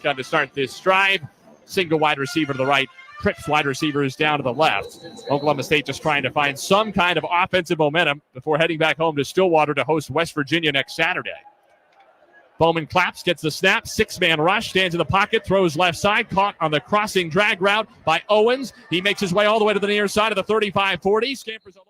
shotgun to start this drive. Single wide receiver to the right. Trips wide receivers down to the left. Oklahoma State just trying to find some kind of offensive momentum before heading back home to Stillwater to host West Virginia next Saturday. Bowman claps, gets the snap, six-man rush, stands in the pocket, throws left side, caught on the crossing drag route by Owens. He makes his way all the way to the near side of the 35-40, scampers along.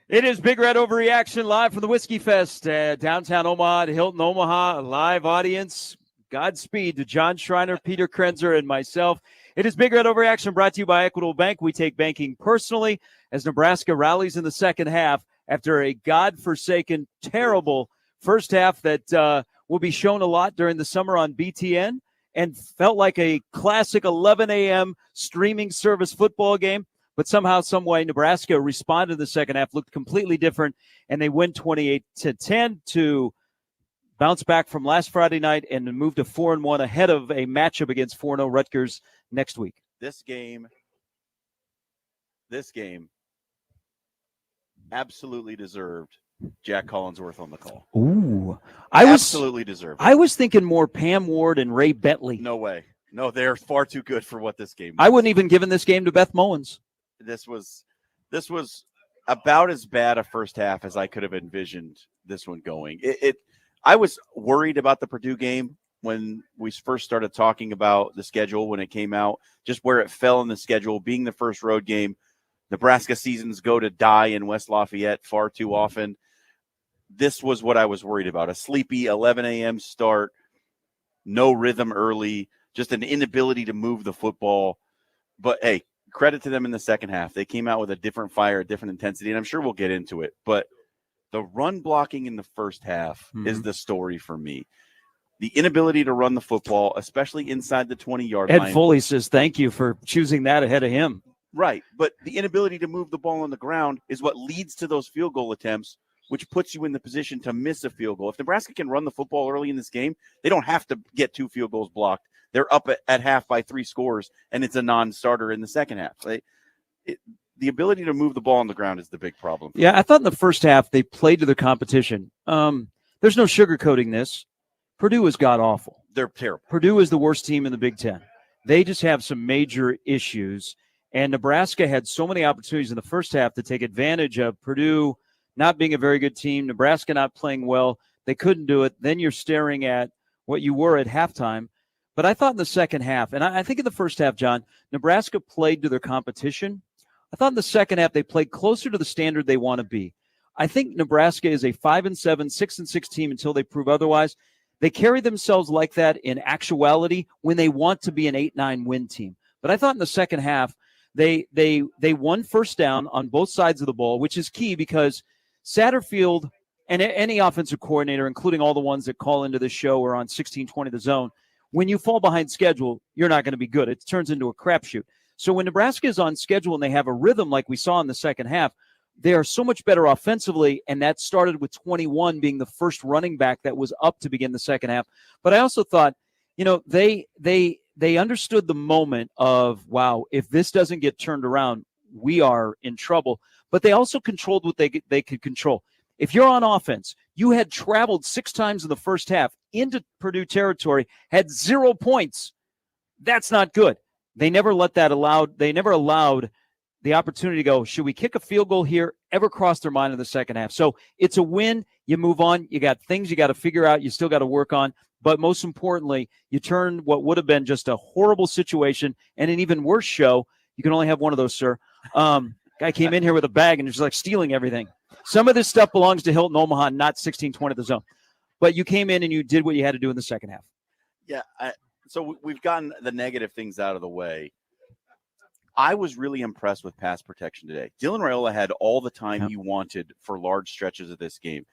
It is Big Red Overreaction live from the Whiskey Fest, downtown Omaha, at Hilton Omaha, a live audience. Godspeed to John Schreiner, Peter Krenzer, and myself. It is Big Red Overreaction brought to you by Equitable Bank. We take banking personally as Nebraska rallies in the second half after a godforsaken, terrible first half that will be shown a lot during the summer on BTN and felt like a classic 11 a.m. streaming service football game. But somehow, some way, Nebraska responded in the second half, looked completely different, and they win 28-10 to bounce back from last Friday night and move to 4-1 ahead of a matchup against 4-0 Rutgers next week. This game absolutely deserved Jack Collinsworth on the call. Ooh. Absolutely deserved it. I was thinking more Pam Ward and Ray Bentley. No way. No, they're far too good for what this game was. I wouldn't even given this game to Beth Mullins. This was about as bad a first half as I could have envisioned this one going. I was worried about the Purdue game when we first started talking about the schedule when it came out, just where it fell in the schedule, being the first road game. Nebraska seasons go to die in West Lafayette far too often. This was what I was worried about. A sleepy 11 a.m. start, no rhythm early, just an inability to move the football. But, hey, credit to them in the second half. They came out with a different fire, a different intensity, and I'm sure we'll get into it. But the run blocking in the first half is the story for me. The inability to run the football, especially inside the 20-yard line. Ed Foley says thank you for choosing that ahead of him. Right, but the inability to move the ball on the ground is what leads to those field goal attempts, which puts you in the position to miss a field goal. If Nebraska can run the football early in this game, they don't have to get 2 field goals blocked. They're up at half by 3 scores, and it's a non-starter in the second half. The ability to move the ball on the ground is the big problem. Yeah, I thought in the first half they played to their competition. There's no sugarcoating this. Purdue is god-awful. They're terrible. Purdue is the worst team in the Big Ten. They just have some major issues, and Nebraska had so many opportunities in the first half to take advantage of Purdue not being a very good team, Nebraska not playing well. They couldn't do it. Then you're staring at what you were at halftime. But I thought in the second half, and I think in the first half, John, Nebraska played to their competition. I thought in the second half they played closer to the standard they want to be. I think Nebraska is a 5-7, 6-6 team until they prove otherwise. They carry themselves like that in actuality when they want to be an 8-9 win team. But I thought in the second half they won first down on both sides of the ball, which is key because Satterfield and any offensive coordinator, including all the ones that call into this show or on 1620 The Zone, when you fall behind schedule, you're not going to be good. It turns into a crapshoot. So when Nebraska is on schedule and they have a rhythm like we saw in the second half, they are so much better offensively, and that started with 21 being the first running back that was up to begin the second half. But I also thought, they understood the moment of, wow, if this doesn't get turned around, we are in trouble. But they also controlled what they could control. If you're on offense, you had traveled 6 times in the first half into Purdue territory, had 0 points. That's not good. They never allowed the opportunity to go, should we kick a field goal here, ever crossed their mind in the second half. So it's a win. You move on. You got things you got to figure out. You still got to work on. But most importantly, you turn what would have been just a horrible situation and an even worse show. You can only have one of those, sir. Guy came in here with a bag and just like stealing everything. Some of this stuff belongs to Hilton Omaha, not 1620 the zone. But you came in and you did what you had to do in the second half. Yeah. So we've gotten the negative things out of the way. I was really impressed with pass protection today. Dylan Raiola had all the time he wanted for large stretches of this game.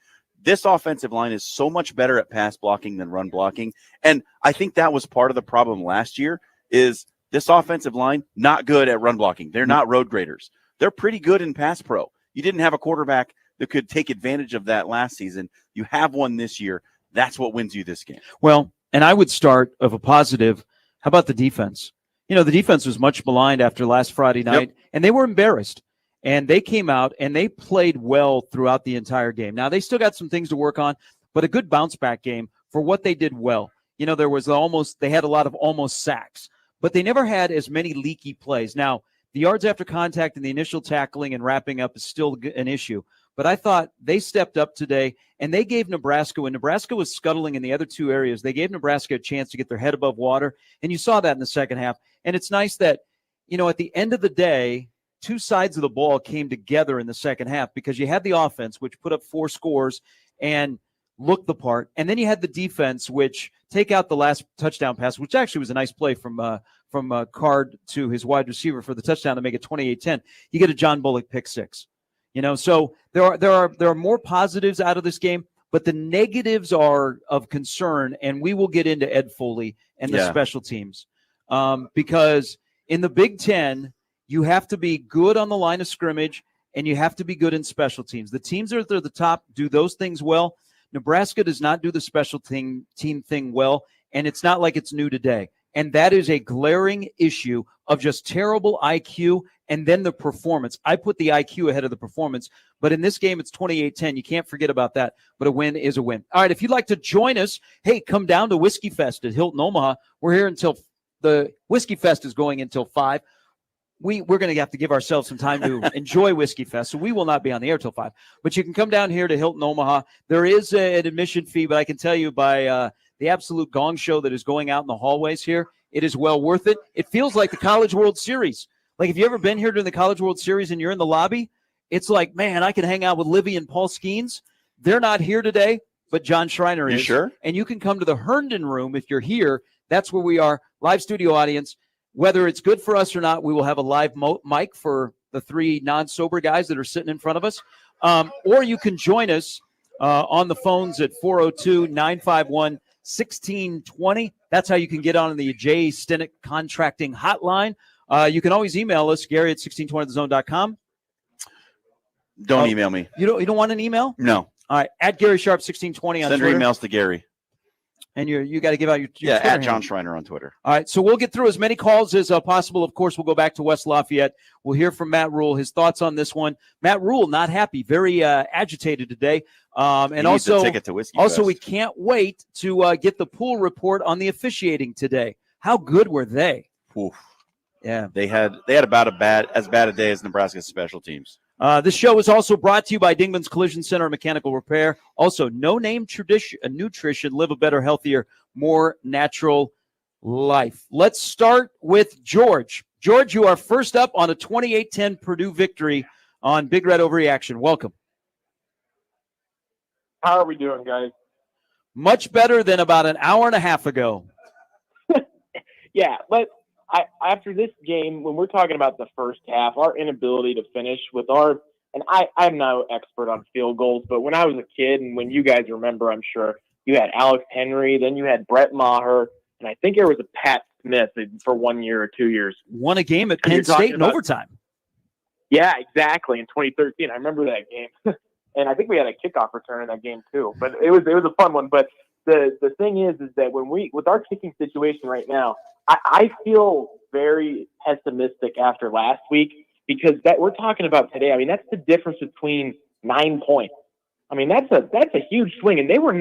This offensive line is so much better at pass blocking than run blocking. And I think that was part of the problem last year is this offensive line not good at run blocking. They're not road graders. They're pretty good in pass pro. You didn't have a quarterback that could take advantage of that last season. You have one this year. That's what wins you this game. Well, and I would start of a positive. How about the defense? You know, the defense was much maligned after last Friday night, and they were embarrassed. And they came out and they played well throughout the entire game. Now, they still got some things to work on, but a good bounce-back game for what they did well. You know, they had a lot of almost sacks, but they never had as many leaky plays. Now, the yards after contact and the initial tackling and wrapping up is still an issue. But I thought they stepped up today, and they gave Nebraska, when Nebraska was scuttling in the other 2 areas, they gave Nebraska a chance to get their head above water, and you saw that in the second half. And it's nice that, you know, at the end of the day, 2 sides of the ball came together in the second half because you had the offense, which put up 4 scores and looked the part, and then you had the defense, which take out the last touchdown pass, which actually was a nice play from Card to his wide receiver for the touchdown to make it 28-10. You get a John Bullock pick 6. You know, so there are more positives out of this game, but the negatives are of concern, and we will get into Ed Foley and the special teams because in the Big Ten, you have to be good on the line of scrimmage, and you have to be good in special teams. The teams that are at the top do those things well. Nebraska does not do the special team thing well, and it's not like it's new today. And that is a glaring issue of just terrible IQ and then the performance. I put the IQ ahead of the performance, but in this game, it's 28-10. You can't forget about that, but a win is a win. All right, if you'd like to join us, hey, come down to Whiskey Fest at Hilton Omaha. We're here until the Whiskey Fest is going until 5. We're going to have to give ourselves some time to enjoy Whiskey Fest, so we will not be on the air till 5. But you can come down here to Hilton Omaha. There is an admission fee, but I can tell you by the absolute gong show that is going out in the hallways here, it is well worth it. It feels like the College World Series. Like, if you ever been here during the College World Series and you're in the lobby, it's like, man, I can hang out with Livy and Paul Skeens. They're not here today, but John Schreiner is. You sure? And you can come to the Herndon Room if you're here. That's where we are, live studio audience. Whether it's good for us or not, we will have a live mic for the 3 non-sober guys that are sitting in front of us. Or you can join us on the phones at 402-951-1620. That's how you can get on the Jay Stenick Contracting Hotline. You can always email us, Gary at 1620thezone.com. Don't email me. You don't want an email? No. All right, at Gary Sharp 1620 on Send Twitter. your emails to Gary. And you got to give out your Twitter at handle. John Schreiner on Twitter. All right, so we'll get through as many calls as possible. Of course, we'll go back to West Lafayette. We'll hear from Matt Rhule, his thoughts on this one. Matt Rhule, not happy, very agitated today. And also, a ticket to Whiskey Fest. we can't wait to get the pool report on the officiating today. How good were they? Oof. Yeah, they had about as bad a day as Nebraska's special teams. This show is also brought to you by Dingman's Collision Center and Mechanical Repair. Also, No Name Nutrition, live a better, healthier, more natural life. Let's start with George. George, you are first up on a 28-10 Purdue victory on Big Red Overreaction. Welcome. How are we doing, guys? Much better than about an hour and a half ago. Yeah, but after this game, when we're talking about the first half, our inability to finish with and I'm no expert on field goals, but when I was a kid, and when you guys remember, I'm sure, you had Alex Henry, then you had Brett Maher, and I think there was a Pat Smith for 1 year or 2 years. Won a game at Penn State in overtime. Yeah, exactly, in 2013. I remember that game. And I think we had a kickoff return in that game too. But it was a fun one. But the thing is that with our kicking situation right now, I feel very pessimistic after last week because that we're talking about today. I mean, that's the difference between 9 points. I mean, that's a huge swing. And they're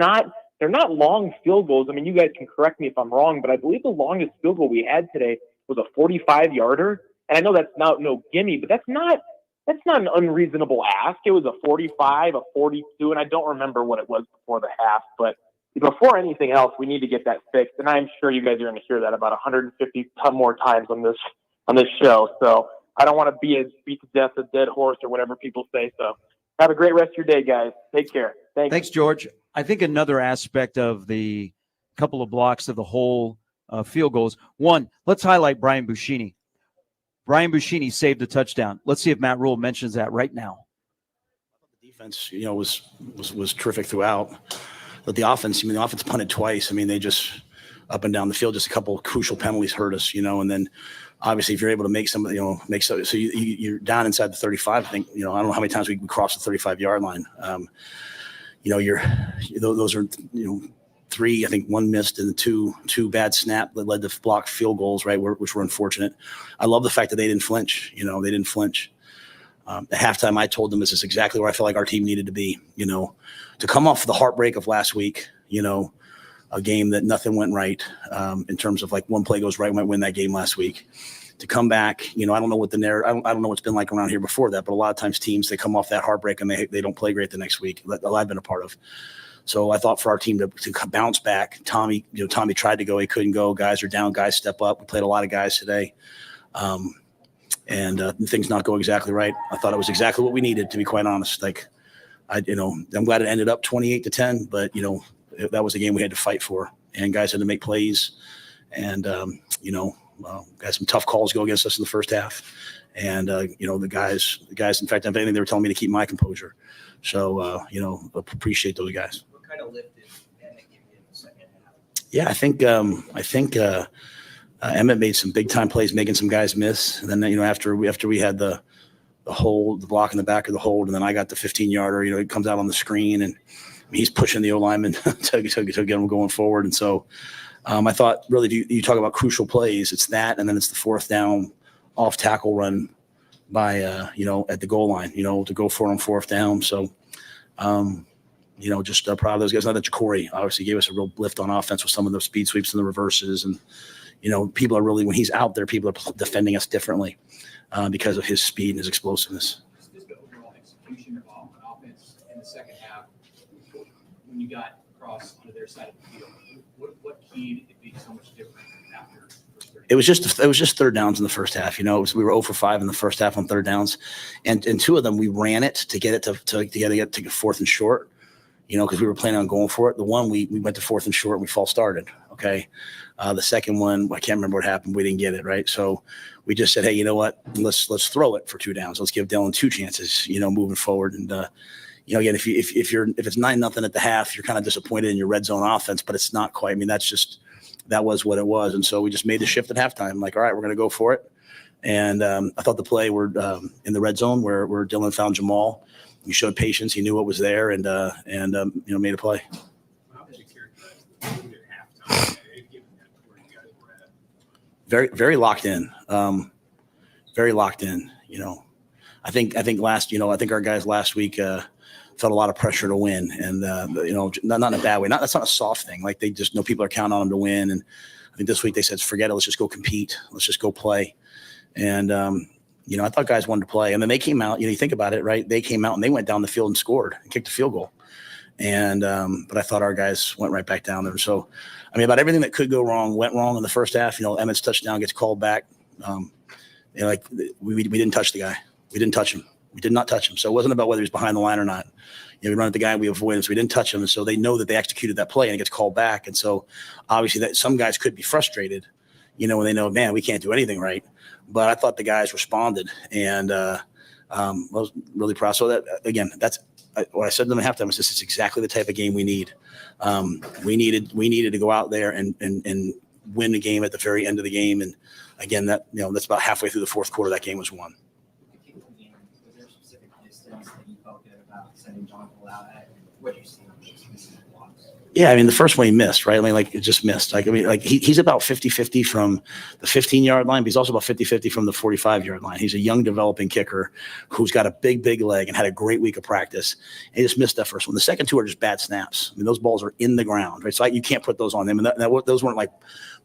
not long field goals. I mean, you guys can correct me if I'm wrong, but I believe the longest field goal we had today was a 45-yarder. And I know that's not no gimme, but that's not an unreasonable ask. It was a 45, a 42, and I don't remember what it was before the half. But before anything else, we need to get that fixed. And I'm sure you guys are going to hear that about 150 more times on this show. So I don't want to beat to death a dead horse or whatever people say. So have a great rest of your day, guys. Take care. Thanks, George. I think another aspect of the couple of blocks of the whole field goals. One, let's highlight Brian Buschini. Brian Buschini saved a touchdown. Let's see if Matt Rhule mentions that right now. The defense, was terrific throughout. But the offense punted twice. I mean, they just up and down the field, just a couple of crucial penalties hurt us, and then obviously if you're able to make some, so you're down inside the 35. I think, I don't know how many times we crossed the 35-yard line. Those are, three, I think one missed and two bad snap that led to blocked field goals, right, which were unfortunate. I love the fact that they didn't flinch. They didn't flinch. At halftime, I told them this is exactly where I felt like our team needed to be, to come off the heartbreak of last week, a game that nothing went right in terms of like one play goes right, we might win that game last week. To come back, I don't know what I don't know what's been like around here before that, but a lot of times teams, they come off that heartbreak and they don't play great the next week that I've been a part of. So I thought for our team to bounce back, Tommy tried to go, he couldn't go. Guys are down, guys step up. We played a lot of guys today. And things not go exactly right. I thought it was exactly what we needed, to be quite honest. Like, I'm glad it ended up 28-10, but that was a game we had to fight for, and guys had to make plays, and got some tough calls go against us in the first half, and the guys. In fact, if anything, they were telling me to keep my composure. So appreciate those guys. What kind of lift did Emmett give you in the second half? Yeah, I think Emmett made some big time plays, making some guys miss. And then after we had the block in the back of the hold, and then I got the 15-yarder. It comes out on the screen, and he's pushing the O-lineman to get him going forward. And so I thought, really, you talk about crucial plays, it's that, and then it's the fourth down off tackle run by at the goal line, to go for it on fourth down. So just proud of those guys. Now that Jakori obviously gave us a real lift on offense with some of the speed sweeps and the reverses, and people are really, when he's out there, people are defending us differently because of his speed and his explosiveness. Just the overall execution of offense in the second half, when you got across onto their side of the field, what keyed it being so much different after the first 30? It was just third downs in the first half. We were 0 for 5 in the first half on third downs, and two of them we ran it to get it to fourth and short. Because we were planning on going for it. The one we went to fourth and short and we false started. Okay. The second one, I can't remember what happened. We didn't get it right. So we just said, hey, you know what? Let's throw it for 2 downs. Let's give Dylan 2 chances, moving forward. And again, if it's 9-0 at the half, you're kind of disappointed in your red zone offense, but it's not quite. I mean, that was what it was. And so we just made the shift at halftime. Like, all right, we're going to go for it. And I thought the play were in the red zone where Dylan found Jamal. He showed patience. He knew what was there, and made a play. How did you characterize at halftime, given that where you guys were at? Very, very locked in. Very locked in. I think our guys last week felt a lot of pressure to win, and not in a bad way. That's not a soft thing. Like, they just know people are counting on them to win, and I think this week they said, forget it. Let's just go compete. Let's just go play, and. I thought guys wanted to play, and then they came out. You think about it, right? They came out and they went down the field and scored and kicked a field goal. And but I thought our guys went right back down there. So, about everything that could go wrong went wrong in the first half. Emmett's touchdown gets called back. We didn't touch the guy. We didn't touch him. We did not touch him. So it wasn't about whether he's behind the line or not. We run at the guy, we avoid him, so we didn't touch him. And so they know that they executed that play and it gets called back. And so obviously that some guys could be frustrated, when they know, man, we can't do anything right. But I thought the guys responded, and I was really proud. So that, again, that's what I said to them at halftime. Was this is exactly the type of game we need. We needed to go out there and win the game at the very end of the game. And again, that's about halfway through the fourth quarter. That game was won. Was there a specific distance that you felt good about sending Jonathan out at? What did you see on those specific blocks? Yeah, I mean, the first one he missed, right? I mean, like, it just missed. Like, I mean, like, he's about 50-50 from the 15-yard line, but he's also about 50-50 from the 45-yard line. He's a young developing kicker who's got a big leg and had a great week of practice. And he just missed that first one. The second two are just bad snaps. I mean, those balls are in the ground, right? So you can't put those on them. And those weren't like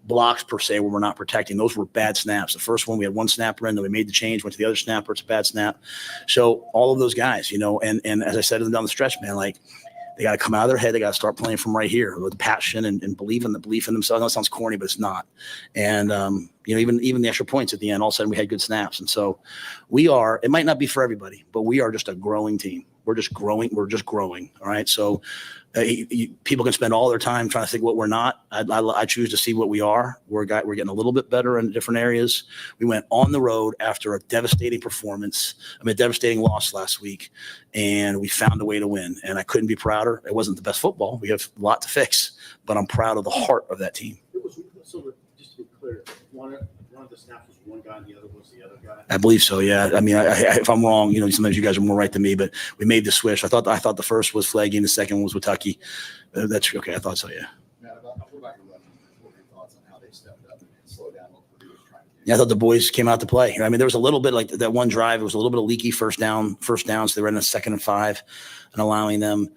blocks per se where we're not protecting. Those were bad snaps. The first one, we had one snapper in, then we made the change, went to the other snapper. It's a bad snap. So all of those guys, you know, and as I said down the stretch, man, like, they got to come out of their head. They got to start playing from right here with passion and belief in themselves. I know it sounds corny, but it's not. And, you know, even the extra points at the end, all of a sudden we had good snaps. And so it might not be for everybody, but we are just a growing team. We're just growing. All right. So people can spend all their time trying to think what we're not. I choose to see what we are. We're getting a little bit better in different areas. We went on the road after a devastating performance. I mean, a devastating loss last week, and we found a way to win. And I couldn't be prouder. It wasn't the best football. We have a lot to fix, but I'm proud of the heart of that team. So just to be clear, one of the snaps was one guy and the other was the other guy? I believe so, yeah. I mean, if I'm wrong, you know, sometimes you guys are more right than me, but we made the switch. I thought the first was Flaggy and the second one was Watucky. That's okay. I thought so, yeah. Matt, about your running, what are your thoughts on how they stepped up and slowed down what Purdue was trying to do? Yeah, I thought the boys came out to play. I mean, there was a little bit like that one drive. It was a little bit of leaky first down. So they were in a 2nd and 5 and allowing them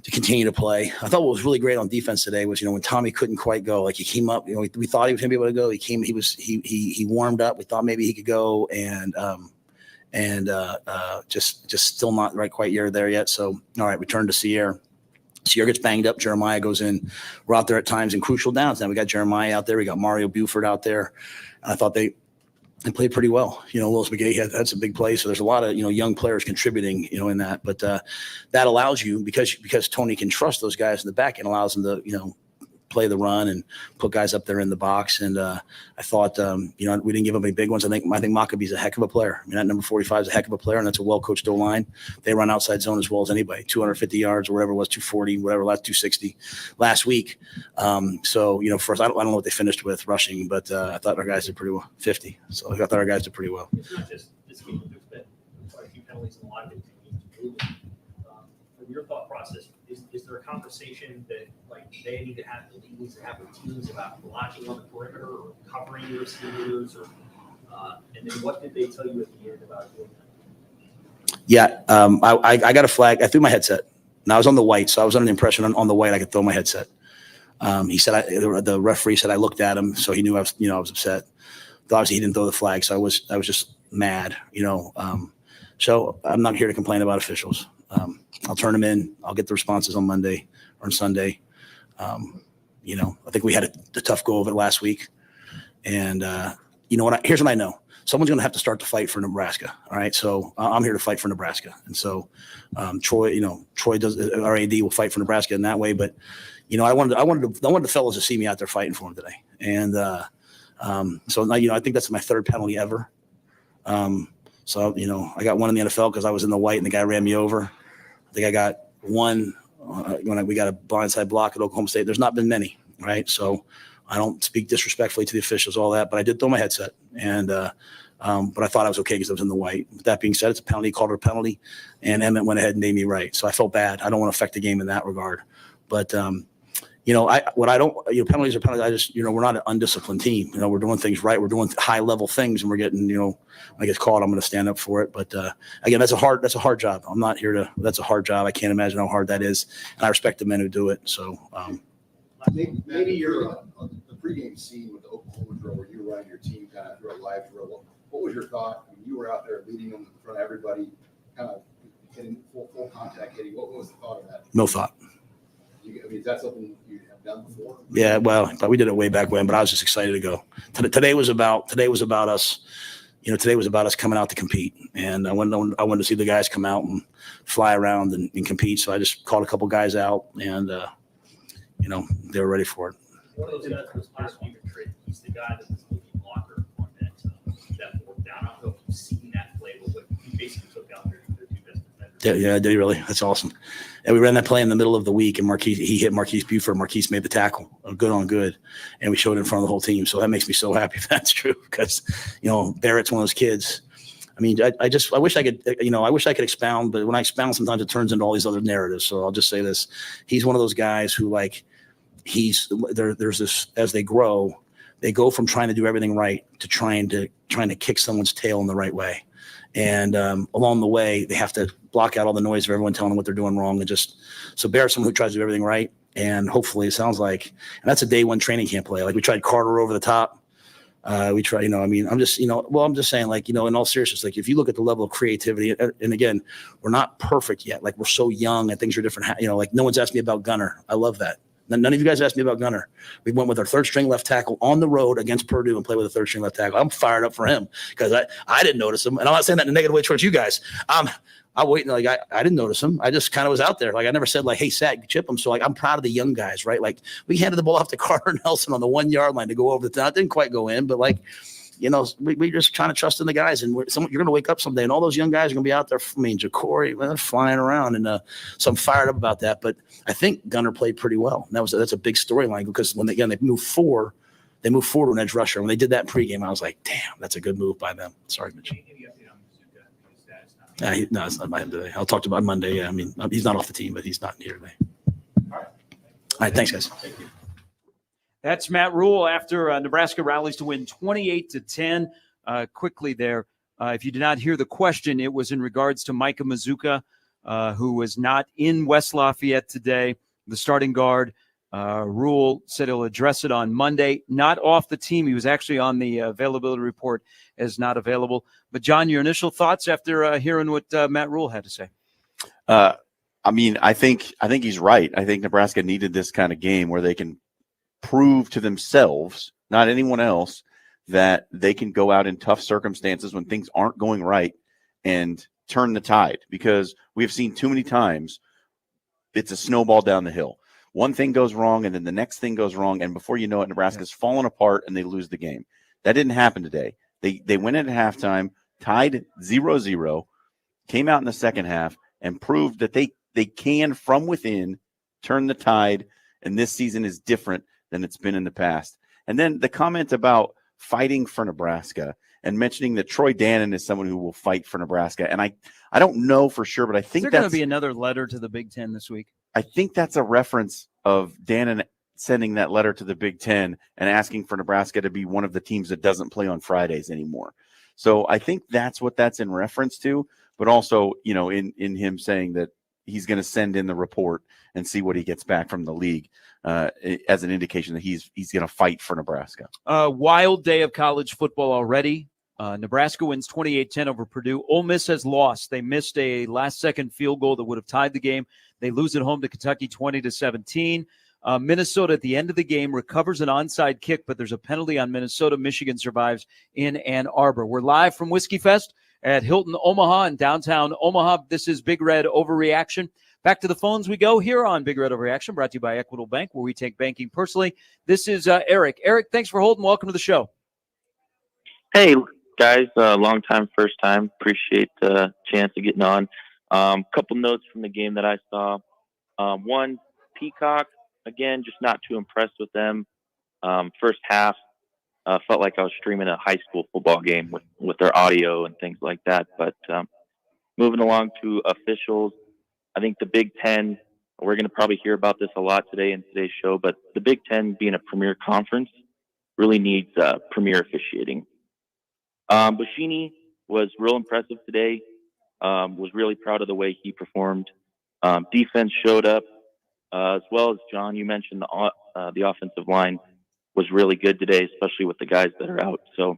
to continue to play. I thought what was really great on defense today was, you know, when Tommy couldn't quite go, like he came up, you know, we thought he was going to be able to go. He warmed up. We thought maybe he could go and just still not right quite there yet. So, all right, we turned to Sierra. Sierra gets banged up. Jeremiah goes in. We're out there at times in crucial downs. Now we got Jeremiah out there. We got Mario Buford out there. And I thought they played pretty well. You know, Will Spaghetti that's a big play. So there's a lot of, you know, young players contributing, you know, in that. But that allows you, because Tony can trust those guys in the back, and allows them to, you know, play the run and put guys up there in the box. And I thought, you know, we didn't give up any big ones. I think Maccabee's a heck of a player. I mean, that number 45 is a heck of a player, and that's a well-coached O-line. They run outside zone as well as anybody, 250 yards or whatever it was, 240, whatever, last 260 last week. So, you know, first, I don't know what they finished with rushing, but I thought our guys did pretty well, 50. So I thought our guys did pretty well. It's not just this game, there's been quite a few penalties and a lot of it from your thought process, is there a conversation that like they need to have, the league needs to have with teams about blocking on the perimeter or covering the receivers, or and then what did they tell you at the end about doing that? Yeah, I got a flag. I threw my headset. Now I was on the white, so I was under the impression on the white I could throw my headset. He said the referee said I looked at him, so he knew I was upset. But obviously, he didn't throw the flag, so I was just mad, you know. So I'm not here to complain about officials. I'll turn them in. I'll get the responses on Monday or on Sunday. You know, I think we had a tough go of it last week. And, you know what? Here's what I know. Someone's going to have to start to fight for Nebraska. All right. So I'm here to fight for Nebraska. And so Troy does, our AD will fight for Nebraska in that way. But, you know, I wanted the fellows to see me out there fighting for them today. And so now, you know, I think that's my 3rd penalty ever. So, you know, I got one in the NFL because I was in the white and the guy ran me over. I think I got one when we got a blindside block at Oklahoma State. There's not been many, right? So I don't speak disrespectfully to the officials, all that, but I did throw my headset. And but I thought I was okay because I was in the white. With that being said, it's a penalty, called it a penalty, and Emmett went ahead and made me right. So I felt bad. I don't want to affect the game in that regard. But you know, penalties are penalties. I just, you know, we're not an undisciplined team. You know, we're doing things right. We're doing high level things, and we're getting, you know, when I get caught, I'm going to stand up for it. But again, that's a hard job. I'm not here to. That's a hard job. I can't imagine how hard that is, and I respect the men who do it. So maybe you're on the pregame scene with the Oklahoma drill where you were running your team kind of through a live drill. What was your thought when you were out there leading them in front of everybody, kind of hitting full contact hitting? What was the thought of that? No thought. I mean, is that something you have done before? Yeah, well, but we did it way back when. But I was just excited to go. Today was about us. You know, today was about us coming out to compete, and I wanted to see the guys come out and fly around and compete. So I just called a couple guys out, and you know, they were ready for it. One of those guys was last week in trade. He's the guy that was looking blocker on that fourth down. I don't know if you've seen that play, but he basically took out their 2 best defenders. Yeah, did he really? That's awesome. And we ran that play in the middle of the week, and he hit Marquise Buford. Marquise made the tackle, good on good, and we showed it in front of the whole team. So that makes me so happy if that's true, because, you know, Barrett's one of those kids. I mean, I wish I could, I wish I could expound, but when I expound, sometimes it turns into all these other narratives. So I'll just say this. He's one of those guys who there's this, as they grow, they go from trying to do everything right to trying to kick someone's tail in the right way. And along the way, they have to block out all the noise of everyone telling them what they're doing wrong. And so Bear's someone who tries to do everything right. And hopefully it sounds like, and that's a day one training camp play. Like we tried Carter over the top. We try, I'm just saying, like, in all seriousness, like if you look at the level of creativity, and again, we're not perfect yet. Like we're so young and things are different. Like no one's asked me about Gunner. I love that. None of you guys asked me about Gunner. We went with our third string left tackle on the road against Purdue and played with a third string left tackle. I'm fired up for him because I didn't notice him. And I'm not saying that in a negative way towards you guys. I'm waiting. Like I didn't notice him. I just kind of was out there. Like I never said like, hey, Sat, chip him. So like I'm proud of the young guys, right? Like we handed the ball off to Carter Nelson on the 1 yard line to go over the top. It didn't quite go in, but like, we just trying to trust in the guys, and you're going to wake up someday, and all those young guys are going to be out there. I mean, Jakori, they're flying around, and so I'm fired up about that. But I think Gunner played pretty well. And that's a big storyline because when they move forward with an edge rusher. When they did that in pregame, I was like, damn, that's a good move by them. Sorry, Mitch. No, it's not by him today. I'll talk to him on Monday. Yeah, I mean, he's not off the team, but he's not here today. All right, thanks, guys. Thank you. That's Matt Rhule after Nebraska rallies to win 28-10. Quickly there, if you did not hear the question, it was in regards to Micah Mazzuca, who was not in West Lafayette today, the starting guard. Rhule said he'll address it on Monday. Not off the team. He was actually on the availability report as not available. But, John, your initial thoughts after hearing what Matt Rhule had to say? I think he's right. I think Nebraska needed this kind of game where they can prove to themselves, not anyone else, that they can go out in tough circumstances when things aren't going right and turn the tide, because we have seen too many times it's a snowball down the hill. One thing goes wrong and then the next thing goes wrong, and before you know it, Nebraska's fallen apart and they lose the game. That didn't happen today. They went in at halftime, tied 0-0, came out in the second half and proved that they can, from within, turn the tide, and this season is different than it's been in the past. And then the comment about fighting for Nebraska and mentioning that Troy Dannon is someone who will fight for Nebraska. And I don't know for sure, but I think that's going to be another letter to the Big Ten this week. I think that's a reference of Dannon sending that letter to the Big Ten and asking for Nebraska to be one of the teams that doesn't play on Fridays anymore. So I think that's what that's in reference to, but also, in him saying that he's going to send in the report and see what he gets back from the league as an indication that he's going to fight for Nebraska. Wild day of college football already. Nebraska wins 28-10 over Purdue. Ole Miss has lost. They missed a last-second field goal that would have tied the game. They lose at home to Kentucky 20-17. Minnesota at the end of the game recovers an onside kick, but there's a penalty on Minnesota. Michigan survives in Ann Arbor. We're live from Whiskey Fest at Hilton Omaha in downtown Omaha. This is Big Red Overreaction. Back to the phones we go here on Big Red Overreaction, brought to you by Equitable Bank, where we take banking personally. This is Eric. Eric, thanks for holding. Welcome to the show. Hey, guys. Long time, first time. Appreciate the chance of getting on. Couple notes from the game that I saw. One, Peacock, again, just not too impressed with them. First half, felt like I was streaming a high school football game with their audio and things like that. But moving along to officials, I think the Big Ten, we're going to probably hear about this a lot today in today's show, but the Big Ten being a premier conference really needs premier officiating. Bushini was real impressive today. Was really proud of the way he performed. Defense showed up, as well as John, you mentioned the offensive line was really good today, especially with the guys that are out. So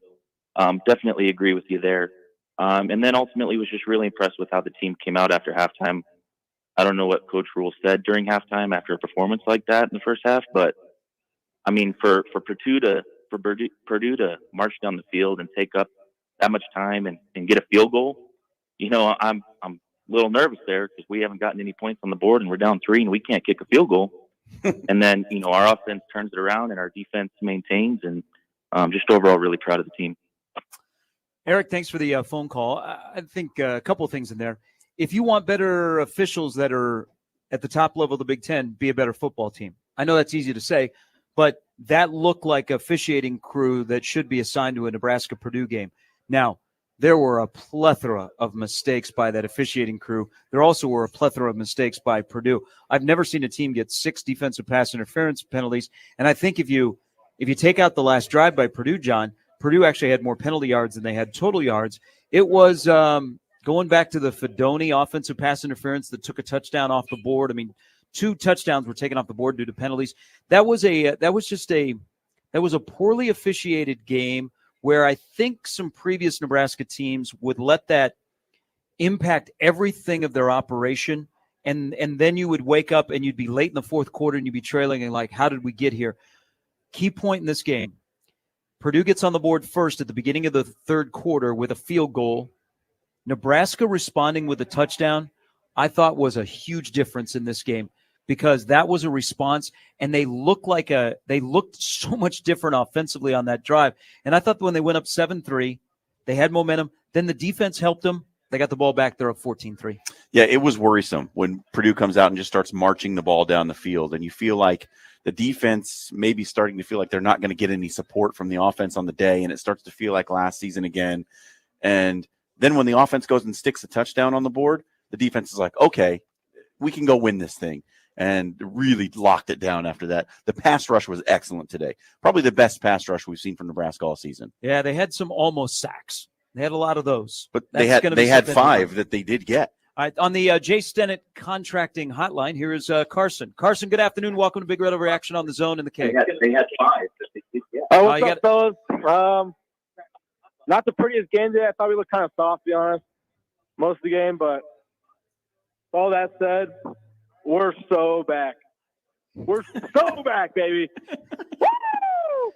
definitely agree with you there. And then ultimately was just really impressed with how the team came out after halftime. I don't know what Coach Rhule said during halftime after a performance like that in the first half, but I mean, for Purdue to march down the field and take up that much time and get a field goal, I'm a little nervous there because we haven't gotten any points on the board and we're down 3 and we can't kick a field goal. And then, our offense turns it around and our defense maintains, and just overall really proud of the team. Eric, thanks for the phone call. I think a couple of things in there. If you want better officials that are at the top level of the Big Ten, be a better football team. I know that's easy to say, but that looked like a officiating crew that should be assigned to a Nebraska-Purdue game. Now, there were a plethora of mistakes by that officiating crew. There also were a plethora of mistakes by Purdue. I've never seen a team get 6 defensive pass interference penalties. And I think if you take out the last drive by Purdue, John, Purdue actually had more penalty yards than they had total yards. It was going back to the Fedoni offensive pass interference that took a touchdown off the board. I mean, 2 touchdowns were taken off the board due to penalties. That was a poorly officiated game where I think some previous Nebraska teams would let that impact everything of their operation. And then you would wake up and you'd be late in the fourth quarter and you'd be trailing and like, how did we get here? Key point in this game. Purdue gets on the board first at the beginning of the third quarter with a field goal. Nebraska responding with a touchdown, I thought was a huge difference in this game because that was a response, and they looked so much different offensively on that drive. And I thought when they went up 7-3, they had momentum. Then the defense helped them. They got the ball back. They're up 14-3. Yeah, it was worrisome when Purdue comes out and just starts marching the ball down the field, and you feel like the defense may be starting to feel like they're not going to get any support from the offense on the day, and it starts to feel like last season again. And then when the offense goes and sticks a touchdown on the board, the defense is like, okay, we can go win this thing, and really locked it down after that. The pass rush was excellent today. Probably the best pass rush we've seen from Nebraska all season. Yeah, they had some almost sacks. They had a lot of those. But they had 5 that they did get. All right, on the Jay Stennett contracting hotline, here is Carson. Carson, good afternoon. Welcome to Big Red Overreaction on the Zone and the K. They had 5. Oh, what's up, fellas? Not the prettiest game today. I thought we looked kind of soft, to be honest, most of the game. But all that said, we're so back. We're so back, baby. Woo!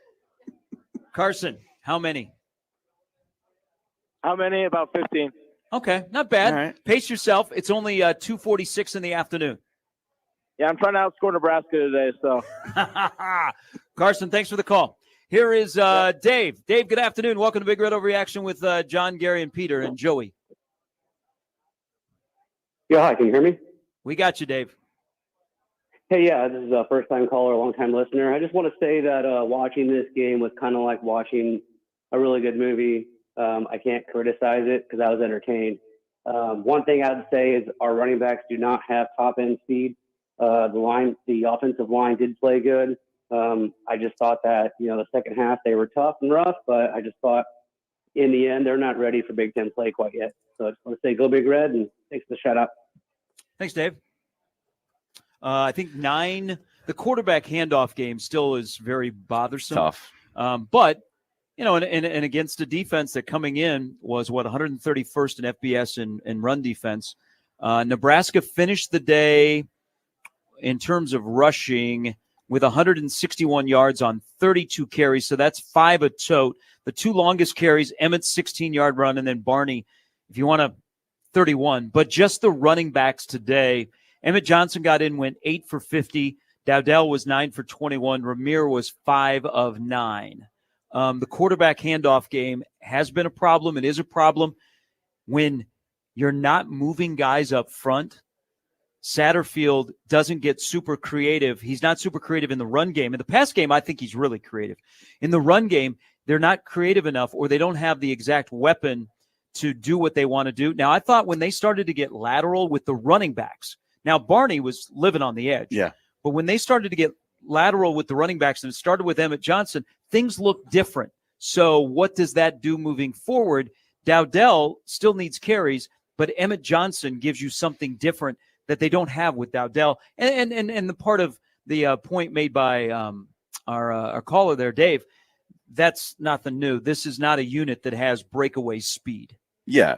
Carson, how many? How many? About 15. Okay, not bad. Right. Pace yourself. It's only 2:46 in the afternoon. Yeah, I'm trying to outscore Nebraska today. So, Carson, thanks for the call. Here is Dave. Dave, good afternoon. Welcome to Big Red Overreaction with John, Gary, and Peter, and Joey. Yeah, hi. Can you hear me? We got you, Dave. Hey, yeah, this is a first-time caller, long-time listener. I just want to say that watching this game was kind of like watching a really good movie. I can't criticize it because I was entertained. One thing I would say is our running backs do not have top-end speed. The offensive line did play good. I just thought that, the second half they were tough and rough, but I just thought in the end they're not ready for Big Ten play quite yet. So I just want to say go Big Red, and thanks for the shout-out. Thanks, Dave. I think the quarterback handoff game still is very bothersome. Tough. But, and against a defense that coming in was, 131st in FBS in run defense. Nebraska finished the day in terms of rushing with 161 yards on 32 carries. So that's 5 a tote. The 2 longest carries, Emmett's 16-yard run, and then Barney, if you want to, 31. But just the running backs today, Emmett Johnson got in, went 8 for 50. Dowdell was 9 for 21. Ramir was 5 of 9. The quarterback handoff game has been a problem. It is a problem when you're not moving guys up front. Satterfield doesn't get super creative. He's not super creative in the run game. In the pass game, I think he's really creative. In the run game, they're not creative enough, or they don't have the exact weapon to do what they want to do. Now, I thought when they started to get lateral with the running backs, now Barney was living on the edge. Yeah. But when they started to get lateral with the running backs, and it started with Emmett Johnson, things look different. So what does that do moving forward? Dowdell still needs carries, but Emmett Johnson gives you something different that they don't have with Dowdell. And the part of the point made by our caller there, Dave, that's nothing new. This is not a unit that has breakaway speed. Yeah,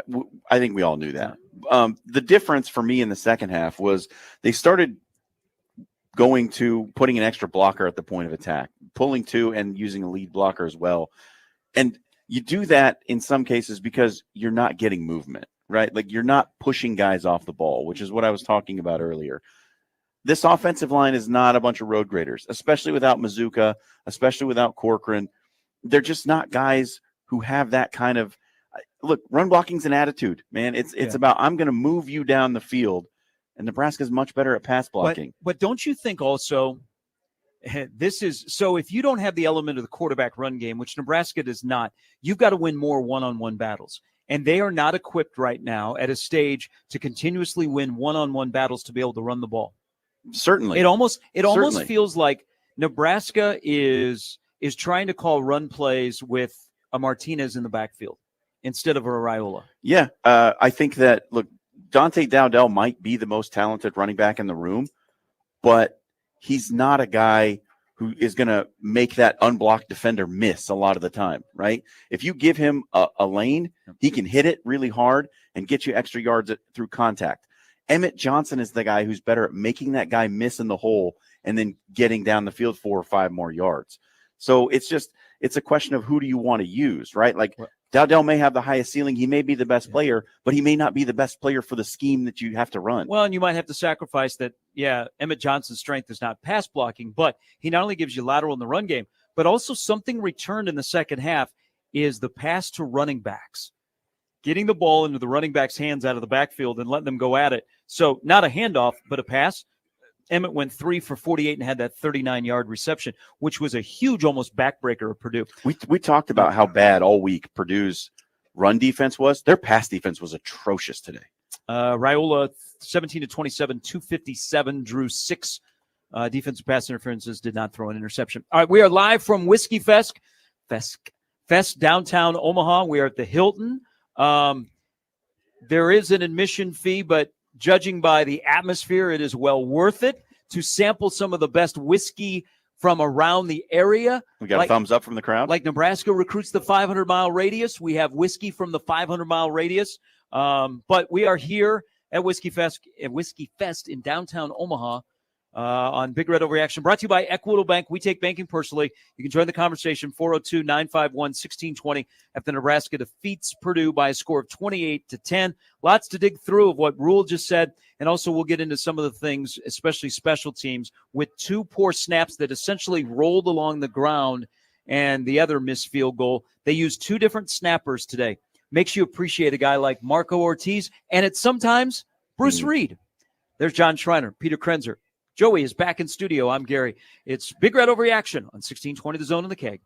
I think we all knew that. The difference for me in the second half was they started going to putting an extra blocker at the point of attack, pulling 2 and using a lead blocker as well. And you do that in some cases because you're not getting movement, right? Like you're not pushing guys off the ball, which is what I was talking about earlier. This offensive line is not a bunch of road graders, especially without Mazzuca, especially without Corcoran. They're just not guys who have that kind of look. Run blocking's an attitude, man. It's about I'm going to move you down the field, and Nebraska's much better at pass blocking. But don't you think also this is so? If you don't have the element of the quarterback run game, which Nebraska does not, you've got to win more one-on-one battles. And they are not equipped right now at a stage to continuously win one-on-one battles to be able to run the ball. Certainly. It almost Certainly. feels like Nebraska is trying to call run plays with a Martinez in the backfield instead of a Rhule. Yeah, I think that, look, Dante Dowdell might be the most talented running back in the room, but he's not a guy who is going to make that unblocked defender miss a lot of the time, right? If you give him a lane, he can hit it really hard and get you extra yards through contact. Emmett Johnson is the guy who's better at making that guy miss in the hole and then getting down the field 4 or 5 more yards. So it's a question of who do you want to use, right? Like Dowdell may have the highest ceiling. He may be the best player, but he may not be the best player for the scheme that you have to run. Well, and you might have to sacrifice that. Yeah, Emmett Johnson's strength is not pass blocking, but he not only gives you lateral in the run game, but also something returned in the second half is the pass to running backs. Getting the ball into the running back's hands out of the backfield and letting them go at it. So not a handoff, but a pass. Emmett went 3 for 48 and had that 39-yard reception, which was a huge almost backbreaker of Purdue. We talked about how bad all week Purdue's run defense was. Their pass defense was atrocious today. Rhule, 17 to 27, 257, drew 6 defensive pass interferences, did not throw an interception. All right, we are live from Whiskey Fest downtown Omaha. We are at the Hilton. There is an admission fee, but judging by the atmosphere, it is well worth it to sample some of the best whiskey from around the area. We got a thumbs up from the crowd. Like Nebraska recruits the 500-mile radius. We have whiskey from the 500-mile radius. But we are here at Whiskey Fest in downtown Omaha on Big Red Overreaction, brought to you by Equitable Bank. We take banking personally. You can join the conversation, 402-951-1620, after Nebraska defeats Purdue by a score of 28-10. Lots to dig through of what Rhule just said, and also we'll get into some of the things, especially special teams, with 2 poor snaps that essentially rolled along the ground and the other missed field goal. They used 2 different snappers today. Makes you appreciate a guy like Marco Ortiz, and it's sometimes Bruce Reed. There's John Schreiner, Peter Krenzer. Joey is back in studio. I'm Gary. It's Big Red Overreaction on 1620 The Zone and the Keg.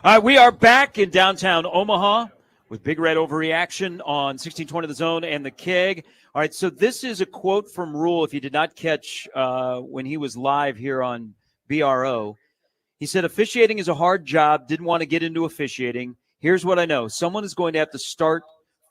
All right, we are back in downtown Omaha with Big Red Overreaction on 1620 The Zone and the Keg. All right, so this is a quote from Rhule, if you did not catch when he was live here on BRO. He said, officiating is a hard job, didn't want to get into officiating. Here's what I know. Someone is going to have to start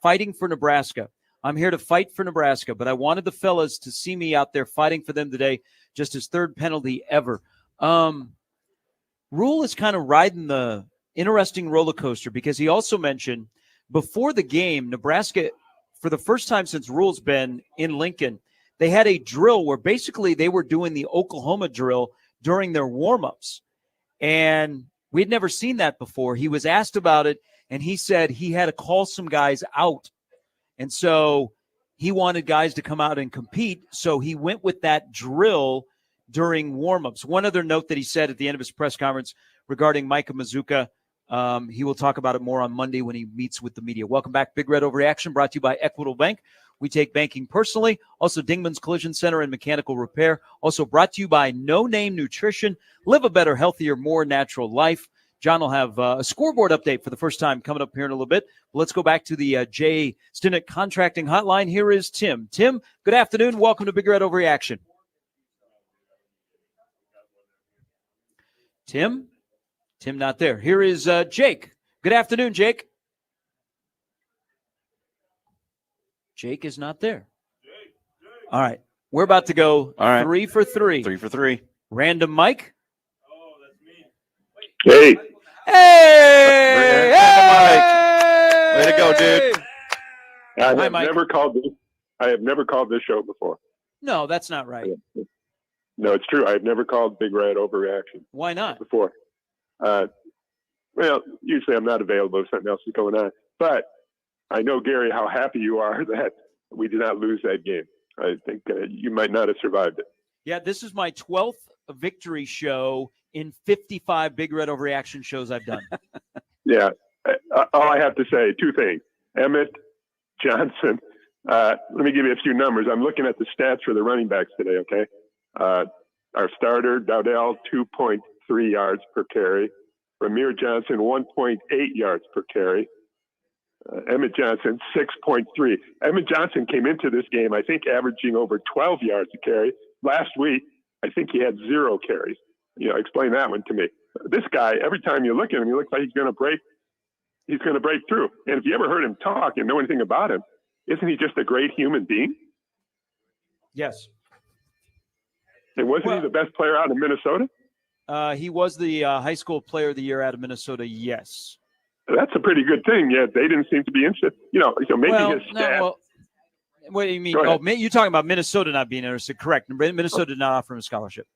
fighting for Nebraska. I'm here to fight for Nebraska, but I wanted the fellas to see me out there fighting for them today, just his third penalty ever. Rhule is kind of riding the interesting roller coaster because he also mentioned before the game, Nebraska, for the first time since Rhule's been in Lincoln, they had a drill where basically they were doing the Oklahoma drill during their warmups. And we'd never seen that before. He was asked about it, and he said he had to call some guys out. And so he wanted guys to come out and compete. So he went with that drill during warmups. One other note that he said at the end of his press conference regarding Micah Mazzuca, he will talk about it more on Monday when he meets with the media. Welcome back. Big Red Overreaction brought to you by Equitable Bank. We take banking personally. Also, Dingman's Collision Center and Mechanical Repair. Also brought to you by No Name Nutrition. Live a better, healthier, more natural life. John will have a scoreboard update for the first time coming up here in a little bit. Let's go back to the Jay Stinnett Contracting Hotline. Here is Tim. Tim, good afternoon. Welcome to Big Red Overreaction. Tim? Tim not there. Here is Jake. Good afternoon, Jake. Jake is not there. All right. We're about to go 3 for 3. 3 for 3. Random Mike. Oh, that's me. Hey. Hey! Hey! Way to go, dude. I have never called this show before. No, that's not right. No, it's true. I have never called Big Red Overreaction. Why not? Before. Well, usually I'm not available if something else is going on. But I know, Gary, how happy you are that we did not lose that game. I think you might not have survived it. Yeah, this is my 12th victory show in 55 Big Red Overreaction shows I've done. Yeah. All I have to say, two things. Emmett Johnson, let me give you a few numbers. I'm looking at the stats for the running backs today, okay? Our starter, Dowdell, 2.3 yards per carry. Ramir Johnson, 1.8 yards per carry. Emmett Johnson, 6.3. Emmett Johnson came into this game, I think, averaging over 12 yards a carry. Last week, I think he had 0 carries. Explain that one to me. This guy, every time you look at him, he looks like he's going to break through. And if you ever heard him talk and know anything about him, isn't he just a great human being? Yes. And wasn't he the best player out in Minnesota? He was the high school player of the year out of Minnesota, yes. That's a pretty good thing. Yeah, they didn't seem to be interested. So maybe his stats. What do you mean? Oh, you're talking about Minnesota not being interested. Correct. Minnesota did not offer him a scholarship.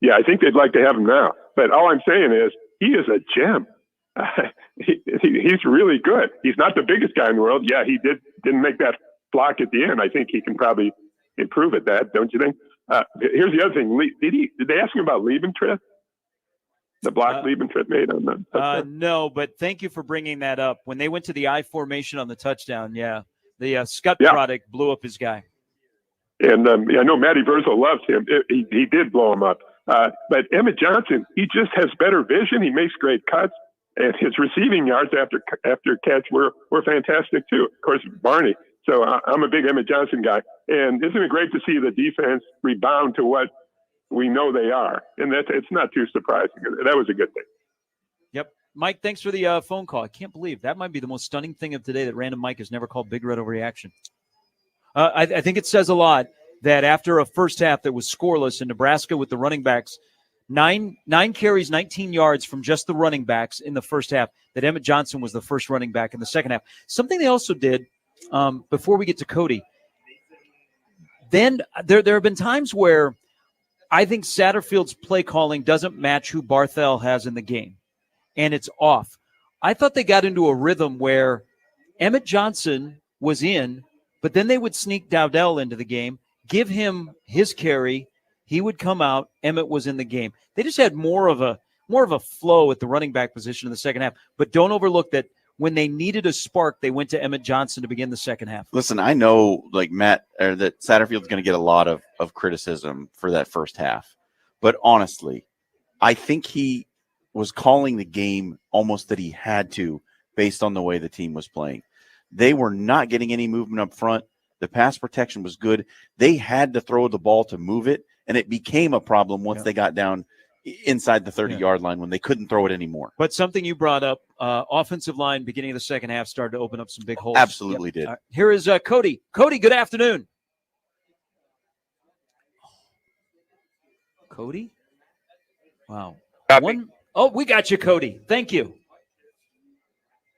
Yeah, I think they'd like to have him now. But all I'm saying is he is a gem. He's really good. He's not the biggest guy in the world. Yeah, he didn't make that block at the end. I think he can probably improve at that, don't you think? Here's the other thing. Did they ask him about Liebentritt? The block Liebentritt made on the no, but thank you for bringing that up. When they went to the I formation on the touchdown, the Scott product blew up his guy. And I know Matty Verzel loves him. He did blow him up. But Emmett Johnson, he just has better vision. He makes great cuts. And his receiving yards after catch were fantastic, too. Of course, Barney. So I'm a big Emmett Johnson guy. And isn't it great to see the defense rebound to what we know they are? And it's not too surprising. That was a good thing. Yep. Mike, thanks for the phone call. I can't believe that might be the most stunning thing of today that Random Mike has never called Big Red Overreaction. I think it says a lot that after a first half that was scoreless in Nebraska with the running backs, nine carries, 19 yards from just the running backs in the first half, that Emmett Johnson was the first running back in the second half. Something they also did before we get to Cody, then there have been times where I think Satterfield's play calling doesn't match who Barthel has in the game, and it's off. I thought they got into a rhythm where Emmett Johnson was in, but then they would sneak Dowdell into the game, give him his carry, he would come out, Emmett was in the game. They just had more of a flow at the running back position in the second half. But don't overlook that when they needed a spark, they went to Emmett Johnson to begin the second half. Listen, I know that Satterfield's going to get a lot of criticism for that first half. But honestly, I think he was calling the game almost that he had to based on the way the team was playing. They were not getting any movement up front. The pass protection was good. They had to throw the ball to move it, and it became a problem once they got down inside the 30-yard line when they couldn't throw it anymore. But something you brought up, offensive line beginning of the second half started to open up some big holes. Absolutely did. Here is Cody. Cody, good afternoon. Cody? Wow. We got you, Cody. Thank you.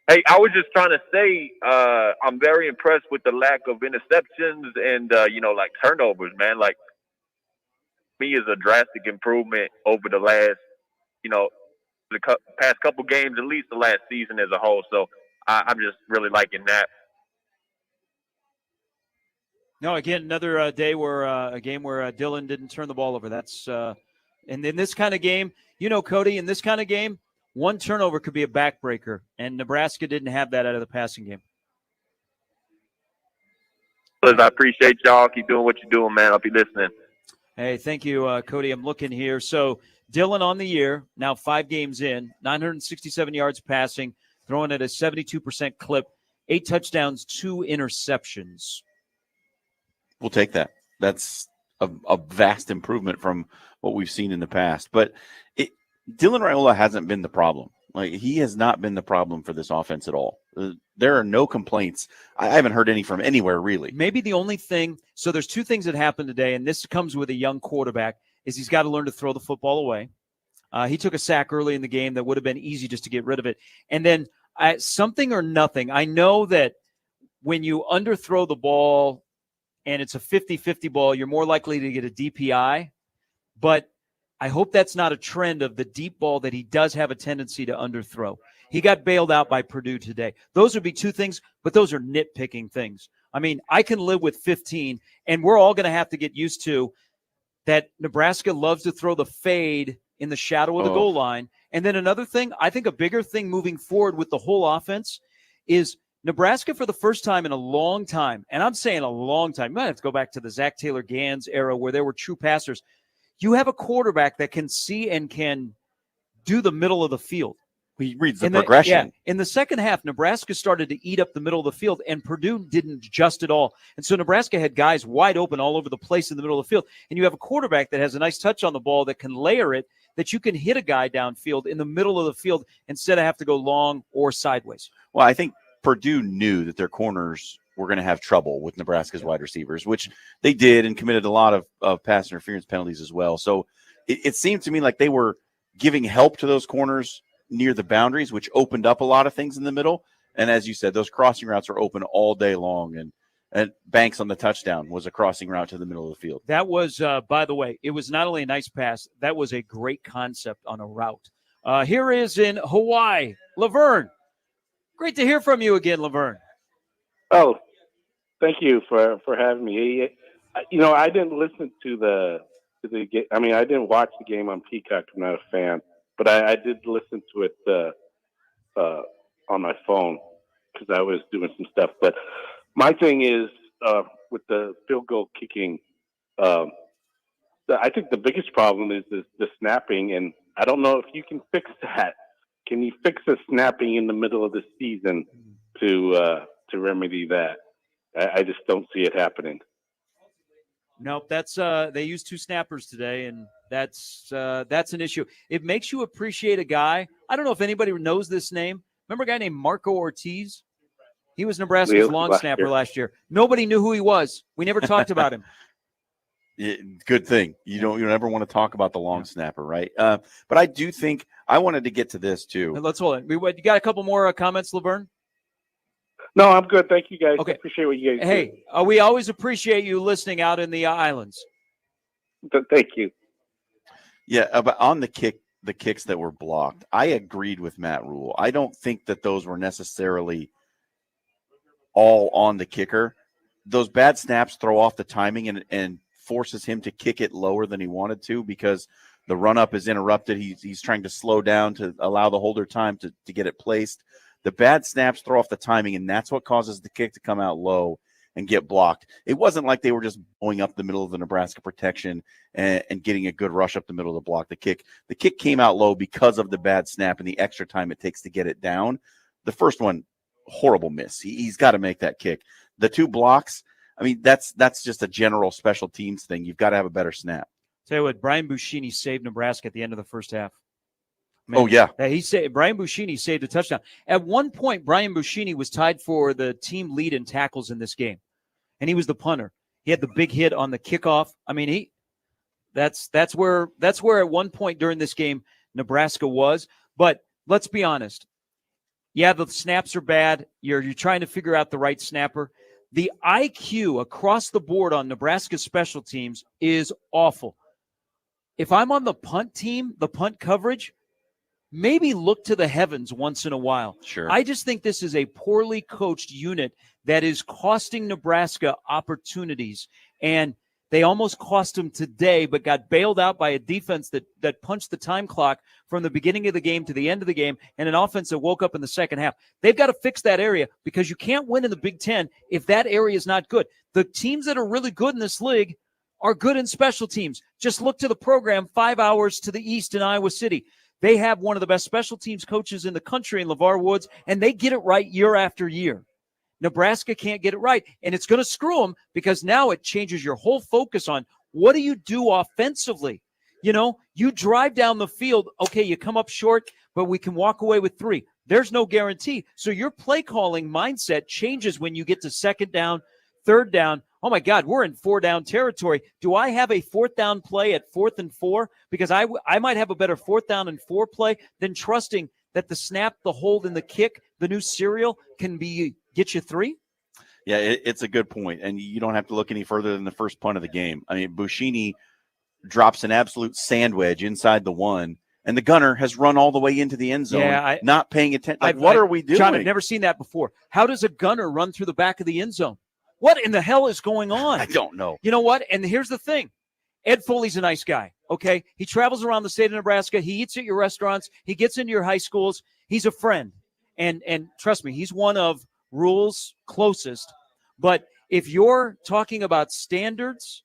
Hey, I was just trying to say I'm very impressed with the lack of interceptions and, like turnovers, man. Like, me is a drastic improvement over the last, the past couple games, at least the last season as a whole. So I'm just really liking that. No, again, another day where a game where Dylan didn't turn the ball over. That's and in this kind of game, Cody, in this kind of game, one turnover could be a backbreaker, and Nebraska didn't have that out of the passing game. I appreciate y'all. Keep doing what you're doing, man. I'll be listening. Hey, thank you, Cody. I'm looking here. So Dylan on the year, now 5 games in, 967 yards passing, throwing at a 72% clip, 8 touchdowns, 2 interceptions. We'll take that. That's a vast improvement from what we've seen in the past. But Dylan Rhule hasn't been the problem. Like, he has not been the problem for this offense at all. There are no complaints. I haven't heard any from anywhere, really. Maybe the only thing – so there's 2 things that happened today, and this comes with a young quarterback, is he's got to learn to throw the football away. He took a sack early in the game that would have been easy just to get rid of it. And then something or nothing. I know that when you underthrow the ball and it's a 50-50 ball, you're more likely to get a DPI. But I hope that's not a trend of the deep ball that he does have a tendency to underthrow. He got bailed out by Purdue today. Those would be 2 things, but those are nitpicking things. I mean, I can live with 15, and we're all going to have to get used to that Nebraska loves to throw the fade in the shadow of the goal line. And then another thing, I think a bigger thing moving forward with the whole offense is Nebraska for the first time in a long time, and I'm saying a long time, you might have to go back to the Zach Taylor-Gans era where there were true passers. You have a quarterback that can see and can do the middle of the field. He reads the progression. In the second half, Nebraska started to eat up the middle of the field, and Purdue didn't adjust at all. And so Nebraska had guys wide open all over the place in the middle of the field. And you have a quarterback that has a nice touch on the ball that can layer it, that you can hit a guy downfield in the middle of the field instead of have to go long or sideways. Well, I think Purdue knew that their corners were going to have trouble with Nebraska's wide receivers, which they did, and committed a lot of pass interference penalties as well. So it seemed to me like they were giving help to those corners near the boundaries, which opened up a lot of things in the middle. And as you said, those crossing routes were open all day long. And Banks on the touchdown was a crossing route to the middle of the field. That was, by the way, it was not only a nice pass, that was a great concept on a route. Here is in Hawaii, Laverne. Great to hear from you again, Laverne. Oh, thank you for having me. I didn't listen to the game. I mean, I didn't watch the game on Peacock. I'm not a fan, but I did listen to it on my phone because I was doing some stuff. But my thing is with the field goal kicking. I think the biggest problem is the snapping, and I don't know if you can fix that. Can you fix the snapping in the middle of the season to remedy that? I just don't see it happening. Nope, that's they used 2 snappers today, and that's an issue. It makes you appreciate a guy. I don't know if anybody knows this name. Remember a guy named Marco Ortiz? He was Nebraska's long snapper last year. Nobody knew who he was. We never talked about him. Good thing. You don't ever want to talk about the long snapper, right? But I do think I wanted to get to this too. Let's hold it. You got a couple more comments, Laverne? No, I'm good. Thank you, guys. Okay. I appreciate what you guys do. Hey, we always appreciate you listening out in the islands. Thank you. Yeah, but on the kicks that were blocked, I agreed with Matt Rhule. I don't think that those were necessarily all on the kicker. Those bad snaps throw off the timing and forces him to kick it lower than he wanted to because the run-up is interrupted. He's trying to slow down to allow the holder time to get it placed. The bad snaps throw off the timing, and that's what causes the kick to come out low. and get blocked. It wasn't like they were just going up the middle of the Nebraska protection and getting a good rush up the middle of the block. The kick came out low because of the bad snap and the extra time it takes to get it down. The first one, horrible miss. He's got to make that kick. The 2 blocks, I mean, that's just a general special teams thing. You've got to have a better snap. Tell you what, Brian Buschini saved Nebraska at the end of the first half. Man, oh, yeah. Brian Buschini saved a touchdown. At one point, Brian Buschini was tied for the team lead in tackles in this game, and he was the punter. He had the big hit on the kickoff. I mean, that's where at one point during this game Nebraska was. But let's be honest. Yeah, the snaps are bad. You're trying to figure out the right snapper. The IQ across the board on Nebraska's special teams is awful. If I'm on the punt team, the punt coverage, maybe look to the heavens once in a while. Sure. I just think this is a poorly coached unit that is costing Nebraska opportunities. And they almost cost them today, but got bailed out by a defense that punched the time clock from the beginning of the game to the end of the game, and an offense that woke up in the second half. They've got to fix that area because you can't win in the Big Ten if that area is not good. The teams that are really good in this league are good in special teams. Just look to the program 5 hours to the east in Iowa City. They have one of the best special teams coaches in the country in LeVar Woods, and they get it right year after year. Nebraska can't get it right, and it's going to screw them because now it changes your whole focus on what do you do offensively. You know, you drive down the field, okay, you come up short, but we can walk away with 3. There's no guarantee. So your play calling mindset changes when you get to second down, third down. Oh, my God, we're in 4-down territory. Do I have a 4th down play at 4th and 4? Because I might have a better 4th down and 4 play than trusting that the snap, the hold, and the kick, the new serial, can get you 3? Yeah, it's a good point. And you don't have to look any further than the first punt of the game. I mean, Buschini drops an absolute sand wedge inside the 1, and the gunner has run all the way into the end zone, not paying attention. What are we doing? John, I've never seen that before. How does a gunner run through the back of the end zone? What in the hell is going on? I don't know. You know what? And here's the thing. Ed Foley's a nice guy, okay? He travels around the state of Nebraska. He eats at your restaurants. He gets into your high schools. He's a friend. And trust me, he's one of Rhule's closest. But if you're talking about standards,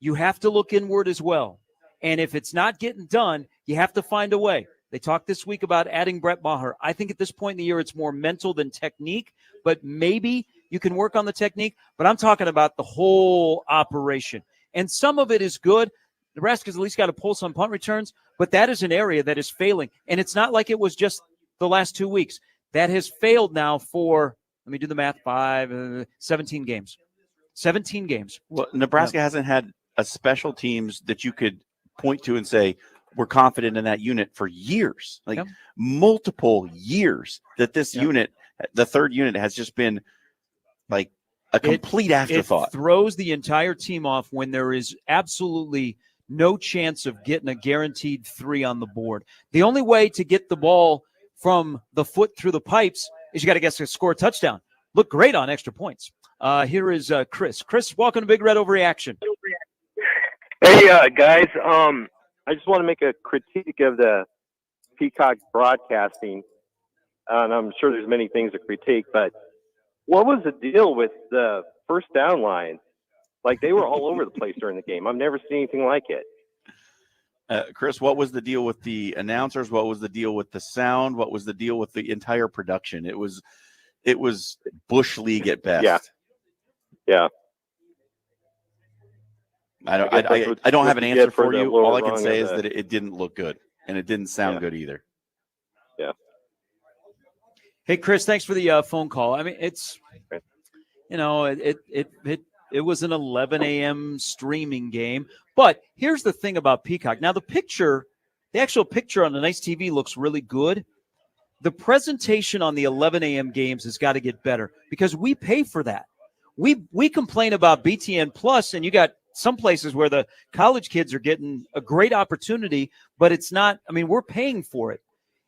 you have to look inward as well. And if it's not getting done, you have to find a way. They talked this week about adding Brett Maher. I think at this point in the year, it's more mental than technique, but maybe you can work on the technique. But I'm talking about the whole operation. And some of it is good. Nebraska's at least got to pull some punt returns, but that is an area that is failing. And it's not like it was just the last 2 weeks. That has failed now for, let me do the math, 17 games. 17 games. Well, Nebraska hasn't had a special teams that you could point to and say, we're confident in that unit for years, multiple years that this unit, the third unit, has just been like a complete afterthought. It throws the entire team off when there is absolutely no chance of getting a guaranteed 3 on the board. The only way to get the ball from the foot through the pipes is you got to get to score a touchdown. Look great on extra points. Here is Chris. Chris, welcome to Big Red Overreaction. Hey, guys. I just want to make a critique of the Peacock broadcasting, and I'm sure there's many things to critique, but what was the deal with the first down line? Like, they were all over the place during the game. I've never seen anything like it. Chris, what was the deal with the announcers? What was the deal with the sound? What was the deal with the entire production? It was Bush League at best. Yeah. I don't have an answer for you. All I can say is that it didn't look good, and it didn't sound good either. Yeah. Hey, Chris, thanks for the phone call. I mean, it's, you know, it was an 11 a.m. streaming game. But here's the thing about Peacock. Now, the actual picture on the nice TV looks really good. The presentation on the 11 a.m. games has got to get better because we pay for that. We complain about BTN Plus, and you got some places where the college kids are getting a great opportunity, but it's not. I mean, we're paying for it.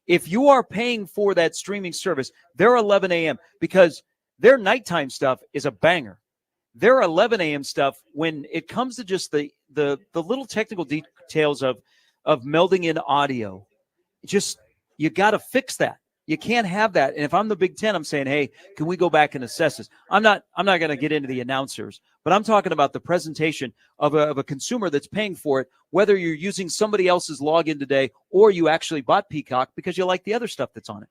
If you are paying for that streaming service, their 11 a.m. because their nighttime stuff is a banger. Their 11 a.m. stuff, when it comes to just the little technical details of melding in audio, just you got to fix that. You can't have that. And if I'm the Big Ten, I'm saying, hey, can we go back and assess this? I'm not going to get into the announcers, but I'm talking about the presentation of a consumer that's paying for it, whether you're using somebody else's login today or you actually bought Peacock because you like the other stuff that's on it.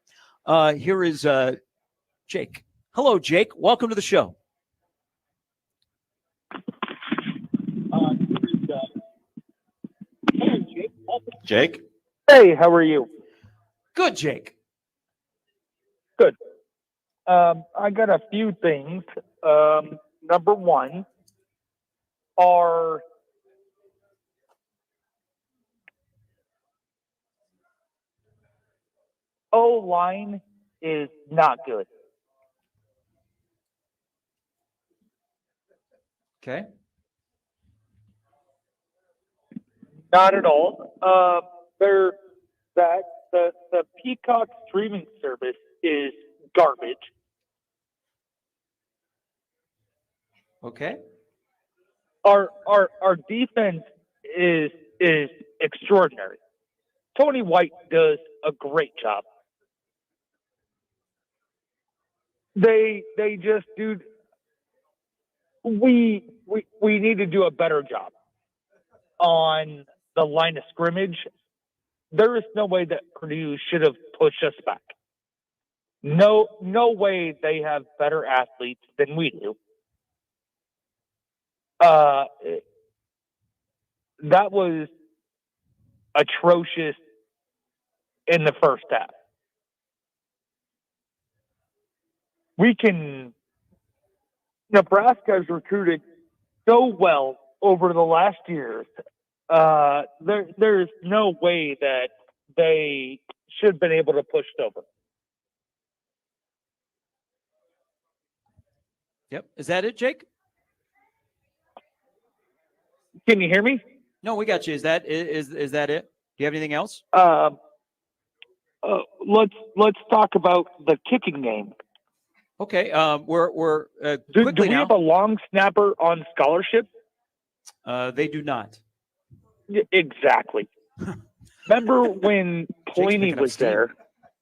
Here is Jake. Hello, Jake. Welcome to the show. Jake? Hey, how are you? Good, Jake. Good. I got a few things. Number one, our O-line is not good. Okay. Not at all. The Peacock streaming service is garbage. Okay. Our defense is extraordinary. Tony White does a great job. They just do. We need to do a better job on the line of scrimmage. There is no way that Purdue should have pushed us back. No way they have better athletes than we do. That was atrocious in the first half. Nebraska has recruited so well over the last years. There's no way that they should have been able to push it over. Yep. Is that it, Jake? Can you hear me? No, we got you. Is that it? Do you have anything else? Let's talk about the kicking game. Okay. We're do quickly we now. have a long snapper on scholarship? They do not. Exactly. Remember when Pelini was there?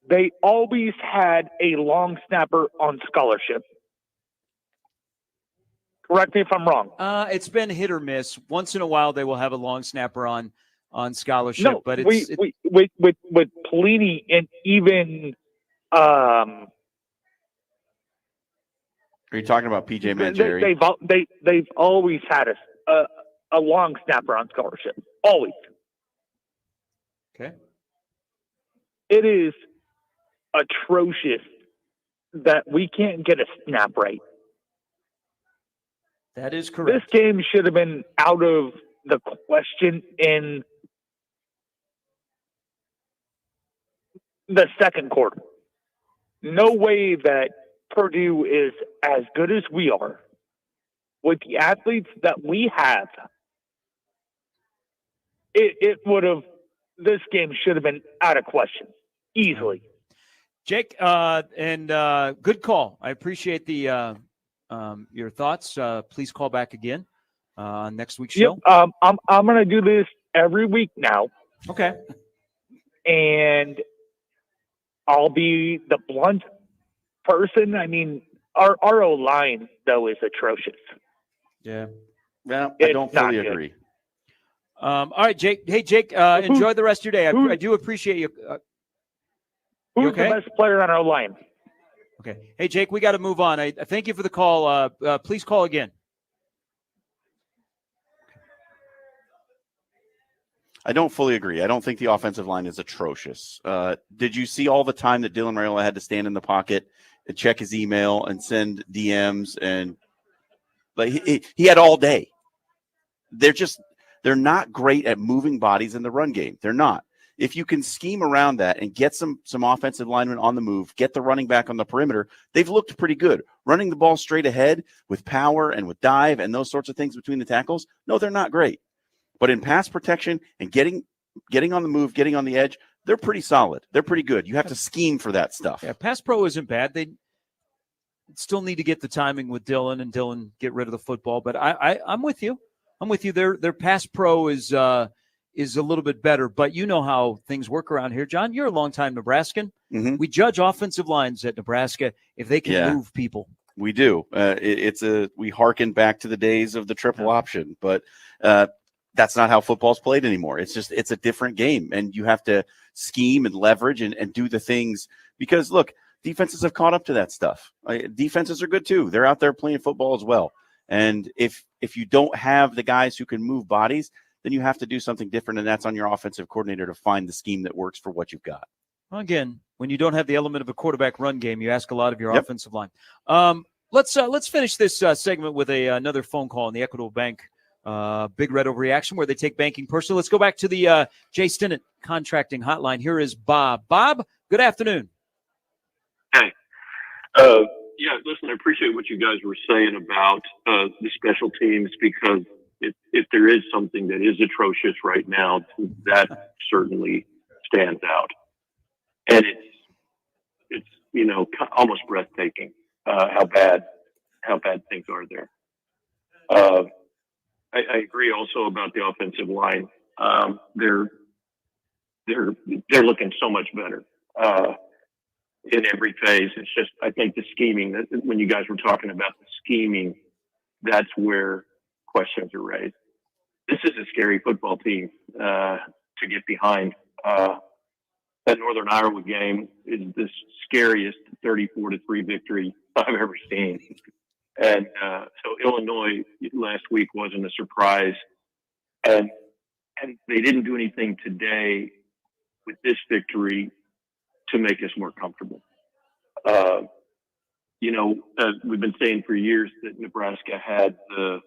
They always had a long snapper on scholarship. Correct me if I'm wrong. It's been hit or miss. Once in a while, they will have a long snapper on scholarship, but it's with Pelini and even. Are you talking about PJ Mangieri? They've always had a long snapper on scholarship. Always. Okay. It is atrocious that we can't get a snap right. That is correct. This game should have been out of the question in the second quarter. No way that Purdue is as good as we are with the athletes that we have. It would have. This game should have been out of question easily. Jake, and good call. I appreciate the your thoughts. Please call back again on next week's show. Yep. I'm going to do this every week now. Okay. And I'll be the blunt person. I mean, our O-line, though, is atrocious. Yeah. Well, I don't fully agree. All right, Jake. Hey, Jake, enjoy the rest of your day. I do appreciate you. Who's you okay? the best player on our line? Okay. Hey, Jake, we got to move on. I thank you for the call. Please call again. I don't fully agree. I don't think the offensive line is atrocious. Did you see all the time that Dylan Rhule had to stand in the pocket and check his email and send DMs? And like he had all day. They're not great at moving bodies in the run game. They're not. If you can scheme around that and get some offensive linemen on the move, get the running back on the perimeter, they've looked pretty good. Running the ball straight ahead with power and with dive and those sorts of things between the tackles, no, they're not great. But in pass protection and getting on the move, getting on the edge, they're pretty solid. They're pretty good. You have to scheme for that stuff. Yeah, pass pro isn't bad. They still need to get the timing with Dylan and Dylan get rid of the football. But I'm with you. I'm with you. Their pass pro is is a little bit better, but you know how things work around here. John, you're a longtime Nebraskan. Mm-hmm. We judge offensive lines at Nebraska if they can move people. We do. We hearken back to the days of the triple option, but that's not how football's played anymore. It's a different game, and you have to scheme and leverage and do the things because, look, defenses have caught up to that stuff. Defenses are good too. They're out there playing football as well. And if you don't have the guys who can move bodies, then you have to do something different, and that's on your offensive coordinator to find the scheme that works for what you've got. Well, again, when you don't have the element of a quarterback run game, you ask a lot of your offensive line. Let's finish this segment with another phone call on the Equitable Bank Big Red Overreaction, where they take banking personally. Let's go back to the Jay Stinnett contracting hotline. Here is Bob. Bob, good afternoon. Hey. Yeah, listen, I appreciate what you guys were saying about the special teams, because if there is something that is atrocious right now, that certainly stands out. And it's almost breathtaking how bad things are there. I agree also about the offensive line. They're looking so much better in every phase. It's just, I think the scheming, when you guys were talking about the scheming, that's where questions are raised. This is a scary football team to get behind. That Northern Iowa game is the scariest 34-3 victory I've ever seen. And so Illinois last week wasn't a surprise. And they didn't do anything today with this victory to make us more comfortable. We've been saying for years that Nebraska had the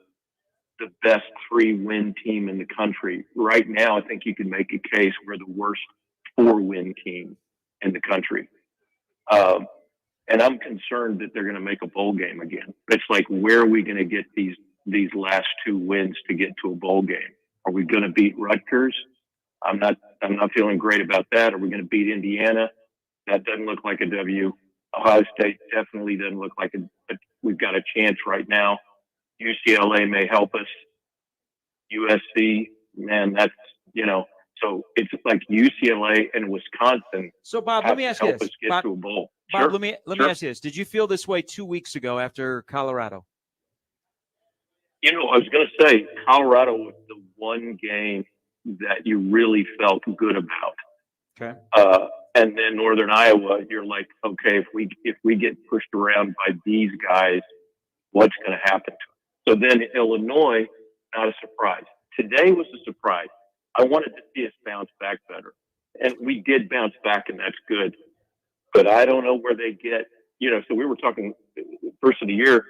best 3-win team in the country. Right now, I think you can make a case we're the worst 4-win team in the country. And I'm concerned that they're going to make a bowl game again. It's like, where are we going to get these last 2 wins to get to a bowl game? Are we going to beat Rutgers? I'm not feeling great about that. Are we going to beat Indiana? That doesn't look like a W. Ohio State definitely doesn't look like we've got a chance right now. UCLA may help us. USC, man, that's, so it's like UCLA and Wisconsin. So, Bob, let me ask you this. Get to a bowl. Bob, Sure. let me ask you this. Did you feel this way 2 weeks ago after Colorado? I was going to say Colorado was the one game that you really felt good about. Okay. And then Northern Iowa, you're like, okay, if we get pushed around by these guys, what's going to happen to us? So then Illinois, not a surprise. Today was a surprise. I wanted to see us bounce back better. And we did bounce back, and that's good. But I don't know where they get, so we were talking first of the year,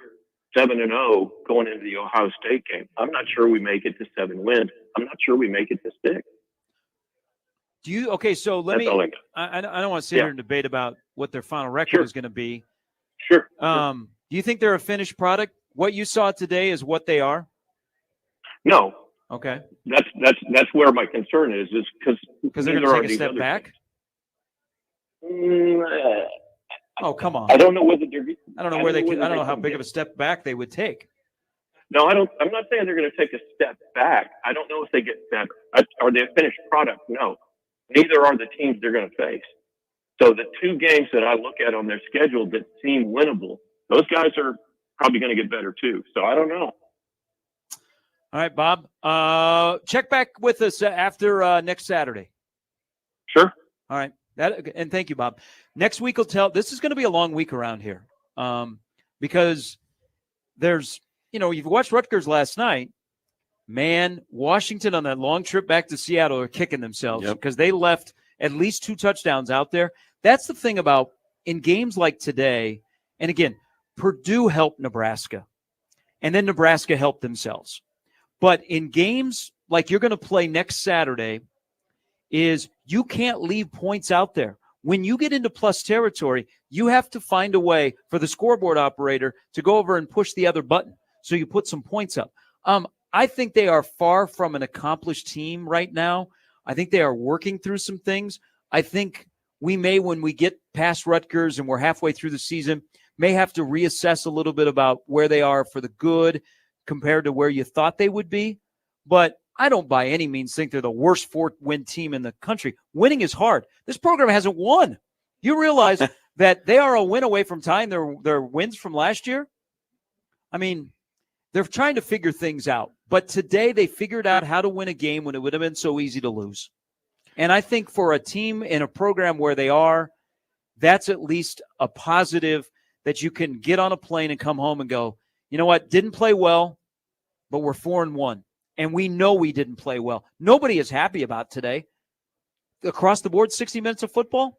7-0 going into the Ohio State game. I'm not sure we make it to 7 wins. I'm not sure we make it to 6. So let That's all me, I don't want to sit here and debate about what their final record Sure. is going to be. Sure. Do you think they're a finished product? What you saw today is what they are? No. Okay. That's where my concern is because they're going to take a step back. Oh, come on. I don't know whether they're. I don't know where they. I don't know how big of a step back they would take. No, I don't. I'm not saying they're going to take a step back. I don't know if they get better. Are they a finished product? No. Neither are the teams they're going to face. So the 2 games that I look at on their schedule that seem winnable, those guys are probably going to get better too. So I don't know. All right, Bob. Check back with us after next Saturday. Sure. All right. And thank you, Bob. Next week will tell. This is going to be a long week around here because there's, you've watched Rutgers last night. Man, Washington on that long trip back to Seattle are kicking themselves because they left at least 2 touchdowns out there. That's the thing about in games like today. And again, Purdue helped Nebraska, and then Nebraska helped themselves. But in games like you're going to play next Saturday, is you can't leave points out there. When you get into plus territory, you have to find a way for the scoreboard operator to go over and push the other button so you put some points up. I think they are far from an accomplished team right now. I think they are working through some things. I think we may, when we get past Rutgers and we're halfway through the season, may have to reassess a little bit about where they are for the good compared to where you thought they would be. But I don't by any means think they're the worst 4-win team in the country. Winning is hard. This program hasn't won. You realize that they are a win away from tying their wins from last year? I mean, they're trying to figure things out. But today they figured out how to win a game when it would have been so easy to lose. And I think for a team in a program where they are, that's at least a positive that you can get on a plane and come home and go, you know what, didn't play well, but we're 4-1. And we know we didn't play well. Nobody is happy about today. Across the board, 60 minutes of football.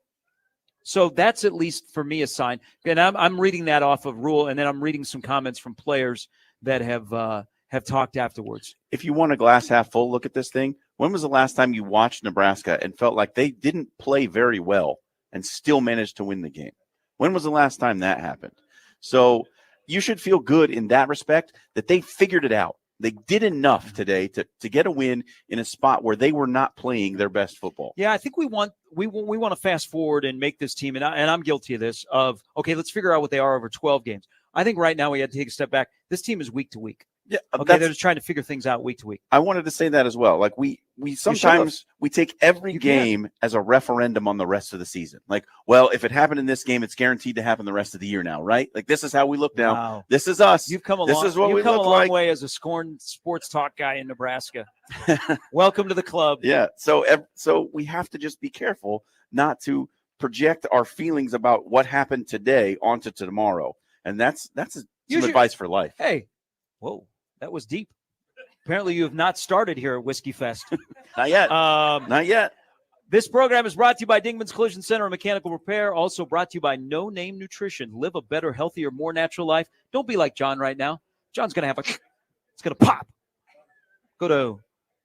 So that's at least for me a sign. And I'm reading that off of Rhule, and then I'm reading some comments from players that have talked afterwards. If you want a glass half full look at this thing, when was the last time you watched Nebraska and felt like they didn't play very well and still managed to win the game? When was the last time that happened? So you should feel good in that respect that they figured it out. They did enough today to get a win in a spot where they were not playing their best football. Yeah, I think we want to fast forward and make this team, and I'm guilty of this, of, okay, let's figure out what they are over 12 games. I think right now we had to take a step back. This team is week to week. Yeah, okay, they're just trying to figure things out week to week. I wanted to say that as well. Like we sometimes we take every game as a referendum on the rest of the season. Like, well, if it happened in this game, it's guaranteed to happen the rest of the year now, right? Like this is how we look now. Wow. This is us. You've come a this long, is what we come look a long like. way as a scorned sports talk guy in Nebraska. Welcome to the club. Yeah. So we have to just be careful not to project our feelings about what happened today onto tomorrow. And that's some advice for life. Hey, whoa, that was deep. Apparently you have not started here at Whiskey Fest. Not yet. Not yet. This program is brought to you by Dingman's Collision Center and Mechanical Repair. Also brought to you by No Name Nutrition. Live a better, healthier, more natural life. Don't be like John right now. John's going to have it's going to pop. Go to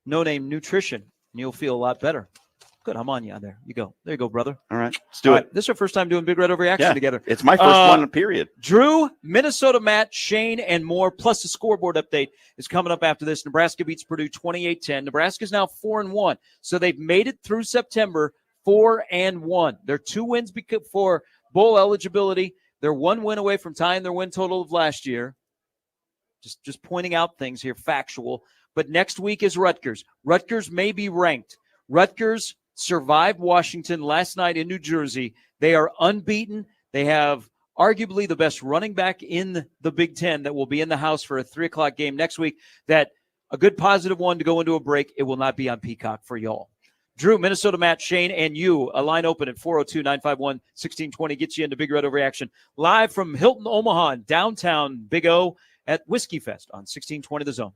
No Name Nutrition, and you'll feel a lot better. Good, I'm on you. There you go. There you go, brother. All right, let's do it. This is our first time doing Big Red Overreaction together. It's my first one, period. Drew, Minnesota Matt, Shane, and more, plus the scoreboard update is coming up after this. Nebraska beats Purdue 28-10. Nebraska's now 4-1, so they've made it through September 4-1. They're 2 wins for bowl eligibility. They're 1 win away from tying their win total of last year. Just pointing out things here, factual. But next week is Rutgers. Rutgers may be ranked. Rutgers survived Washington last night in New Jersey. They are unbeaten. They have arguably the best running back in the Big Ten that will be in the house for a 3:00 game next week. That a good positive one to go into a break. It will not be on Peacock for y'all. Drew, Minnesota Matt, Shane, and you. A line open at 402-951-1620 gets you into Big Red Overreaction. Live from Hilton, Omaha, in downtown Big O at Whiskey Fest on 1620 The Zone.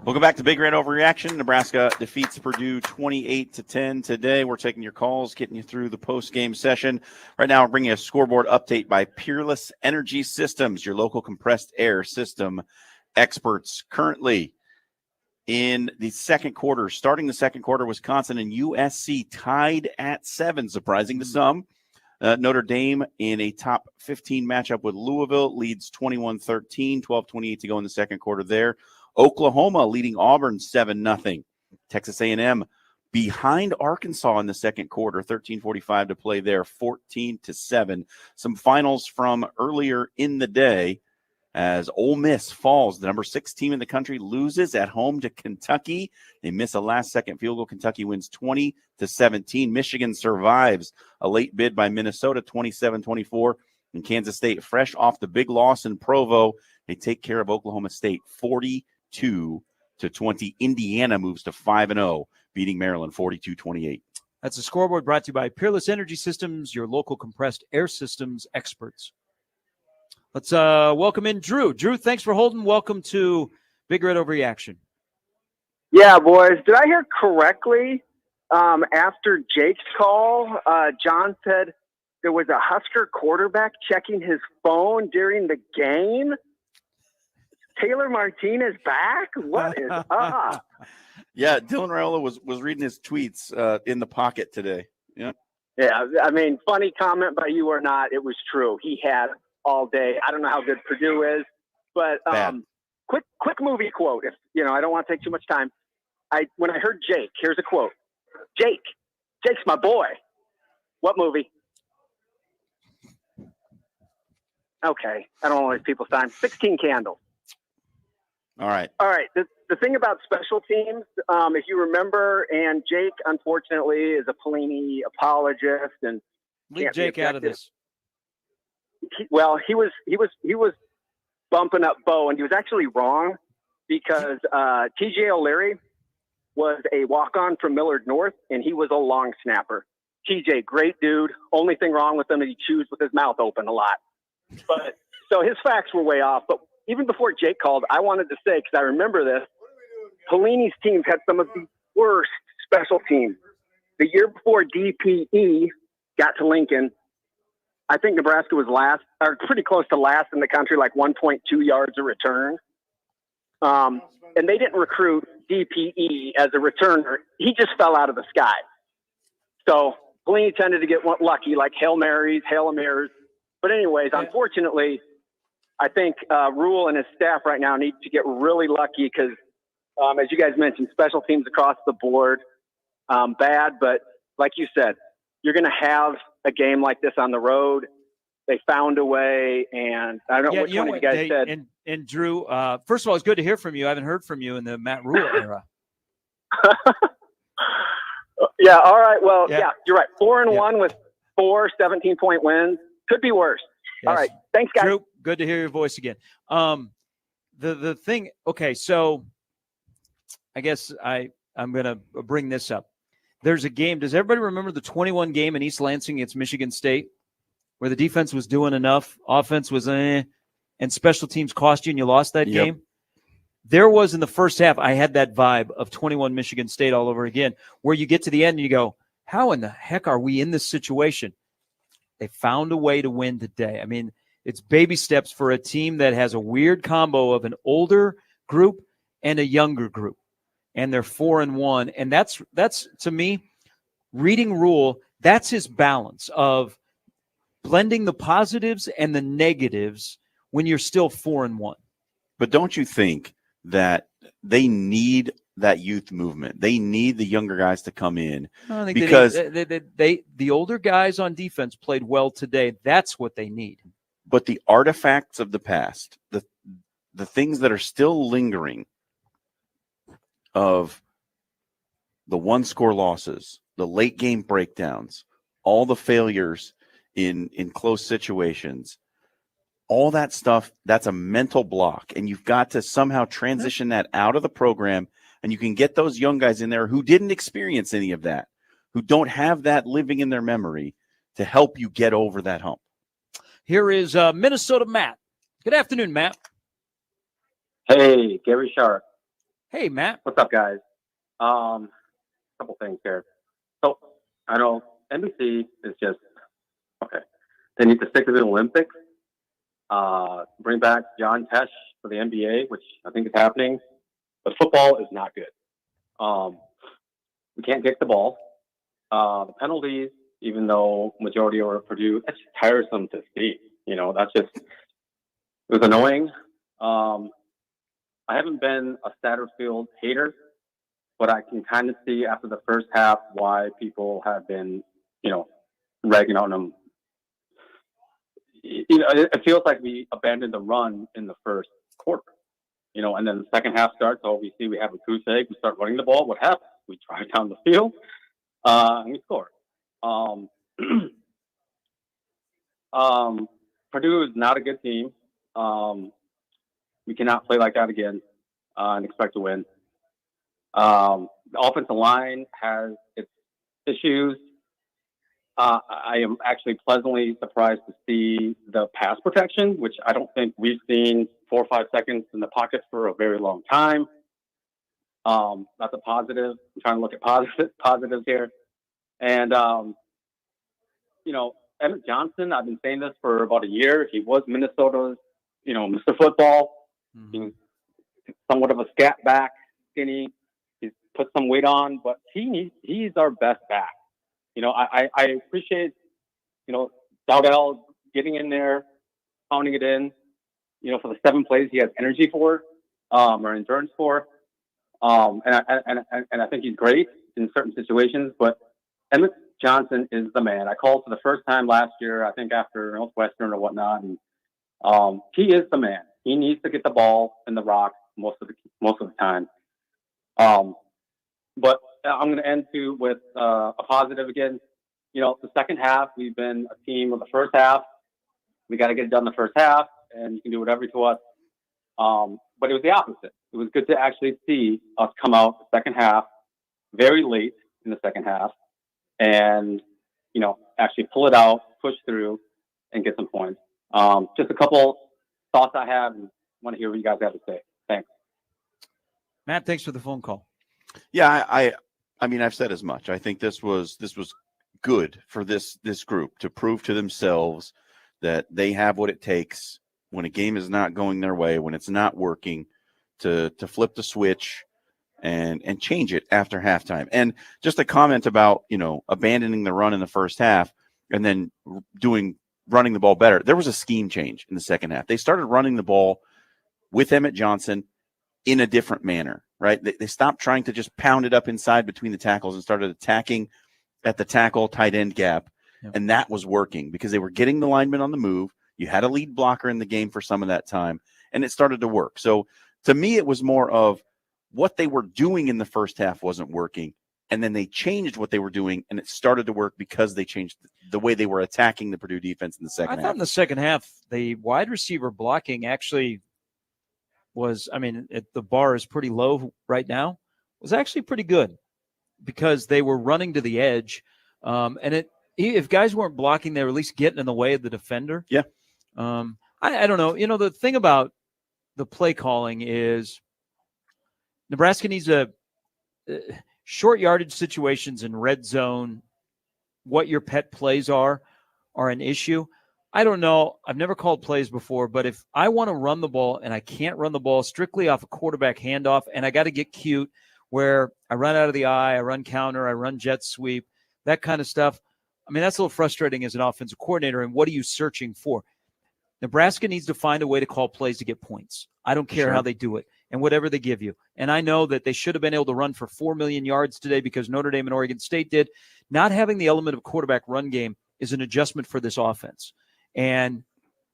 Welcome back to Big Red Overreaction. Nebraska defeats Purdue 28-10 today. We're taking your calls, getting you through the post-game session. Right now, we're bringing a scoreboard update by Peerless Energy Systems, your local compressed air system experts. Currently in the second quarter, starting the second quarter, Wisconsin and USC tied at 7, surprising to some. Notre Dame in a top 15 matchup with Louisville leads 21-13, 12:28 to go in the second quarter there. Oklahoma leading Auburn 7-0. Texas A&M behind Arkansas in the second quarter, 13:45 to play there, 14-7. Some finals from earlier in the day as Ole Miss falls. The number 6 team in the country loses at home to Kentucky. They miss a last-second field goal. Kentucky wins 20-17. Michigan survives a late bid by Minnesota, 27-24. And Kansas State, fresh off the big loss in Provo, they take care of Oklahoma State, 42-20. Indiana moves to 5-0, beating Maryland 42-28. That's a scoreboard brought to you by Peerless Energy Systems, your local compressed air systems experts. Let's welcome in Drew. Drew, thanks for holding. Welcome to Big Red Overreaction. Yeah, boys. Did I hear correctly? After Jake's call, John said there was a Husker quarterback checking his phone during the game. Taylor Martinez back? What is up? Yeah, Dylan Raiola was reading his tweets in the pocket today. Yeah. Yeah, I mean, funny comment by you or not, it was true. He had all day. I don't know how good Purdue is, but quick movie quote. If I don't want to take too much time. When I heard Jake, here's a quote. Jake's my boy. What movie? Okay, I don't want to waste people's time. 16 Candles. All right. The thing about special teams, if you remember, and Jake, unfortunately, is a Pelini apologist, and leave Jake out of this. He was bumping up Bo, and he was actually wrong because TJ O'Leary was a walk-on from Millard North, and he was a long snapper. TJ, great dude. Only thing wrong with him is he chews with his mouth open a lot. But so his facts were way off. But even before Jake called, I wanted to say, because I remember this, Pelini's teams had some of the worst special teams. The year before DPE got to Lincoln, I think Nebraska was last, or pretty close to last in the country, like 1.2 yards a return. And they didn't recruit DPE as a returner. He just fell out of the sky. So Pelini tended to get lucky, like Hail Marys, Hail Amirs. But anyways, unfortunately, I think Rhule and his staff right now need to get really lucky because, as you guys mentioned, special teams across the board, bad. But like you said, you're going to have a game like this on the road. They found a way, and I don't know which one of you guys said. And Drew, first of all, it's good to hear from you. I haven't heard from you in the Matt Rhule era. Yeah, all right. Well, yeah you're right. 4-1 with 4 17-point wins. Could be worse. Yes. All right. Thanks, guys. Drew, good to hear your voice again. The thing, okay, so I guess I'm going to bring this up. There's a game. Does everybody remember the 21 game in East Lansing against Michigan State where the defense was doing enough, offense was and special teams cost you and you lost that game? There was in the first half, I had that vibe of 21 Michigan State all over again, where you get to the end and you go, how in the heck are we in this situation? They found a way to win today. I mean, it's baby steps for a team that has a weird combo of an older group and a younger group. And they're 4-1. And that's to me, reading Rhule, that's his balance of blending the positives and the negatives when you're still 4-1. But don't you think that they need that youth movement? They need the younger guys to come in because the older guys on defense played well today. That's what they need. But the artifacts of the past, the things that are still lingering of the one-score losses, the late game breakdowns, all the failures in close situations, all that stuff, that's a mental block. And you've got to somehow transition that out of the program. And you can get those young guys in there who didn't experience any of that, who don't have that living in their memory to help you get over that hump. Here is Minnesota Matt. Good afternoon, Matt. Hey, Gary Sharp. Hey, Matt. What's up, guys? Couple things here. So I know NBC is just okay. They need to stick to the Olympics. Bring back John Tesh for the NBA, which I think is happening. But football is not good. We can't kick the ball. The penalties, even though majority are Purdue, that's just tiresome to see. You know, it was annoying. I haven't been a Satterfield hater, but I can kind of see after the first half why people have been, ragging on him. It feels like we abandoned the run in the first quarter, and then the second half starts. So we see we have a goose egg. We start running the ball. What happens? We drive down the field and we score. Purdue is not a good team. We cannot play like that again and expect to win. The offensive line has its issues. I am actually pleasantly surprised to see the pass protection, which I don't think we've seen 4 or 5 seconds in the pocket for a very long time. That's a positive. I'm trying to look at positives here. And, EMT Johnson, I've been saying this for about a year. He was Minnesota's, Mr. Football. He's somewhat of a scat back, skinny. He's put some weight on, but he's our best back. I appreciate, Dowdell getting in there, pounding it in, for the 7 plays he has energy for, or endurance for. And I think he's great in certain situations, but EMT Johnson is the man. I called for the first time last year, I think after Northwestern or whatnot, and he is the man. He needs to get the ball in the rock most of the time. But I'm going to end with a positive again. The second half, we've been a team of the first half. We got to get it done the first half, and you can do whatever to us. But it was the opposite. It was good to actually see us come out the second half very late in the second half and, actually pull it out, push through, and get some points. Just a couple thoughts I have and want to hear what you guys have to say. Thanks. Matt, thanks for the phone call. Yeah, I mean, I've said as much. I think this was good for this group to prove to themselves that they have what it takes when a game is not going their way, when it's not working, to flip the switch and change it after halftime. And just a comment about, abandoning the run in the first half and then running the ball better. There was a scheme change in the second half. They started running the ball with EMT Johnson in a different manner, right? They stopped trying to just pound it up inside between the tackles and started attacking at the tackle tight end gap. Yep. And that was working because they were getting the linemen on the move. You had a lead blocker in the game for some of that time, and it started to work. So to me, it was more of what they were doing in the first half wasn't working. And then they changed what they were doing, and it started to work because they changed the way they were attacking the Purdue defense in the second half. I thought in the second half, the wide receiver blocking actually was, the bar is pretty low right now, was actually pretty good because they were running to the edge. And if guys weren't blocking, they were at least getting in the way of the defender. Yeah. I don't know. The thing about the play calling is Nebraska needs short yardage situations in red zone. What your pet plays are an issue. I don't know. I've never called plays before, but if I want to run the ball and I can't run the ball strictly off a quarterback handoff and I got to get cute where I run out of the eye, I run counter, I run jet sweep, that kind of stuff. That's a little frustrating as an offensive coordinator. And what are you searching for? Nebraska needs to find a way to call plays to get points. I don't care how they do it and whatever they give you. And I know that they should have been able to run for 4 million yards today because Notre Dame and Oregon State did. Not having the element of quarterback run game is an adjustment for this offense. And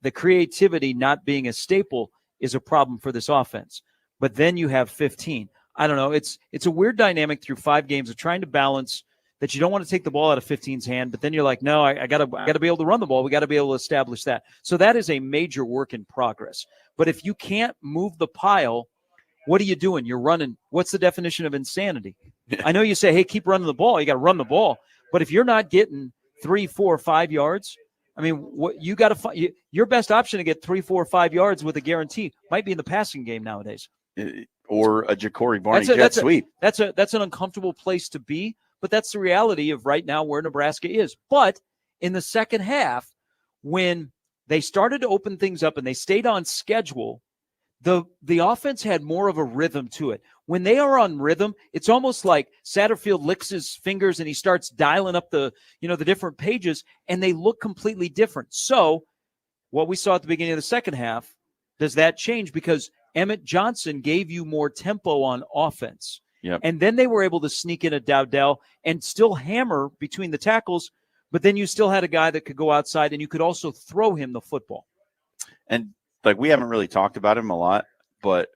the creativity not being a staple is a problem for this offense. But then you have 15. I don't know. It's a weird dynamic through 5 games of trying to balance that you don't want to take the ball out of 15's hand, but then you're like, no, I gotta be able to run the ball. We got to be able to establish that. So that is a major work in progress. But if you can't move the pile, what are you doing? You're running. What's the definition of insanity? I know you say, hey, keep running the ball. You got to run the ball. But if you're not getting 3, 4, 5 yards, what you got to find your best option to get 3, 4, 5 yards with a guarantee might be in the passing game nowadays. or a Jakori Barney jet sweep. That's an uncomfortable place to be, but that's the reality of right now where Nebraska is. But in the second half, when they started to open things up and they stayed on schedule, the offense had more of a rhythm to it. When they are on rhythm, it's almost like Satterfield licks his fingers and he starts dialing up the different pages, and they look completely different. So what we saw at the beginning of the second half, does that change? Because EMT Johnson gave you more tempo on offense. Yep. And then they were able to sneak in a Dowdell and still hammer between the tackles, but then you still had a guy that could go outside and you could also throw him the football. And like, we haven't really talked about him a lot, but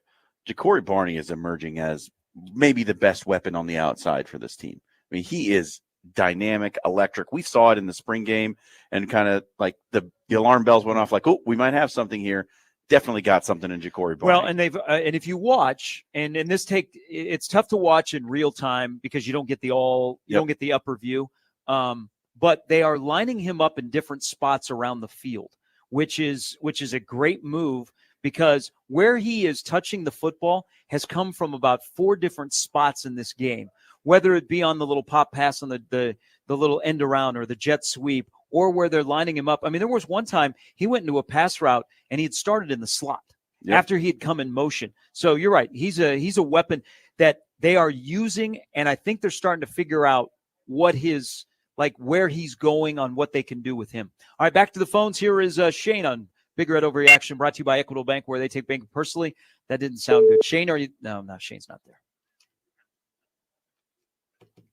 Jakori Barney is emerging as maybe the best weapon on the outside for this team. I mean, he is dynamic, electric. We saw it in the spring game, and kind of like the alarm bells went off like, oh, we might have something here. Definitely got something in Jakori Barney. Well, and they've and if you watch, and it's tough to watch in real time because you don't get don't get the upper view. But they are lining him up in different spots around the field, which is a great move, because where he is touching the football has come from about 4 different spots in this game, whether it be on the little pop pass on the little end around or the jet sweep, or where they're lining him up. I mean, there was one time he went into a pass route and he had started in the slot after he had come in motion. So you're right. He's a weapon that they are using, and I think they're starting to figure out what his – like where he's going on what they can do with him. All right, back to the phones. Here is Shane on Big Red Overreaction, brought to you by Equitable Bank, where they take banking personally. That didn't sound good. Shane, are you? No, Shane's not there.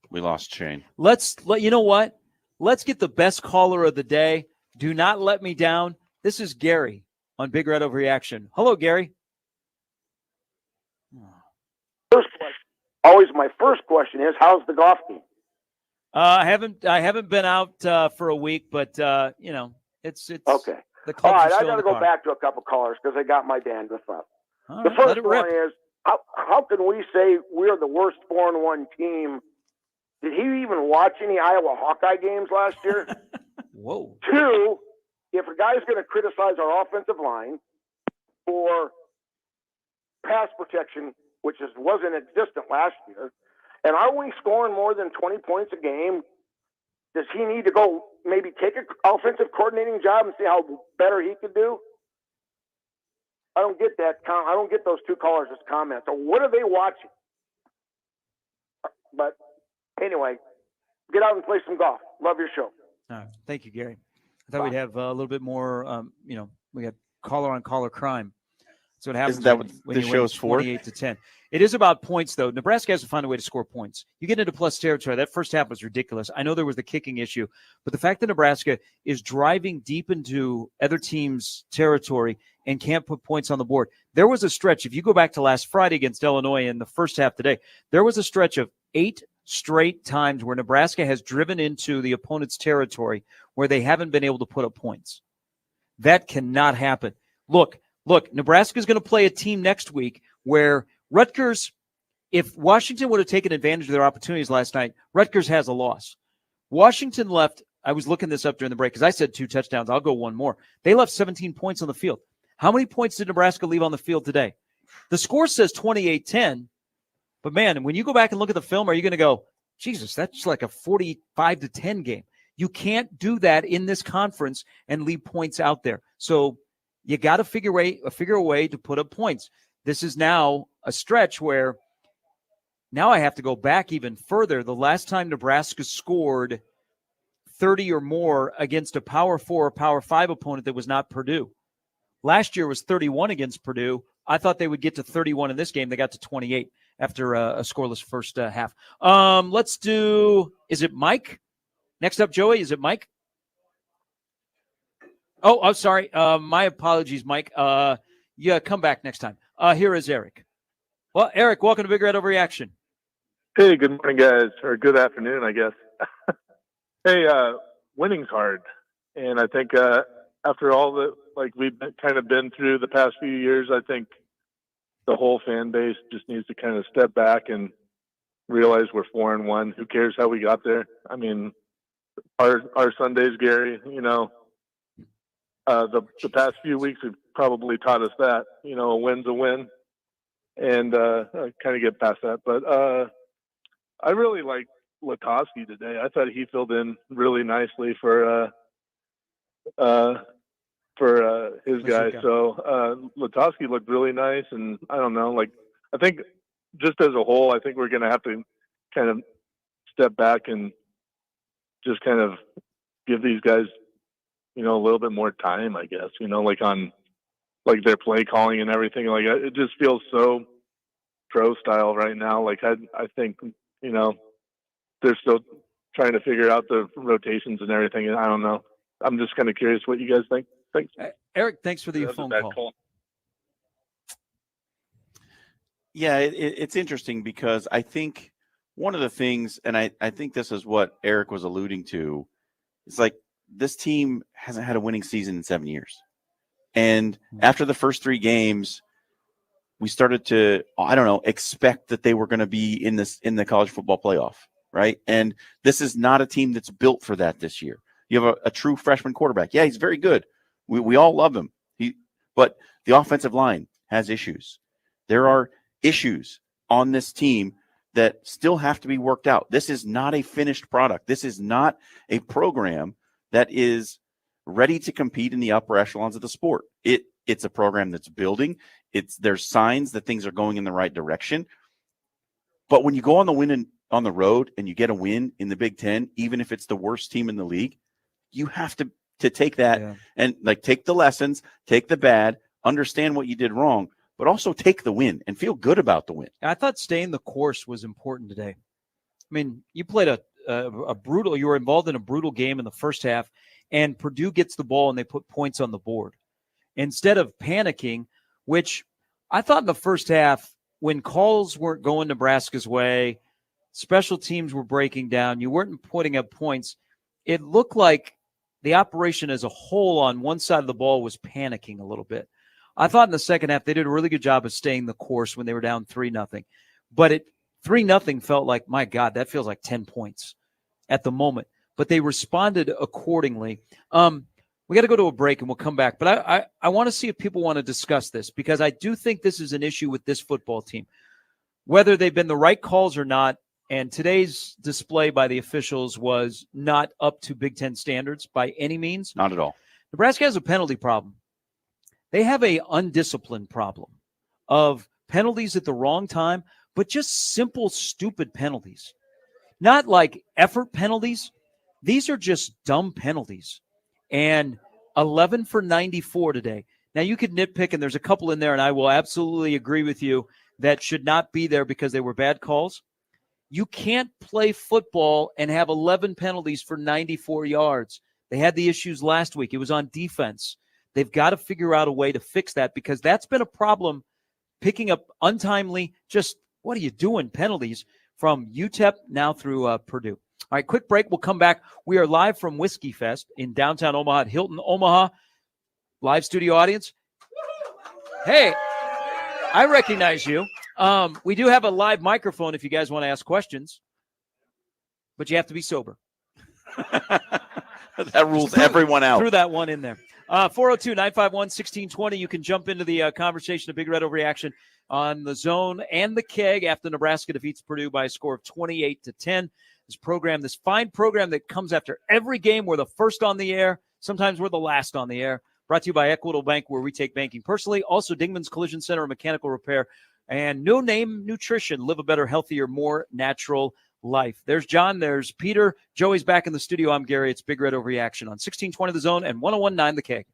We lost Shane. You know what? Let's get the best caller of the day. Do not let me down. This is Gary on Big Red Overreaction. Hello, Gary. Always my first question is, how's the golf team? I haven't been out for a week, but it's okay. The all right, I got to go back to a couple callers because I got my bandwidth up. All the right, first one is, how can we say we're the worst 4-1 team? Did he even watch any Iowa Hawkeye games last year? Whoa. 2, if a guy's going to criticize our offensive line for pass protection, which wasn't existent last year, and are we scoring more than 20 points a game? Does he need to go maybe take an offensive coordinating job and see how better he could do? I don't get that. I don't get those 2 callers as comments. Or what are they watching? But anyway, get out and play some golf. Love your show. All right. Thank you, Gary. I thought we'd have a little bit more, we got caller on caller crime. So what happens when the show's for? 28-10. It is about points, though. Nebraska has to find a way to score points. You get into plus territory. That first half was ridiculous. I know there was the kicking issue, but the fact that Nebraska is driving deep into other teams' territory and can't put points on the board. There was a stretch. If you go back to last Friday against Illinois in the first half today, there was a stretch of 8 straight times where Nebraska has driven into the opponent's territory where they haven't been able to put up points. That cannot happen. Look, Nebraska is going to play a team next week where Rutgers, if Washington would have taken advantage of their opportunities last night, Rutgers has a loss. Washington left, I was looking this up during the break because I said 2 touchdowns. I'll go one more. They left 17 points on the field. How many points did Nebraska leave on the field today? The score says 28-10, but man, when you go back and look at the film, are you going to go, Jesus, that's like a 45-10 game. You can't do that in this conference and leave points out there. So you got to figure a way to put up points. This is now a stretch where now I have to go back even further. The last time Nebraska scored 30 or more against a Power 4 or Power 5 opponent that was not Purdue. Last year was 31 against Purdue. I thought they would get to 31 in this game. They got to 28 after a scoreless first half. Let's do, is it Mike? Next up, Joey, is it Mike? Oh, I'm sorry. My apologies, Mike. Yeah, come back next time. Here is Eric. Well, Eric, welcome to Big Red Overreaction. Hey, good morning, guys, or good afternoon, I guess. Hey, winning's hard, and I think after all that, we've kind of been through the past few years, I think the whole fan base just needs to kind of step back and realize we're 4-1. Who cares how we got there? I mean, our Sundays, Gary, the past few weeks have probably taught us that, a win's a win. and kind of get past that. But I really like Latowski today. I thought he filled in really nicely for his guy. Mazzuca. So Latowski looked really nice, and I don't know, like I think just as a whole, I think we're going to have to kind of step back and just kind of give these guys, a little bit more time, I guess, like on like their play calling and everything. Like it just feels so pro style right now. Like I think, they're still trying to figure out the rotations and everything. And I don't know. I'm just kind of curious what you guys think. Thanks. Eric, thanks for the That's a phone bad call. Yeah, it's interesting because I think one of the things, and I think this is what Eric was alluding to, it's like this team hasn't had a winning season in 7 years. And after the first 3 games, we started to, I don't know, expect that they were going to be in the college football playoff, right? And this is not a team that's built for that this year. You have a true freshman quarterback. Yeah, he's very good. We all love him. But the offensive line has issues. There are issues on this team that still have to be worked out. This is not a finished product. This is not a program that is ready to compete in the upper echelons of the sport. It's a program that's building. There's signs that things are going in the right direction. But when you go on the road and you get a win in the Big Ten, even if it's the worst team in the league, you have to take that and take the lessons, take the bad, understand what you did wrong, but also take the win and feel good about the win. I thought staying the course was important today. I mean, you played a brutal, you were involved in a brutal game in the first half, and Purdue gets the ball and they put points on the board. Instead of panicking, which I thought in the first half, when calls weren't going Nebraska's way, special teams were breaking down, you weren't putting up points, it looked like the operation as a whole on one side of the ball was panicking a little bit. I thought in the second half they did a really good job of staying the course when they were down 3-0. But 3-0 felt like, my God, that feels like 10 points at the moment. But they responded accordingly. We got to go to a break and we'll come back. But I want to see if people want to discuss this, because I do think this is an issue with this football team. Whether they've been the right calls or not, and today's display by the officials was not up to Big Ten standards by any means. Not at all. Nebraska has a penalty problem. They have a undisciplined problem of penalties at the wrong time, but just simple, stupid penalties. Not like effort penalties. These are just dumb penalties. And 11 for 94 today. Now, you could nitpick, and there's a couple in there, and I will absolutely agree with you that should not be there because they were bad calls. You can't play football and have 11 penalties for 94 yards. They had the issues last week. It was on defense. They've got to figure out a way to fix that, because that's been a problem, picking up untimely, just what are you doing penalties from UTEP now through Purdue. All right, quick break. We'll come back. We are live from Whiskey Fest in downtown Omaha at Hilton Omaha. Live studio audience. Hey, I recognize you. We do have a live microphone if you guys want to ask questions, but you have to be sober. That rules everyone out. Threw that one in there. 402-951-1620. You can jump into the conversation of Big Red Overreaction on the Zone and the Keg after Nebraska defeats Purdue by a score of 28-10. This fine program that comes after every game. We're the first on the air. Sometimes we're the last on the air. Brought to you by Equitable Bank, where we take banking personally. Also, Dingman's Collision Center and Mechanical Repair. And No Name Nutrition. Live a better, healthier, more natural life. There's John. There's Peter. Joey's back in the studio. I'm Gary. It's Big Red Overreaction on 1620 The Zone and 101.9 The Keg.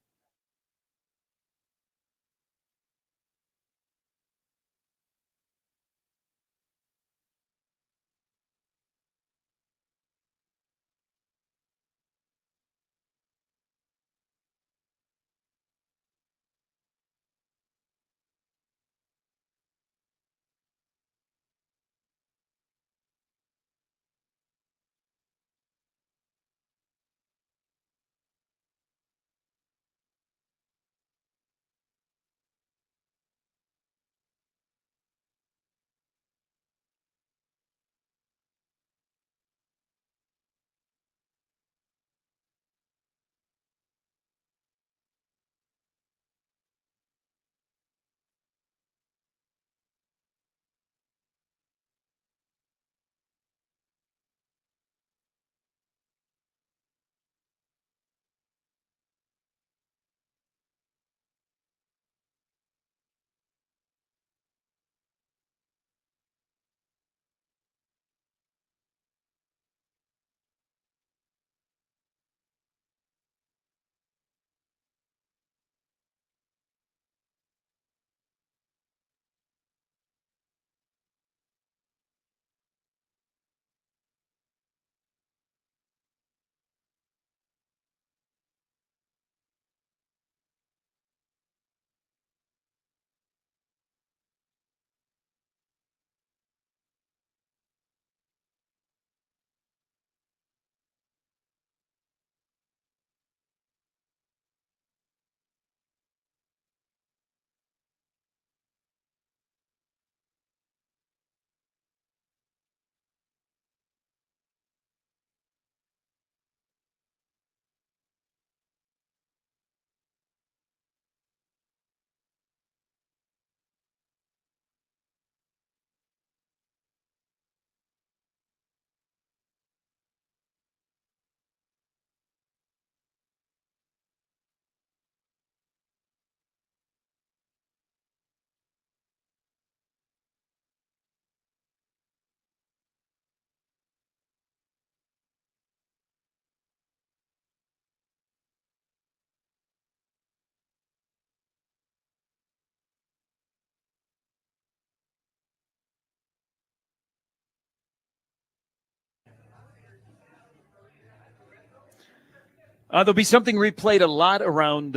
There'll be something replayed a lot around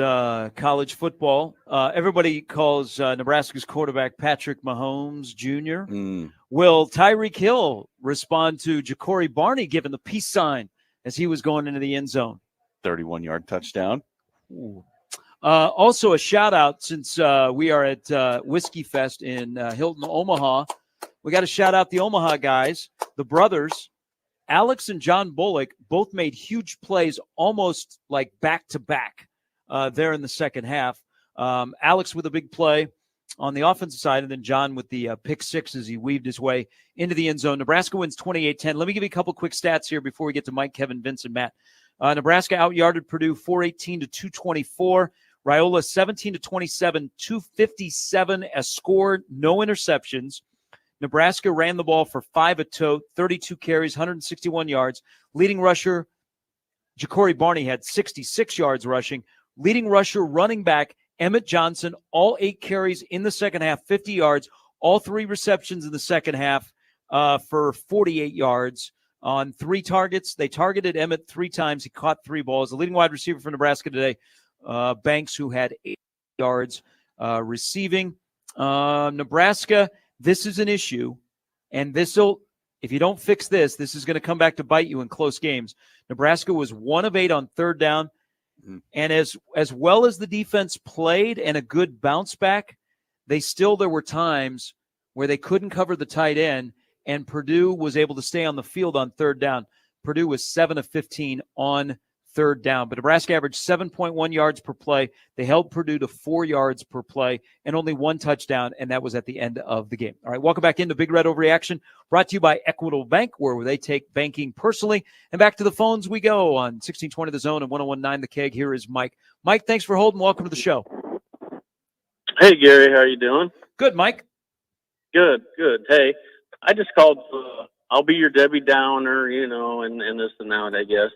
college football. Everybody calls Nebraska's quarterback Patrick Mahomes Jr. Will Tyreek Hill respond to Jakori Barney giving the peace sign as he was going into the end zone? 31-yard touchdown. Also, a shout-out, since we are at Whiskey Fest in Hilton, Omaha. We got to shout out the Omaha guys, the brothers. Alex and John Bullock both made huge plays almost like back-to-back there in the second half. Alex with a big play on the offensive side, and then John with the pick six as he weaved his way into the end zone. Nebraska wins 28-10. Let me give you a couple quick stats here before we get to Mike, Kevin, Vince, and Matt. Nebraska out-yarded Purdue 418 to 224. Rhule 17 to 27, 257 as scored, no interceptions. Nebraska ran the ball for 5 a tote, 32 carries, 161 yards. Leading rusher, Jakori Barney, had 66 yards rushing. Leading rusher, running back, EMT Johnson, all 8 carries in the second half, 50 yards. All 3 receptions in the second half for 48 yards on 3 targets. They targeted Emmett 3 times. He caught 3 balls. The leading wide receiver for Nebraska today, Banks, who had 8 yards receiving. Nebraska, this is an issue, and if you don't fix this, this is going to come back to bite you in close games. Nebraska was 1 of 8 on third down, and as well as the defense played and a good bounce back, there were times where they couldn't cover the tight end, and Purdue was able to stay on the field on third down. Purdue was 7 of 15 on third down, but Nebraska averaged 7.1 yards per play. They held Purdue to 4 yards per play and only 1 touchdown, and that was at the end of the game. All right, welcome back into Big Red Overreaction, brought to you by Equitable Bank, where they take banking personally. And back to the phones we go on 1620 The Zone and 1019 The Keg. Here is Mike. Mike, thanks for holding. Welcome to the show. Hey, Gary, how are you doing? Good, Mike. Good. Hey, I just called. I'll be your Debbie Downer, and this and that, I guess.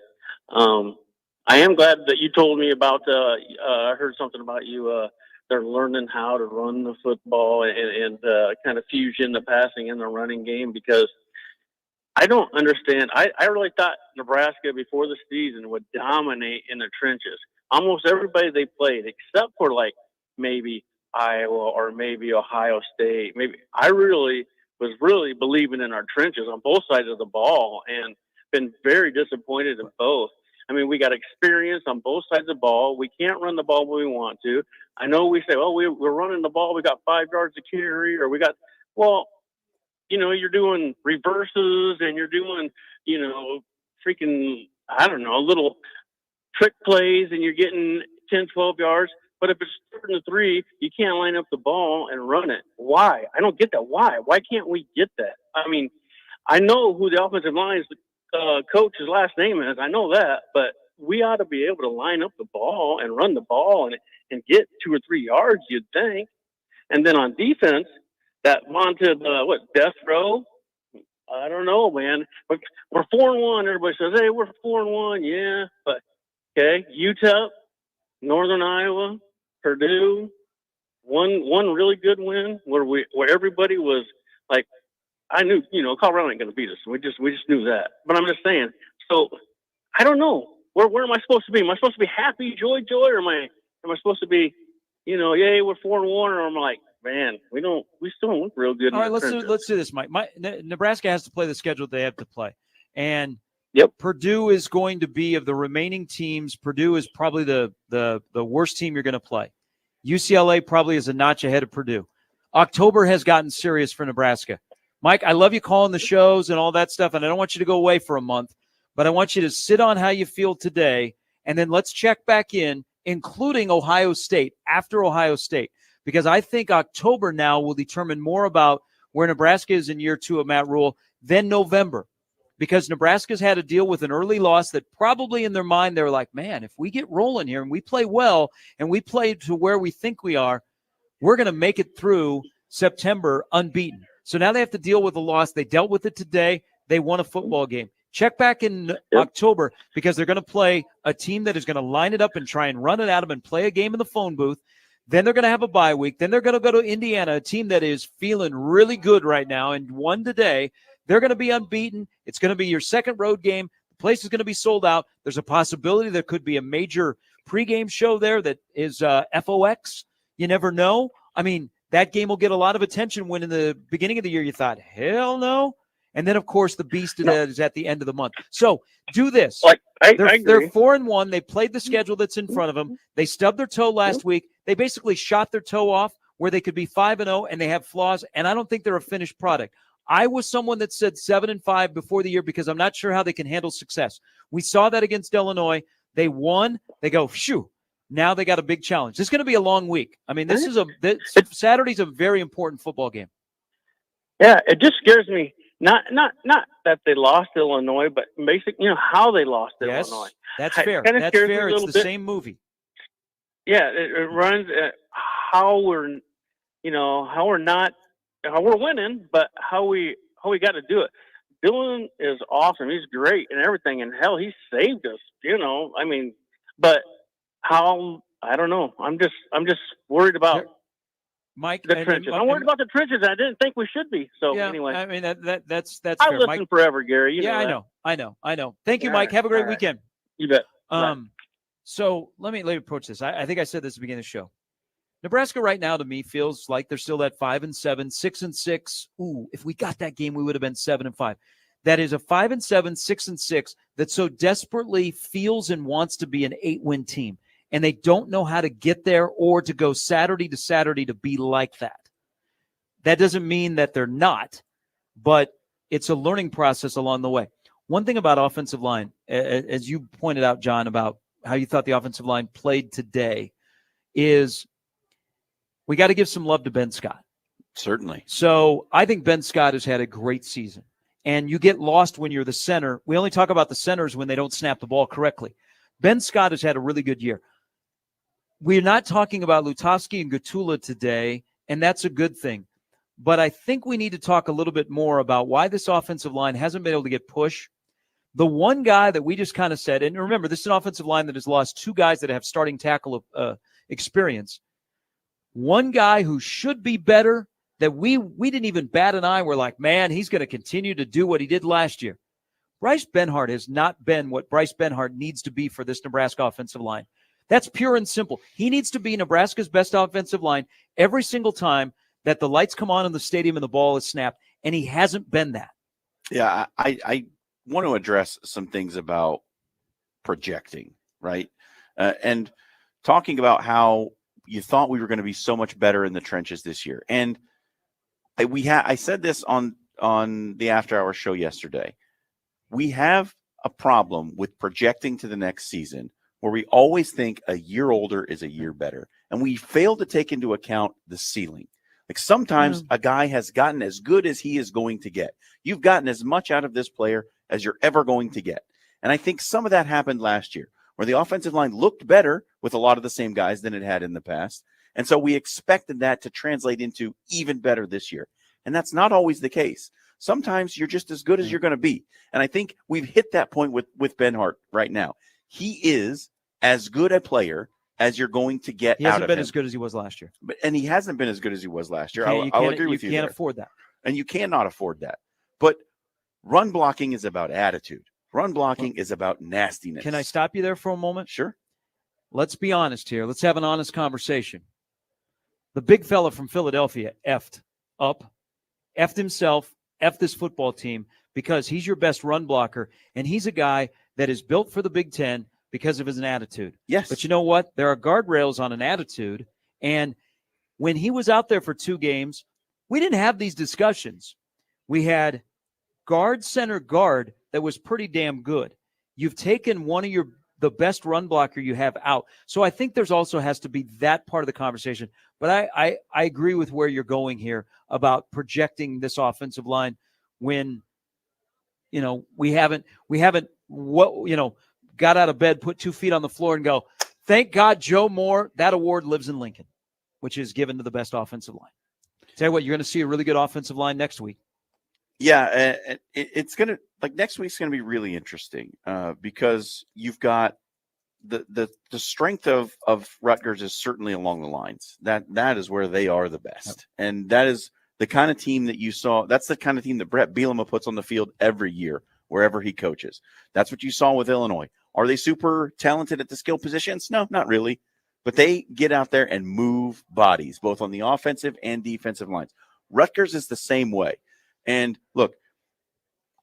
I am glad that you told me about, I heard something about you, they're learning how to run the football and kind of fusion the passing and the running game, because I don't understand. I really thought Nebraska before the season would dominate in the trenches. Almost everybody they played, except for like maybe Iowa or maybe Ohio State. I was really believing in our trenches on both sides of the ball, and been very disappointed in both. I mean, we got experience on both sides of the ball. We can't run the ball when we want to. I know we say, we're running the ball. We got 5 yards to carry, or you're doing reverses and you're doing, freaking, I don't know, little trick plays, and you're getting 10, 12 yards. But if it's 3rd and 3, you can't line up the ball and run it. Why? I don't get that. Why? Why can't we get that? I mean, I know who the offensive line is. Coach's last name is. I know that, but we ought to be able to line up the ball and run the ball and get 2 or 3 yards, you'd think. And then on defense, that vaunted death row. I don't know, man. We're 4-1. Everybody says, "Hey, we're 4-1." Yeah, but okay. UTEP, Northern Iowa, Purdue, one really good win where everybody was like, I knew, Colorado ain't going to beat us. We just knew that. But I'm just saying. So I don't know. Where am I supposed to be? Am I supposed to be happy, joy, or am I supposed to be, yay, we're 4-1, or I'm like, man, we still don't look real good. All right, let's do this, Mike. Nebraska has to play the schedule they have to play, and Purdue is going to be, of the remaining teams, Purdue is probably the worst team you're going to play. UCLA probably is a notch ahead of Purdue. October has gotten serious for Nebraska. Mike, I love you calling the shows and all that stuff, and I don't want you to go away for a month, but I want you to sit on how you feel today, and then let's check back in, including Ohio State, after Ohio State, because I think October now will determine more about where Nebraska is in year 2 of Matt Rhule than November, because Nebraska's had to deal with an early loss that probably in their mind they're like, man, if we get rolling here and we play well and we play to where we think we are, we're going to make it through September unbeaten. So now they have to deal with a loss. They dealt with it today. They won a football game. Check back in October, because they're going to play a team that is going to line it up and try and run it at them and play a game in the phone booth. Then they're going to have a bye week. Then they're going to go to Indiana, a team that is feeling really good right now and won today. They're going to be unbeaten. It's going to be your second road game. The place is going to be sold out. There's a possibility there could be a major pregame show there that is FOX. You never know. I mean, that game will get a lot of attention when in the beginning of the year you thought, hell no. And then, of course, the beast is at the end of the month. So do this. They're 4-1. They played the schedule that's in front of them. They stubbed their toe last week. They basically shot their toe off where they could be 5-0, and they have flaws, and I don't think they're a finished product. I was someone that said 7-5 before the year because I'm not sure how they can handle success. We saw that against Illinois. They won. They go, phew. Now they got a big challenge. This is going to be a long week. I mean, Saturday's a very important football game. Yeah, it just scares me. Not that they lost Illinois, but basically, how they lost Illinois. That's fair. That's fair. It's the same movie. Yeah, it runs how we're winning, but how we got to do it. Dylan is awesome. He's great and everything, and hell, he saved us. I mean, but how? I don't know. I'm just worried about Mike. The trenches. I'm worried about the trenches. I didn't think we should be. So anyway, I mean that's fair. I listen Mike, forever, Gary. I know. Thank you, Mike. Have a great weekend. You bet. So let me approach this. I think I said this at the beginning of the show. Nebraska right now to me feels like they're still at 5-7, 6-6. Ooh, if we got that game, we would have been 7-5. That is a 5-7, 6-6 that so desperately feels and wants to be an 8-win team. And they don't know how to get there or to go Saturday to Saturday to be like that. That doesn't mean that they're not, but it's a learning process along the way. One thing about offensive line, as you pointed out, John, about how you thought the offensive line played today, is we got to give some love to Ben Scott. Certainly. So I think Ben Scott has had a great season. And you get lost when you're the center. We only talk about the centers when they don't snap the ball correctly. Ben Scott has had a really good year. We're not talking about Lutovsky and Gatula today, and that's a good thing. But I think we need to talk a little bit more about why this offensive line hasn't been able to get push. The one guy that we just kind of said, and remember, this is an offensive line that has lost two guys that have starting tackle experience. One guy who should be better that we didn't even bat an eye. We're like, man, he's going to continue to do what he did last year. Bryce Benhart has not been what Bryce Benhart needs to be for this Nebraska offensive line. That's pure and simple. He needs to be Nebraska's best offensive line every single time that the lights come on in the stadium and the ball is snapped, and he hasn't been that. Yeah, I want to address some things about projecting, right? And talking about how you thought we were going to be so much better in the trenches this year. And I said this on the After Hours show yesterday. We have a problem with projecting to the next season where we always think a year older is a year better. And we fail to take into account the ceiling. Like sometimes a guy has gotten as good as he is going to get. You've gotten as much out of this player as you're ever going to get. And I think some of that happened last year where the offensive line looked better with a lot of the same guys than it had in the past. And so we expected that to translate into even better this year. And that's not always the case. Sometimes you're just as good as you're going to be. And I think we've hit that point with Benhart right now. He is as good a player as you're going to get out of him. He hasn't been as good as he was last year. And he hasn't been as good as he was last year. I'll agree with you. You can't there. afford that. And you cannot afford that. But run blocking is about attitude. Run blocking is about nastiness. Can I stop you there for a moment? Sure. Let's be honest here. Let's have an honest conversation. The big fella from Philadelphia effed up, effed himself, effed this football team because he's your best run blocker, and he's a guy that is built for the Big Ten because of his attitude. Yes. But you know what? There are guardrails on an attitude, and when he was out there for 2 games, we didn't have these discussions. We had guard, center, guard that was pretty damn good. You've taken one of the best run blocker you have out. So I think there's also has to be that part of the conversation. But I agree with where you're going here about projecting this offensive line when, we haven't got out of bed, put 2 feet on the floor and go, thank God, Joe Moore, that award lives in Lincoln, which is given to the best offensive line. Tell you what, you're going to see a really good offensive line next week. Yeah, it's going to next week's going to be really interesting because you've got the strength of Rutgers is certainly along the lines. That is where they are the best. Yep. And that is the kind of team that you saw. That's the kind of team that Brett Bielema puts on the field every year wherever he coaches. That's what you saw with Illinois. Are they super talented at the skill positions? No, not really. But they get out there and move bodies, both on the offensive and defensive lines. Rutgers is the same way. And look,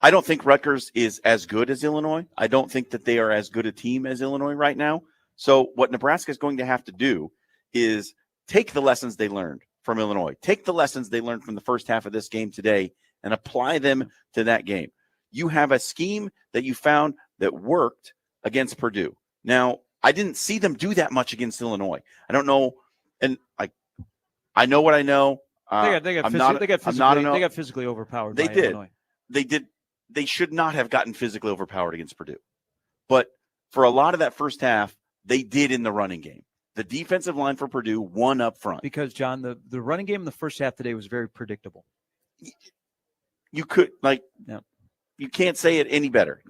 I don't think Rutgers is as good as Illinois. I don't think that they are as good a team as Illinois right now. So what Nebraska is going to have to do is take the lessons they learned from Illinois, take the lessons they learned from the first half of this game today, and apply them to that game. You have a scheme that you found that worked against Purdue. Now, I didn't see them do that much against Illinois. I don't know, and I know what I know. They got physically overpowered. They by did. Illinois. They did. They should not have gotten physically overpowered against Purdue. But for a lot of that first half, they did in the running game. The defensive line for Purdue won up front. Because, John, the running game in the first half today was very predictable. You could, you can't say it any better.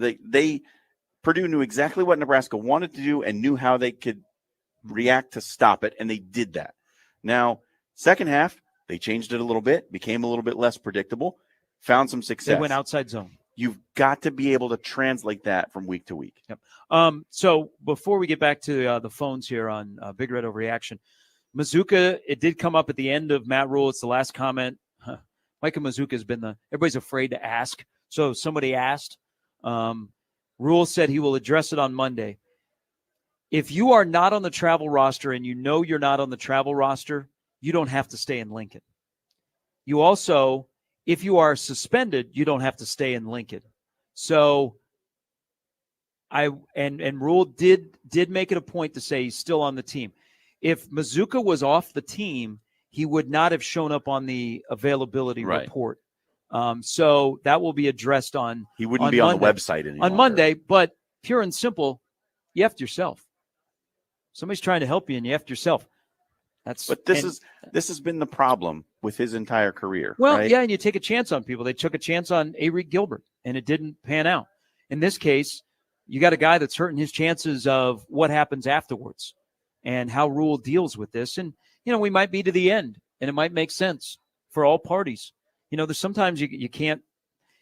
Purdue knew exactly what Nebraska wanted to do and knew how they could react to stop it, and they did that. Now, second half, they changed it a little bit, became a little bit less predictable, found some success. They went outside zone. You've got to be able to translate that from week to week. Yep. So before we get back to the phones here on Big Red Overreaction, Mazzuca, it did come up at the end of Matt Rhule. It's the last comment. Micah Mazzuca has been everybody's afraid to ask. So somebody asked. Rhule said he will address it on Monday. If you are not on the travel roster and you know you're not on the travel roster, you don't have to stay in Lincoln. You also, if you are suspended, you don't have to stay in Lincoln. So Rhule did make it a point to say he's still on the team. If Mazzuca was off the team, he would not have shown up on the availability report. So that will be addressed on He wouldn't on be on Monday. the website anymore. On Monday, but pure and simple, you effed yourself. Somebody's trying to help you and you effed yourself. This has been the problem with his entire career. Well, right? yeah, and you take a chance on people. They took a chance on Arik Gilbert, and it didn't pan out. In this case, you got a guy that's hurting his chances of what happens afterwards and how Rhule deals with this. And, we might be to the end, and it might make sense for all parties. There's sometimes you can't,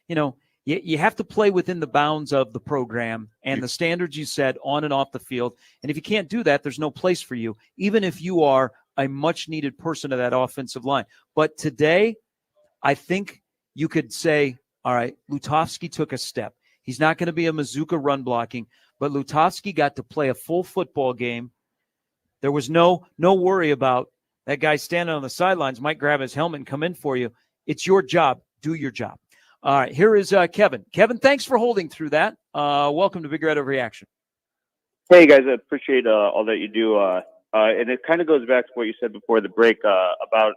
you have to play within the bounds of the program and the standards you set on and off the field. And if you can't do that, there's no place for you, even if you are a much-needed person of that offensive line. But today, I think you could say, all right, Lutovsky took a step. He's not going to be a Mazzuca run blocking, but Lutovsky got to play a full football game. There was no worry about that guy standing on the sidelines might grab his helmet and come in for you. It's your job. Do your job. All right, here is Kevin. Kevin, thanks for holding through that. Welcome to Big Red Overreaction. Hey, guys, I appreciate all that you do. And it kind of goes back to what you said before the break about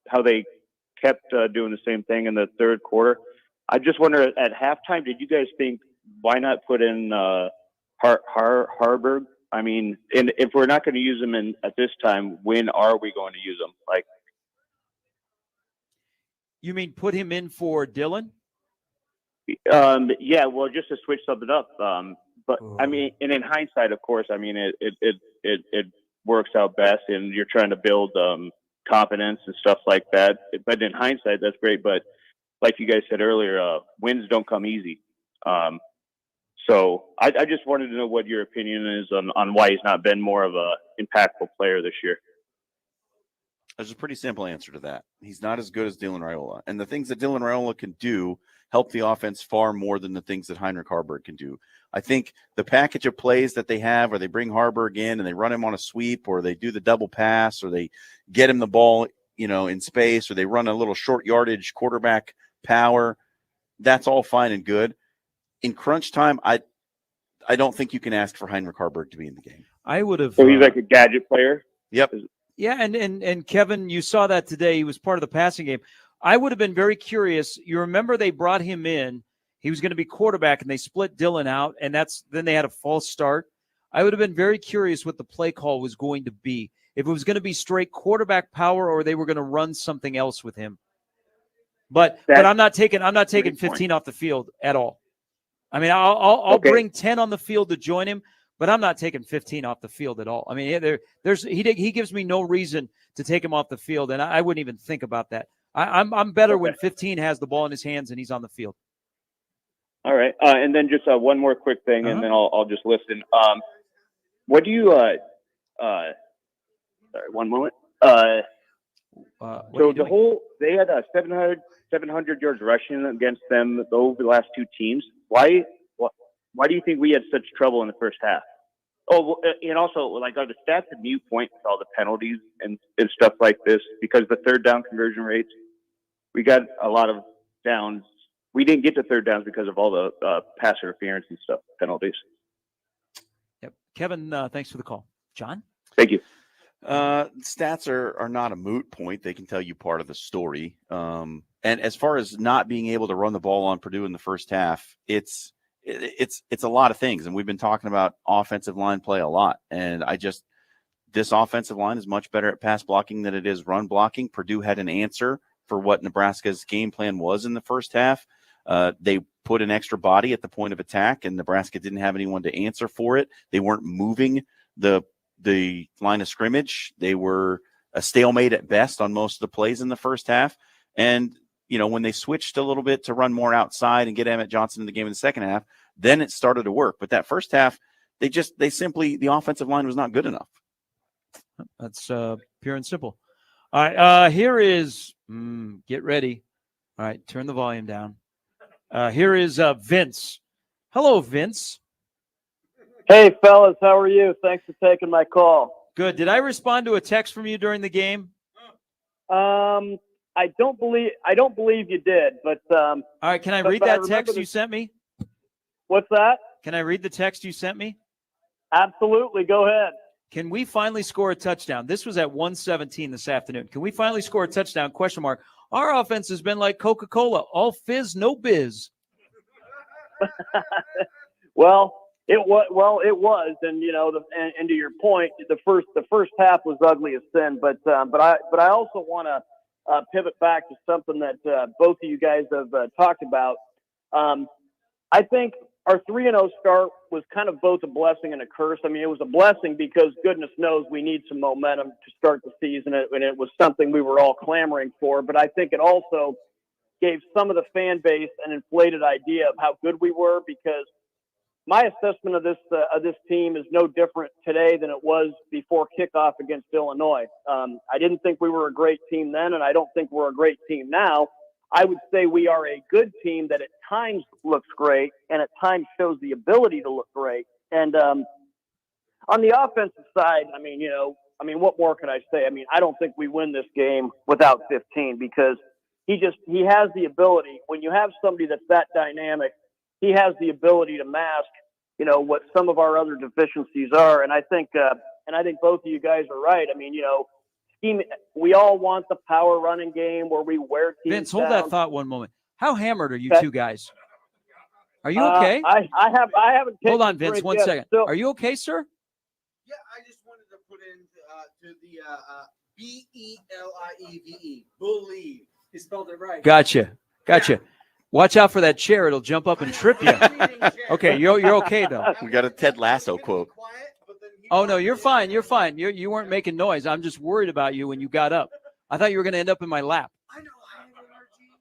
how they kept doing the same thing in the third quarter. I just wonder, at halftime, did you guys think, why not put in Harburg? I mean, and if we're not going to use them at this time, when are we going to use them? You mean put him in for Dylan? Yeah, well, just to switch something up. But I mean, and in hindsight, of course, I mean, it works out best, and you're trying to build confidence and stuff like that. But in hindsight, that's great. But like you guys said earlier, wins don't come easy. So I just wanted to know what your opinion is on why he's not been more of a impactful player this year. There's a pretty simple answer to that. He's not as good as Dylan Rhule. And the things that Dylan Rhule can do help the offense far more than the things that Heinrich Haarberg can do. I think the package of plays that they have, or they bring Haarberg in and they run him on a sweep, or they do the double pass, or they get him the ball, in space, or they run a little short yardage quarterback power, that's all fine and good. In crunch time, I don't think you can ask for Heinrich Haarberg to be in the game. I would have. So he's like a gadget player? Yep. Yeah, and Kevin, you saw that today. He was part of the passing game. I would have been very curious. You remember they brought him in. He was going to be quarterback, and they split Dylan out, and then they had a false start. I would have been very curious what the play call was going to be. If it was going to be straight quarterback power, or they were going to run something else with him. But I'm not taking 15 off the field at all. I mean, I'll bring 10 on the field to join him, but I'm not taking 15 off the field at all. I mean, he gives me no reason to take him off the field, and I wouldn't even think about that. I'm better when 15 has the ball in his hands and he's on the field. All right. And then just one more quick thing, and then I'll just listen. What do you sorry, one moment. So they had a 700 yards rushing against them over the last two teams. Why do you think we had such trouble in the first half? Oh, and also, like, are the stats a mute point with all the penalties and stuff like this? Because the third down conversion rates, we got a lot of downs. We didn't get to third downs because of all the pass interference and stuff, penalties. Yep. Kevin, thanks for the call. John? Thank you. Stats are not a moot point. They can tell you part of the story. And as far as not being able to run the ball on Purdue in the first half, it's a lot of things. And we've been talking about offensive line play a lot. And this offensive line is much better at pass blocking than it is run blocking. Purdue had an answer for what Nebraska's game plan was in the first half. They put an extra body at the point of attack, and Nebraska didn't have anyone to answer for it. They weren't moving the line of scrimmage. They were a stalemate at best on most of the plays in the first half. And, when they switched a little bit to run more outside and get Emmett Johnson in the game in the second half, then it started to work. But that first half, the offensive line was not good enough. That's pure and simple. All right. Here is, get ready. All right. Turn the volume down. Here is Vince. Hello, Vince. Hey, fellas. How are you? Thanks for taking my call. Good. Did I respond to a text from you during the game? I don't believe you did, but all right, can I read that text you sent me? What's that? Can I read the text you sent me? Absolutely. Go ahead. Can we finally score a touchdown? This was at 1:17 this afternoon. Can we finally score a touchdown? ? Our offense has been like Coca-Cola, all fizz, no biz. Well, it was, and and to your point, the first half was ugly as sin. But I also want to pivot back to something that both of you guys have talked about. I think our 3-0 start was kind of both a blessing and a curse. I mean, it was a blessing because goodness knows we need some momentum to start the season, and it was something we were all clamoring for. But I think it also gave some of the fan base an inflated idea of how good we were, because my assessment of this team is no different today than it was before kickoff against Illinois. I didn't think we were a great team then, and I don't think we're a great team now. I would say we are a good team that at times looks great and at times shows the ability to look great. And on the offensive side, what more can I say? I mean, I don't think we win this game without 15, because he has the ability. When you have somebody that's that dynamic, he has the ability to mask, what some of our other deficiencies are. And I think both of you guys are right. I mean, we all want the power running game where we wear teams Vince, hold down. that thought one moment. How hammered are you two guys? Are you okay? I haven't taken Hold on, a Vince, drink 1 yet. second. Still, Are you okay, sir? Yeah, I just wanted to put in to the BELIEVE, believe. He spelled it right. Gotcha. Watch out for that chair. It'll jump up and trip you. Okay, you're okay, though. We got a Ted Lasso quote. Oh, no, you're fine. You're fine. You weren't making noise. I'm just worried about you when you got up. I thought you were going to end up in my lap. I know, I have energy.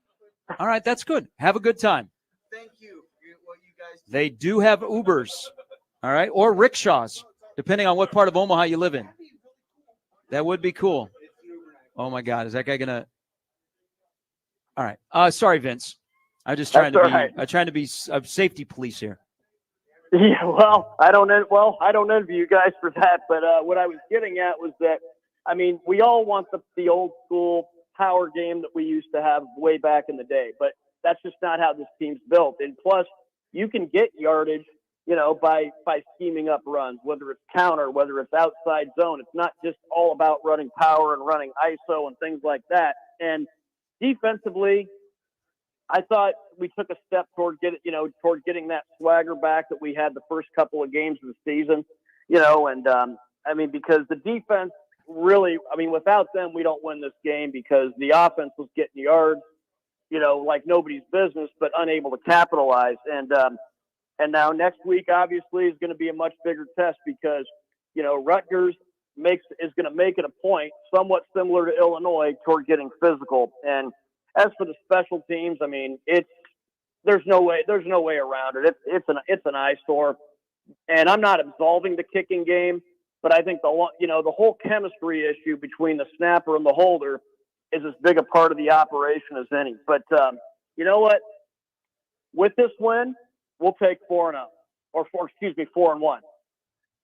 All right, that's good. Have a good time. Thank you for what you guys do. They do have Ubers, all right, or rickshaws, depending on what part of Omaha you live in. That would be cool. Oh, my God. Is that guy going to? All right. Sorry, Vince. I'm just trying to be a safety police here. Yeah, well, I don't envy you guys for that. But what I was getting at was that, I mean, we all want the old school power game that we used to have way back in the day. But that's just not how this team's built. And plus, you can get yardage, by scheming up runs, whether it's counter, whether it's outside zone. It's not just all about running power and running ISO and things like that. And defensively, I thought we took a step toward getting that swagger back that we had the first couple of games of the season, because the defense really, without them, we don't win this game, because the offense was getting yards, like nobody's business, but unable to capitalize. And now next week, obviously, is going to be a much bigger test, because, Rutgers is going to make it a point, somewhat similar to Illinois, toward getting physical. And as for the special teams, there's no way around it. It's an eyesore, and I'm not absolving the kicking game, but I think the whole chemistry issue between the snapper and the holder is as big a part of the operation as any. But you know what? With this win, we'll take 4-1.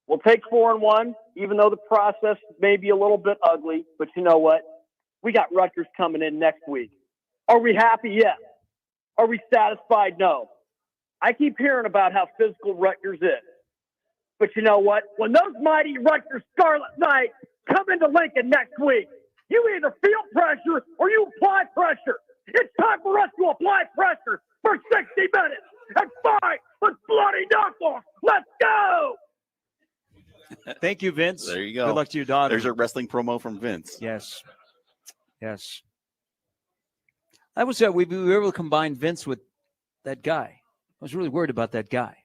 We'll take 4-1, even though the process may be a little bit ugly. But you know what? We got Rutgers coming in next week. Are we happy? Yes. Are we satisfied? No. I keep hearing about how physical Rutgers is. But you know what? When those mighty Rutgers Scarlet Knights come into Lincoln next week, you either feel pressure or you apply pressure. It's time for us to apply pressure for 60 minutes and fight with bloody knuckles. Let's go! Thank you, Vince. There you go. Good luck to your daughter. There's a wrestling promo from Vince. Yes. I was we were able to combine Vince with that guy. I was really worried about that guy.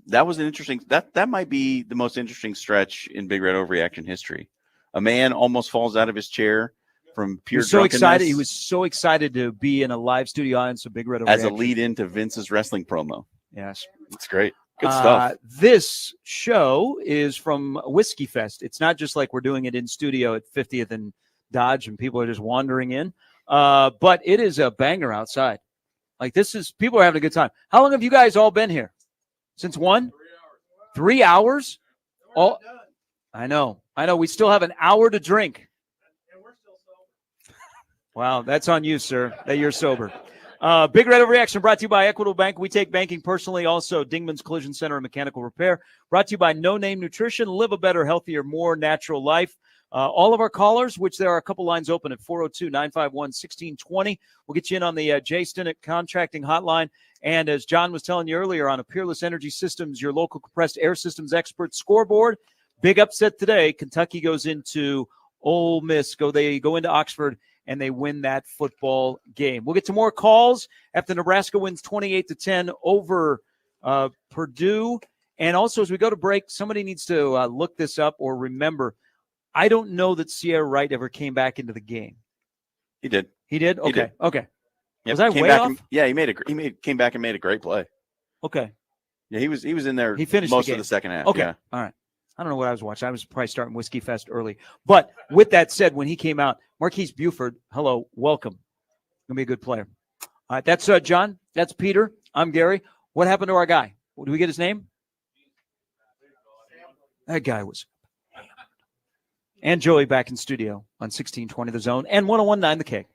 That was an interesting. That might be the most interesting stretch in Big Red Overreaction history. A man almost falls out of his chair from pure drunkenness. He was so excited to be in a live studio audience of Big Red Overreaction. As a lead into Vince's wrestling promo. Yes. It's great. Good stuff. This show is from Whiskey Fest. It's not just like we're doing it in studio at 50th and Dodge and people are just wandering in. But it is a banger outside. Like people are having a good time. How long have you guys all been here? Since 1? 3 hours? All. I know. We still have an hour to drink. Wow, that's on you, sir, that you're sober. Big Red Overreaction brought to you by Equitable Bank. We take banking personally. Also, Dingman's Collision Center and Mechanical Repair. Brought to you by No Name Nutrition. Live a better, healthier, more natural life. All of our callers, which there are a couple lines open at 402-951-1620. We'll get you in on the Jay Stinnett Contracting Hotline. And as John was telling you earlier, on a Peerless Energy Systems, your local compressed air systems expert, Scoreboard. Big upset today. Kentucky goes into Ole Miss. They go into Oxford, and they win that football game. We'll get to more calls after Nebraska wins 28-10 over Purdue. And also, as we go to break, somebody needs to look this up or remember. I don't know that Sierra Wright ever came back into the game. He did. He did? Okay. He did. Okay. Yep. Was I way off? He came back and made a great play. Okay. Yeah, he was in there. He finished most the game. of the second half. Okay. Yeah. All right. I don't know what I was watching. I was probably starting Whiskey Fest early. But with that said, when he came out, Marquise Buford, hello, welcome. Going to be a good player. All right, that's John. That's Peter. I'm Gary. What happened to our guy? Did we get his name? That guy was. And Joey back in studio on 1620 The Zone and 101.9 The Kick.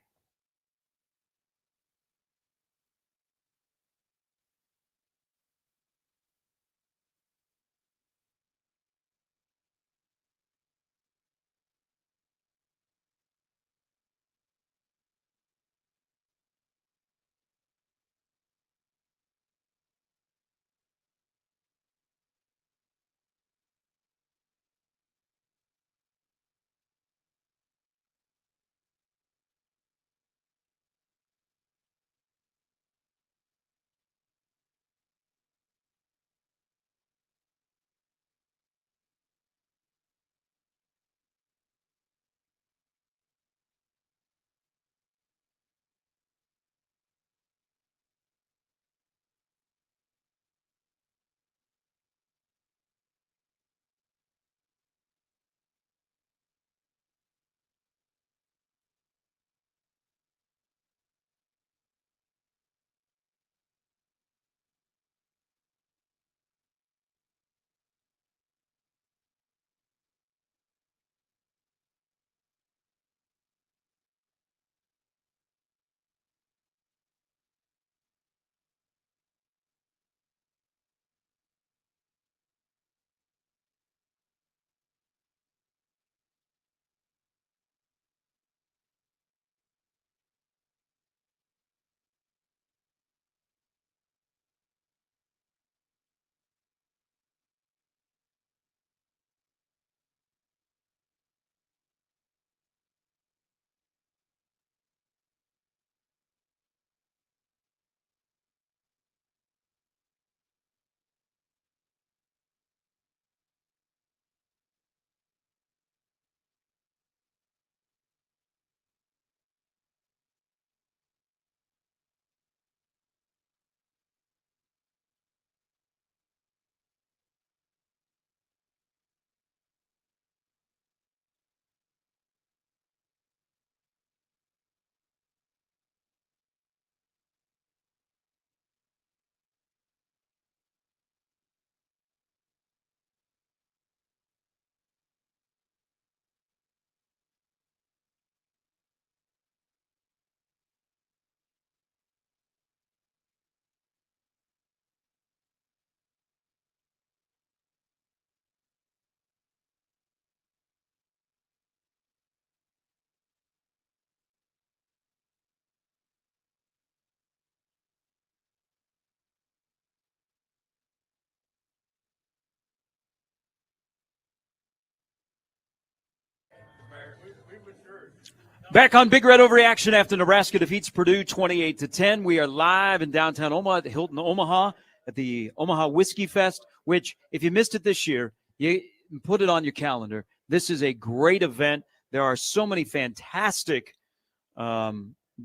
Back on Big Red Overreaction after Nebraska defeats Purdue 28-10. We are live in downtown Omaha at the Hilton Omaha at the Omaha Whiskey Fest, which, if you missed it this year, you put it on your calendar. This is a great event. There are so many fantastic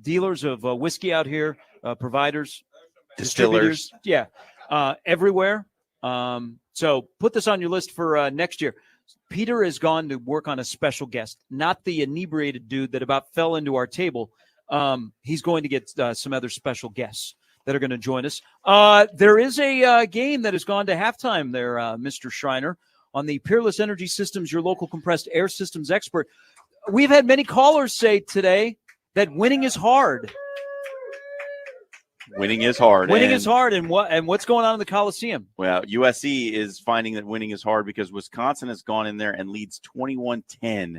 dealers of whiskey out here, providers, Distillers. distributors, everywhere. So put this on your list for next year. Peter has gone to work on a special guest, not the inebriated dude that about fell into our table. He's going to get some other special guests that are going to join us. There is a game that has gone to halftime there, Mr. Schreiner, on the Peerless Energy Systems, your local compressed air systems expert. We've had many callers say today that winning is hard. Winning is hard. Winning is hard, and what's going on in the Coliseum? Well, USC is finding that winning is hard because Wisconsin has gone in there and leads 21-10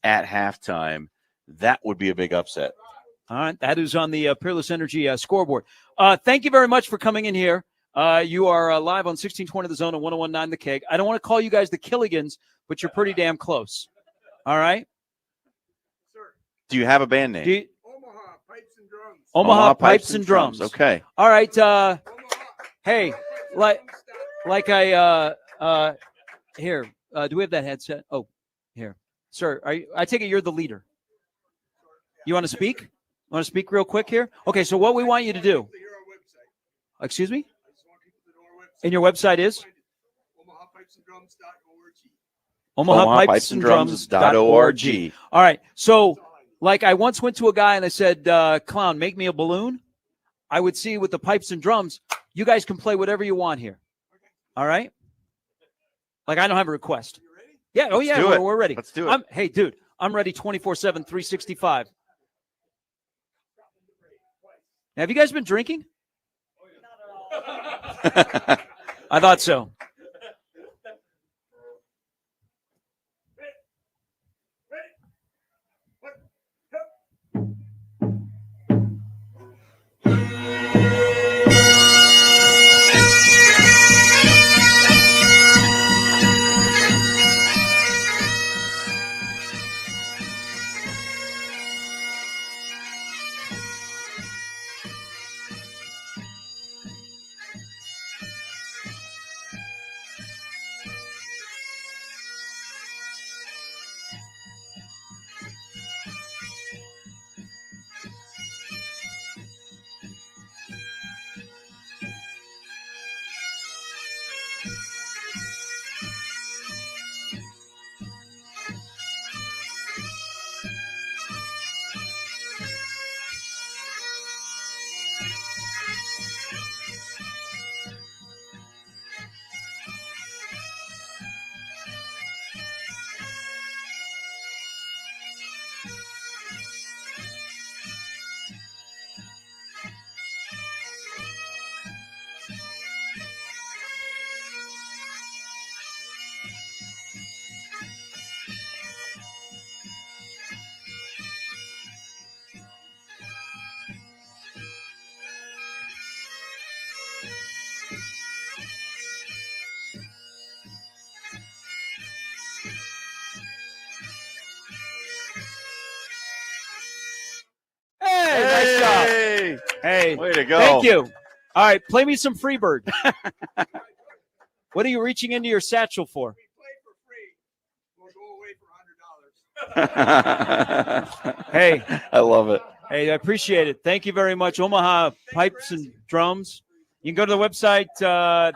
at halftime. That would be a big upset. All right, that is on the Peerless Energy scoreboard. Thank you very much for coming in here. You are live on 1620 The Zone and 1019 The Keg. I don't want to call you guys the Killigans, but you're pretty damn close. All right? Do you have a band name? Omaha Pipes and Drums. Okay. All right. Hey, like I here. Do we have that headset? Oh, here, sir. I take it you're the leader. You want to speak? Want to speak real quick here? Okay. So what we want you to do? Excuse me. And your website is OmahaPipesandDrums.org. All right. So. Like I once went to a guy and I said, clown, make me a balloon. I would see with the pipes and drums, you guys can play whatever you want here. All right? Like I don't have a request. Yeah, oh yeah, we're ready. Let's do it. Hey, dude, I'm ready 24/7, 365. Have you guys been drinking? I thought so. Nice job. Hey, way to go. Thank you. All right, play me some Freebird. What are you reaching into your satchel for? Hey, I love it. Hey, I appreciate it. Thank you very much. Omaha Pipes and Drums. You can go to the website.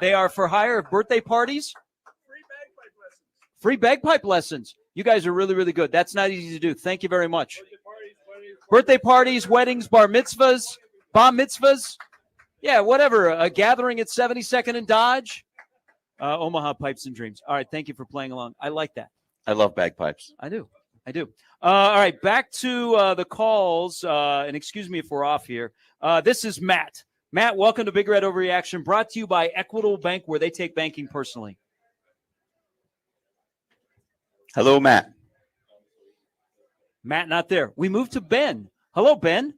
They are for hire, birthday parties. Free bagpipe lessons. You guys are really, really good. That's not easy to do. Thank you very much. Birthday parties, weddings, bar mitzvahs, yeah, whatever. A gathering at 72nd and Dodge. Omaha Pipes and Dreams. All right, thank you for playing along. I like that. I love bagpipes. I do. All right, back to the calls, and excuse me if we're off here. This is Matt. Matt, welcome to Big Red Overreaction, brought to you by Equitable Bank, where they take banking personally. Hello, Matt. Matt, not there. We moved to Ben. Hello, Ben.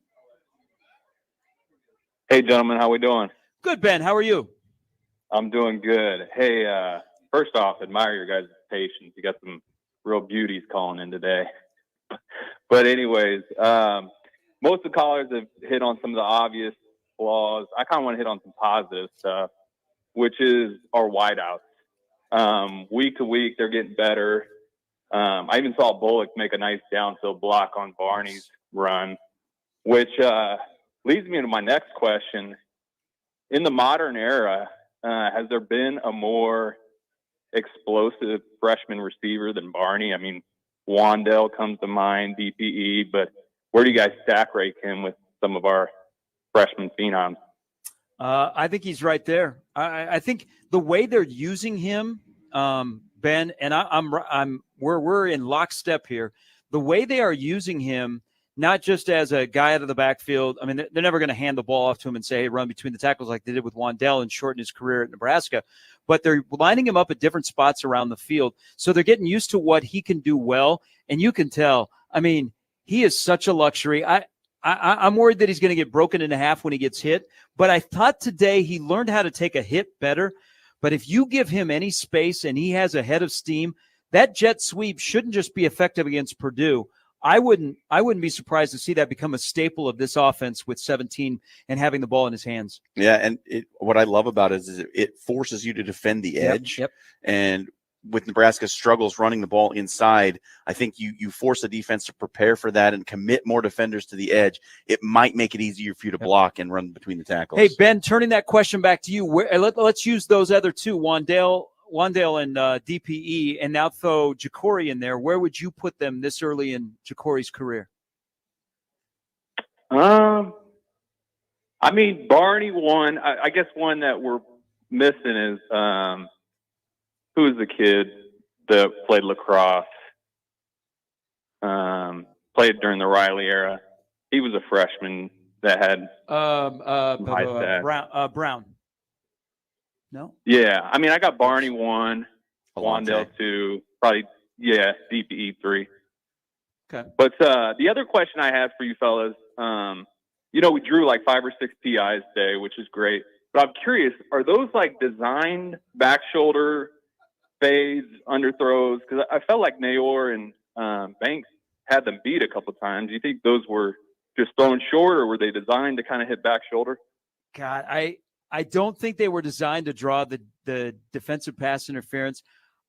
Hey, gentlemen, how we doing? Good, Ben. How are you? I'm doing good. Hey, first off, admire your guys' patience. You got some real beauties calling in today. But anyways, most of the callers have hit on some of the obvious flaws. I kind of want to hit on some positive stuff, which is our wideouts. Week to week, they're getting better. I even saw Bullock make a nice downfield block on Barney's run, which leads me into my next question. In the modern era, has there been a more explosive freshman receiver than Barney? I mean, Wandell comes to mind, DPE, but where do you guys stack rank him with some of our freshman phenoms? I think he's right there. I think the way they're using him, Ben, and we're in lockstep here. The way they are using him, not just as a guy out of the backfield. I mean, they're never going to hand the ball off to him and say, hey, run between the tackles like they did with Wandell and shorten his career at Nebraska. But they're lining him up at different spots around the field. So they're getting used to what he can do well. And you can tell, I mean, he is such a luxury. I'm worried that he's going to get broken in half when he gets hit. But I thought today he learned how to take a hit better. But if you give him any space and he has a head of steam, that jet sweep shouldn't just be effective against Purdue. I wouldn't be surprised to see that become a staple of this offense with 17 and having the ball in his hands. Yeah, and what I love about it is it forces you to defend the edge. Yep. And with Nebraska's struggles running the ball inside, I think you force the defense to prepare for that and commit more defenders to the edge. It might make it easier for you to block and run between the tackles. Hey, Ben, turning that question back to you, let's use those other two, Wandell and DPE, and now throw Jakori in there. Where would you put them this early in Jakori's career? I mean, Barney one. I guess one that we're missing is who's the kid that played lacrosse? Played during the Riley era. He was a freshman that had high stats. Brown. No? Yeah. I mean, I got Barney 1, Wandell 2, probably, DPE 3. Okay. But the other question I have for you fellas, we drew like 5 or 6 PIs today, which is great. But I'm curious, are those like designed back shoulder fades, underthrows? Because I felt like Nayor and Banks had them beat a couple times. Do you think those were just thrown short, or were they designed to kind of hit back shoulder? God, I don't think they were designed to draw the defensive pass interference.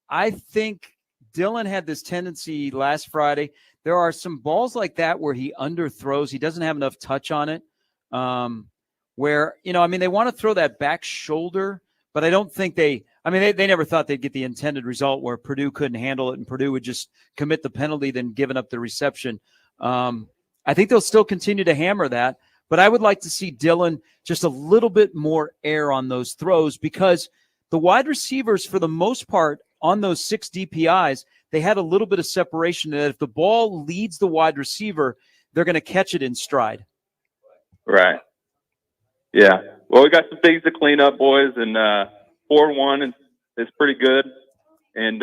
I think Dylan had this tendency last Friday. There are some balls like that where he underthrows. He doesn't have enough touch on it. Where, they want to throw that back shoulder, but I don't think they never thought they'd get the intended result where Purdue couldn't handle it and Purdue would just commit the penalty, then giving up the reception. I think they'll still continue to hammer that. But I would like to see Dylan just a little bit more air on those throws, because the wide receivers, for the most part, on those 6 DPIs, they had a little bit of separation that if the ball leads the wide receiver, they're going to catch it in stride. Right. Yeah. Well, we got some things to clean up, boys, and 4-1 is pretty good. And,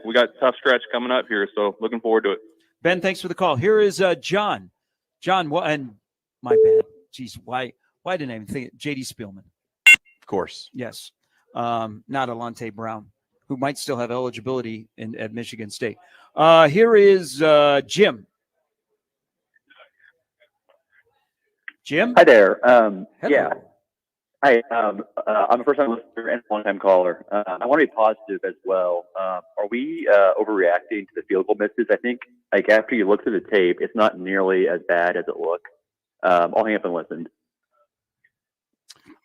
we got a tough stretch coming up here, so looking forward to it. Ben, thanks for the call. Here is John. John, and my bad. Jeez, why didn't I even think it? J.D. Spielman. Of course. Yes. Not Alante Brown, who might still have eligibility at Michigan State. Here is Jim. Jim? Hi there. Hello. Yeah. Hi. I'm a first-time listener and long-time caller. I want to be positive as well. Are we overreacting to the field goal misses? I think, after you look through the tape, it's not nearly as bad as it looks. I'll hang up and listen.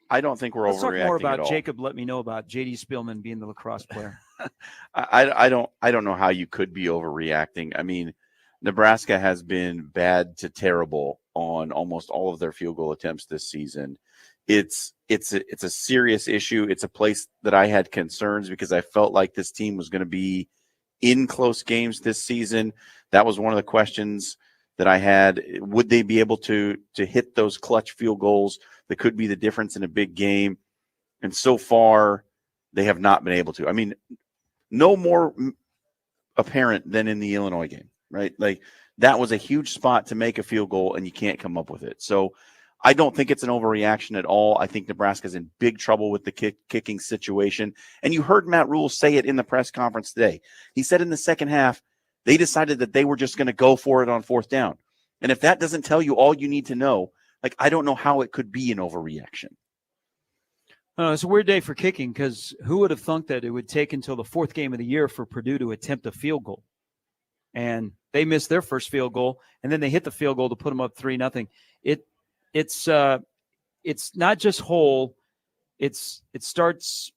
I don't think we're Let's overreacting talk more about at all. Jacob. Let me know about J.D. Spielman being the lacrosse player. I don't know how you could be overreacting. I mean, Nebraska has been bad to terrible on almost all of their field goal attempts this season. It's a serious issue. It's a place that I had concerns because I felt like this team was going to be in close games this season. That was one of the questions that I had. Would they be able to hit those clutch field goals that could be the difference in a big game? And so far, they have not been able to. I mean, no more apparent than in the Illinois game, right? Like, that was a huge spot to make a field goal, and you can't come up with it. So I don't think it's an overreaction at all. I think Nebraska's in big trouble with the kicking situation. And you heard Matt Rhule say it in the press conference today. He said in the second half, They decided that they were just going to go for it on fourth down. And if that doesn't tell you all you need to know, like, I don't know how it could be an overreaction. It's a weird day for kicking because who would have thunk that it would take until the fourth game of the year for Purdue to attempt a field goal? And they missed their first field goal, and then they hit the field goal to put them up 3-0. It's not just hole. It starts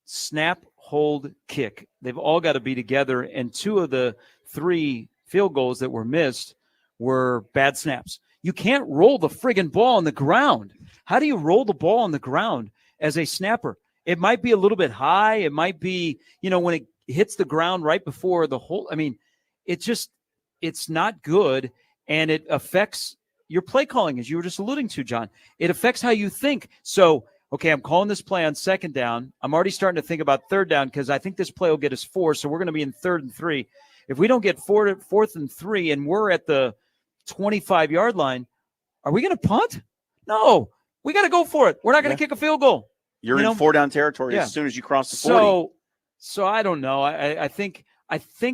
snap, hold, kick. They've all got to be together, and 2 of the 3 field goals that were missed were bad snaps. You can't roll the friggin' ball on the ground. How do you roll the ball on the ground as a snapper? It might be a little bit high. It might be, when it hits the ground right before the hole. I mean, it's not good, and it affects your play calling, as you were just alluding to, John. It affects how you think. So, okay, I'm calling this play on second down. I'm already starting to think about third down because I think this play will get us 4, so we're going to be in 3rd and 3. If we don't get 4th and 3 and we're at the 25-yard line, are we going to punt? No, we got to go for it. We're not going to kick a field goal. You're in 4-down territory as soon as you cross the 40. So I don't know. I think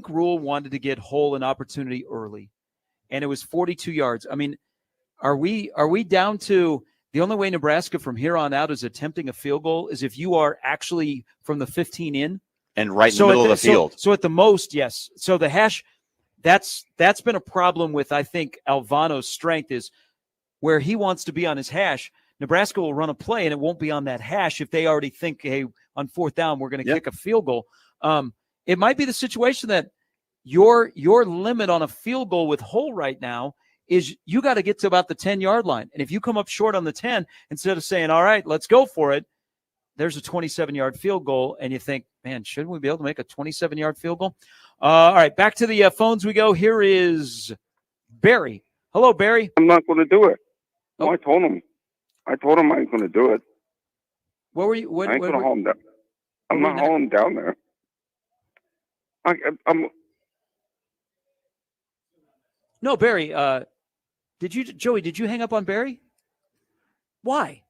Rhule wanted to get Hull an opportunity early, and it was 42 yards. I mean, are we down to the only way Nebraska from here on out is attempting a field goal is if you are actually from the 15 in and right in the middle of the field. So at the most, yes. So the hash, that's been a problem with, I think, Alvano's strength is where he wants to be on his hash. Nebraska will run a play and it won't be on that hash if they already think, hey, on 4th down we're going to kick a field goal. It might be the situation that your limit on a field goal with Hull right now is you got to get to about the 10-yard line. And if you come up short on the 10, instead of saying, all right, let's go for it, there's a 27-yard field goal, and you think, man, shouldn't we be able to make a 27-yard field goal? All right, back to the phones we go. Here is Barry. Hello, Barry. I'm not going to do it. No, I told him I ain't going to do it. What were you? I ain't going to haul him down. I'm not hauling down there. I'm. No, Barry. Joey? Did you hang up on Barry? Why?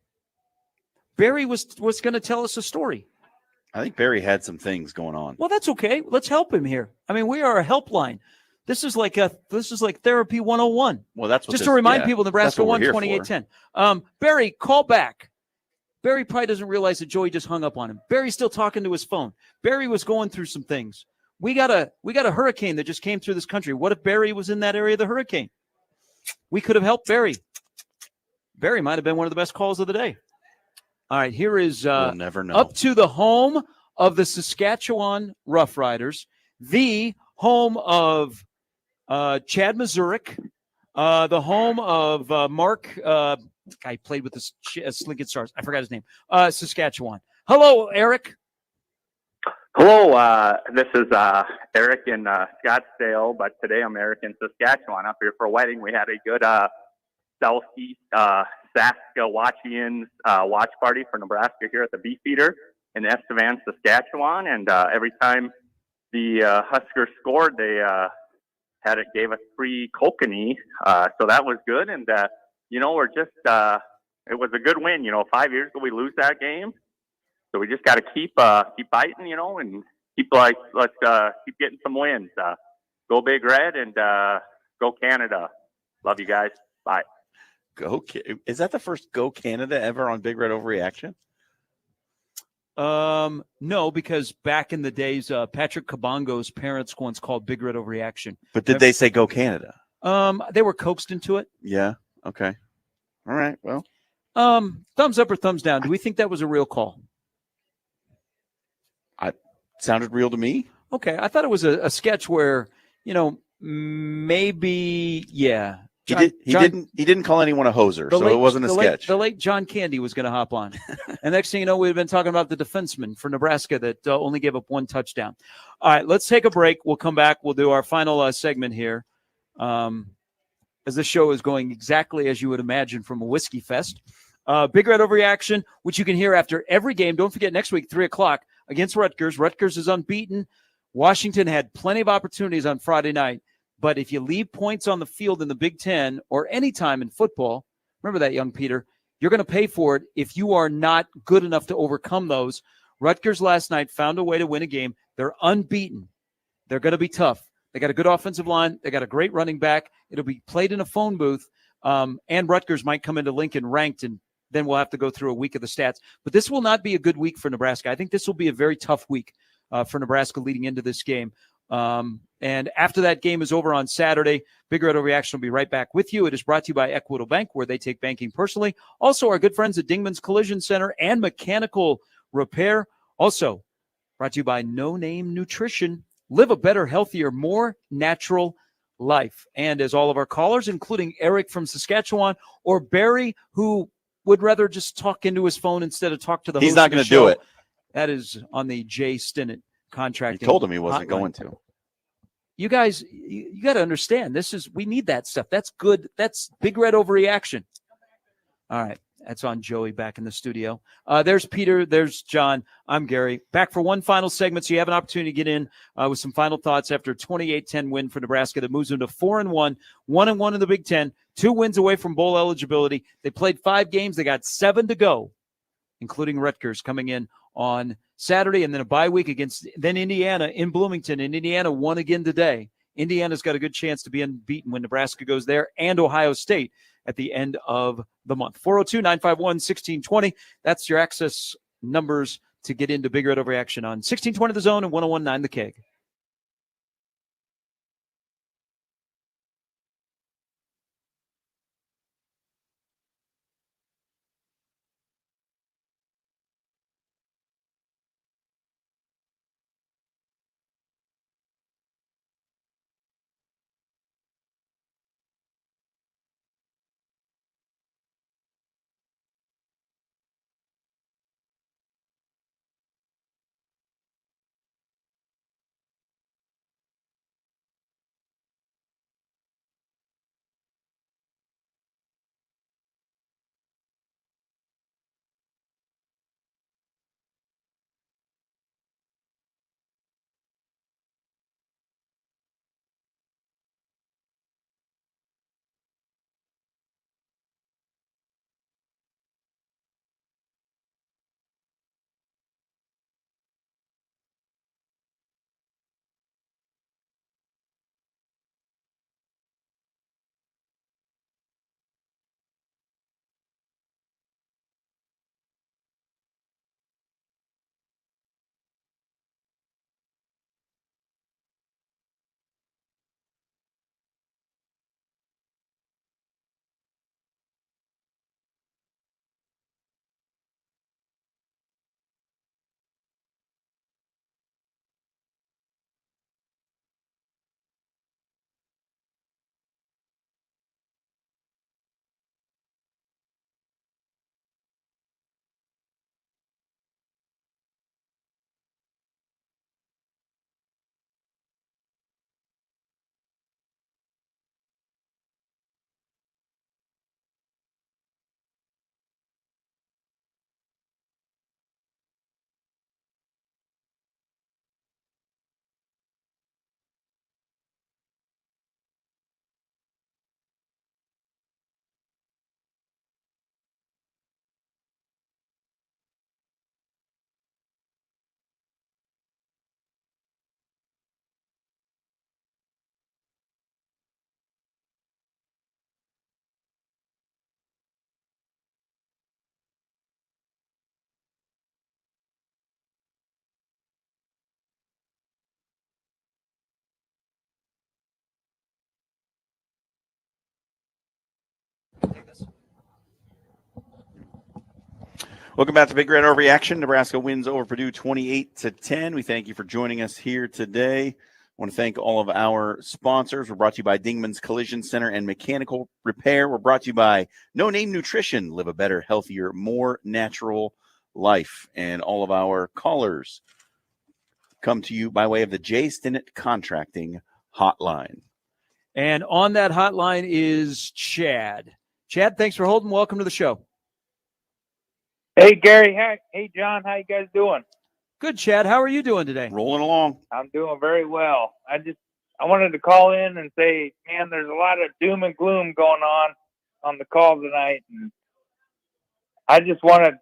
Barry was going to tell us a story. I think Barry had some things going on. Well, that's okay. Let's help him here. I mean, we are a helpline. This is like therapy 101. Well, that's what just to remind people, Nebraska won 28-10. Barry, call back. Barry probably doesn't realize that Joey just hung up on him. Barry's still talking to his phone. Barry was going through some things. We got a hurricane that just came through this country. What if Barry was in that area of the hurricane? We could have helped Barry. Barry might have been one of the best calls of the day. All right, here is we'll never know. Up to the home of the Saskatchewan Roughriders, the home of Chad Mazzuca, the home of Mark, guy played with the Lincoln Stars. I forgot his name. Saskatchewan. Hello, Eric. Hello, this is Eric in Scottsdale, but today I'm Eric in Saskatchewan. Up here for a wedding. We had a good Southeast Saskatchewanians watch party for Nebraska here at the Beefeater in Estevan, Saskatchewan. And every time the Huskers scored, they gave us free kokanee, so that was good. And we're just it was a good win. 5 years ago we lose that game. So we just got to keep biting, and let's keep getting some wins. Go Big Red and go Canada. Love you guys. Bye. Is that the first Go Canada ever on Big Red Overreaction? No, because back in the days, Patrick Kabongo's parents once called Big Red Overreaction. But did they say Go Canada? They were coaxed into it. Yeah. Okay. All right. Well. Thumbs up or thumbs down? Do we think that was a real call? Sounded real to me. Okay, I thought it was a sketch where, maybe, yeah. He didn't call anyone a hoser, so it wasn't a sketch. The late John Candy was going to hop on. And next thing you know, we've been talking about the defenseman for Nebraska that only gave up 1 touchdown. All right, let's take a break. We'll come back. We'll do our final segment here. As this show is going exactly as you would imagine from a whiskey fest. Big Red Overreaction, which you can hear after every game. Don't forget, next week, 3 o'clock against Rutgers. Rutgers is unbeaten. Washington had plenty of opportunities on Friday night. But if you leave points on the field in the Big Ten or any time in football, remember that, young Peter, you're going to pay for it if you are not good enough to overcome those. Rutgers last night found a way to win a game. They're unbeaten. They're going to be tough. They got a good offensive line. They got a great running back. It'll be played in a phone booth. And Rutgers might come into Lincoln ranked, and then we'll have to go through a week of the stats. But this will not be a good week for Nebraska. I think this will be a very tough week for Nebraska leading into this game. And after that game is over on Saturday, Big Red Overreaction will be right back with you. It is brought to you by Equitable Bank, where they take banking personally. Also, our good friends at Dingman's Collision Center and Mechanical Repair. Also, brought to you by No Name Nutrition. Live a better, healthier, more natural life. And as all of our callers, including Eric from Saskatchewan or Barry, who would rather just talk into his phone instead of talk to the host. He's not going to do it. That is on the Jay Stinnett contracting. He told him he wasn't hotline. going to. You guys, you got to understand, we need that stuff. That's good. That's Big Red Overreaction. All right. That's on Joey back in the studio. There's Peter. There's John. I'm Gary. Back for one final segment, so you have an opportunity to get in with some final thoughts after a 28-10 win for Nebraska that moves them to 4-1, 1-1 in the Big Ten, 2 wins away from bowl eligibility. They played 5 games. They got 7 to go, including Rutgers coming in on Saturday, and then a bye week against then Indiana in Bloomington, and Indiana won again today. Indiana's got a good chance to be unbeaten when Nebraska goes there, and Ohio State at the end of the month. 402-951-1620. That's your access numbers to get into Big Red Overreaction on 1620 The Zone and 101.9 The Keg. Welcome back to Big Red Overreaction. Nebraska wins over Purdue 28-10. We thank you for joining us here today. I want to thank all of our sponsors. We're brought to you by Dingman's Collision Center and Mechanical Repair. We're brought to you by No Name Nutrition. Live a better, healthier, more natural life. And all of our callers come to you by way of the Jay Stinnett Contracting Hotline. And on that hotline is Chad. Chad, thanks for holding. Welcome to the show. Hey, Gary. Hey, John. How you guys doing? Good, Chad. How are you doing today? Rolling along. I'm doing very well. I wanted to call in and say, man, there's a lot of doom and gloom going on the call tonight. And I just wanted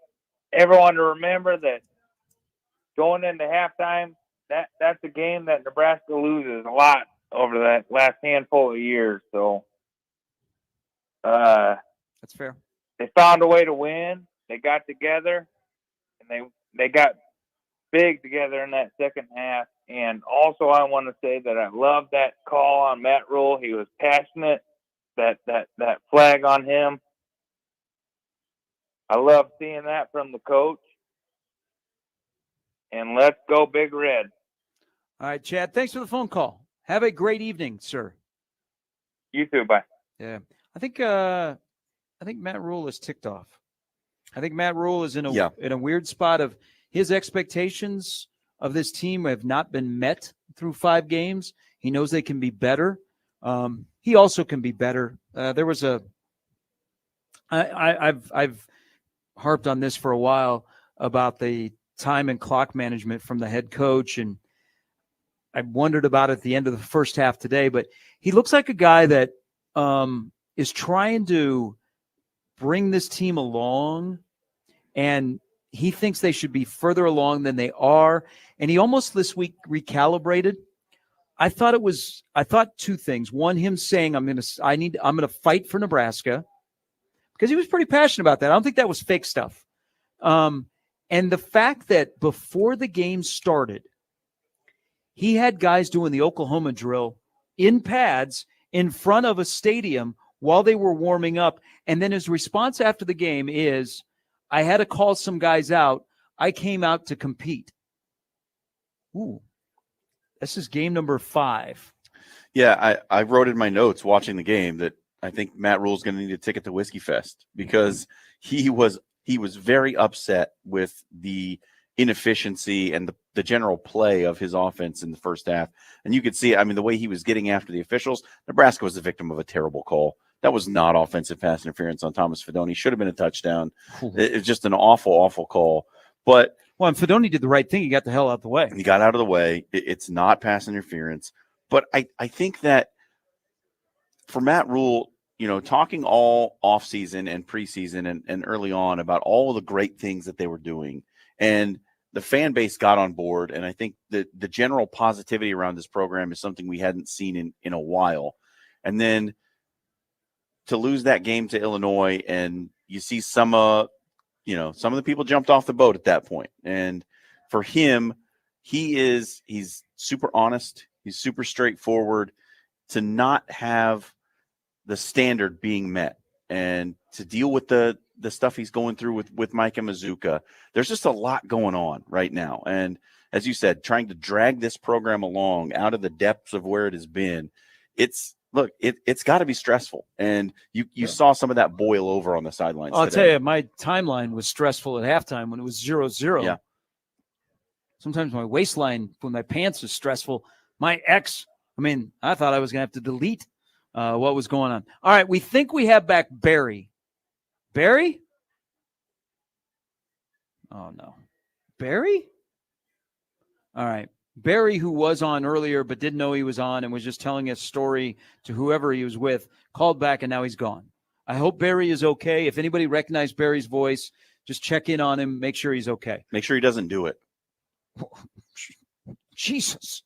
everyone to remember that going into halftime, that's a game that Nebraska loses a lot over that last handful of years. So that's fair. They found a way to win. They got together, and they got big together in that second half. And also, I want to say that I love that call on Matt Rhule. He was passionate. That flag on him. I love seeing that from the coach. And let's go Big Red. All right, Chad, thanks for the phone call. Have a great evening, sir. You too. Bye. Yeah. I think Matt Rhule is ticked off. I think Matt Rhule is in a weird spot of his expectations of this team have not been met through 5 games. He knows they can be better. He also can be better. There was I've harped on this for a while about the time and clock management from the head coach, and I wondered about it at the end of the first half today. But he looks like a guy that is trying to bring this team along, and he thinks they should be further along than they are. And he almost this week recalibrated. I thought 2 things. One, him saying, I'm going to fight for Nebraska, because he was pretty passionate about that. I don't think that was fake stuff. And the fact that before the game started, he had guys doing the Oklahoma drill in pads in front of a stadium while they were warming up. And then his response after the game is, I had to call some guys out. I came out to compete. Ooh. This is game number 5. Yeah, I wrote in my notes watching the game that I think Matt Rhule's going to need a ticket to Whiskey Fest, because he was very upset with the inefficiency and the general play of his offense in the first half. And you could see, I mean, the way he was getting after the officials. Nebraska was the victim of a terrible call. That was not offensive pass interference on Thomas Fidone. Should have been a touchdown. It was just an awful, awful call. But and Fidone did the right thing. He got the hell out of the way. He got out of the way. It's not pass interference. But I think that for Matt Rhule, talking all offseason and preseason and early on about all the great things that they were doing, and the fan base got on board. And I think that the general positivity around this program is something we hadn't seen in a while. And then to lose that game to Illinois, and you see some of the people jumped off the boat at that point. And for him, he's super honest. He's super straightforward. To not have the standard being met and to deal with the stuff he's going through with Micah Mazzuca, there's just a lot going on right now. And as you said, trying to drag this program along out of the depths of where it has been, it's got to be stressful. And you saw some of that boil over on the sidelines. I'll today. tell you, my timeline was stressful at halftime when it was 0-0. Yeah. Sometimes my waistline, when my pants was stressful. My ex, I thought I was going to have to delete what was going on. All right, we think we have back Barry. Barry? Oh, no. Barry? All right. Barry, who was on earlier but didn't know he was on and was just telling a story to whoever he was with, called back and now he's gone. I hope Barry is okay. If anybody recognized Barry's voice, just check in on him, make sure he's okay. Make sure he doesn't do it. Jesus.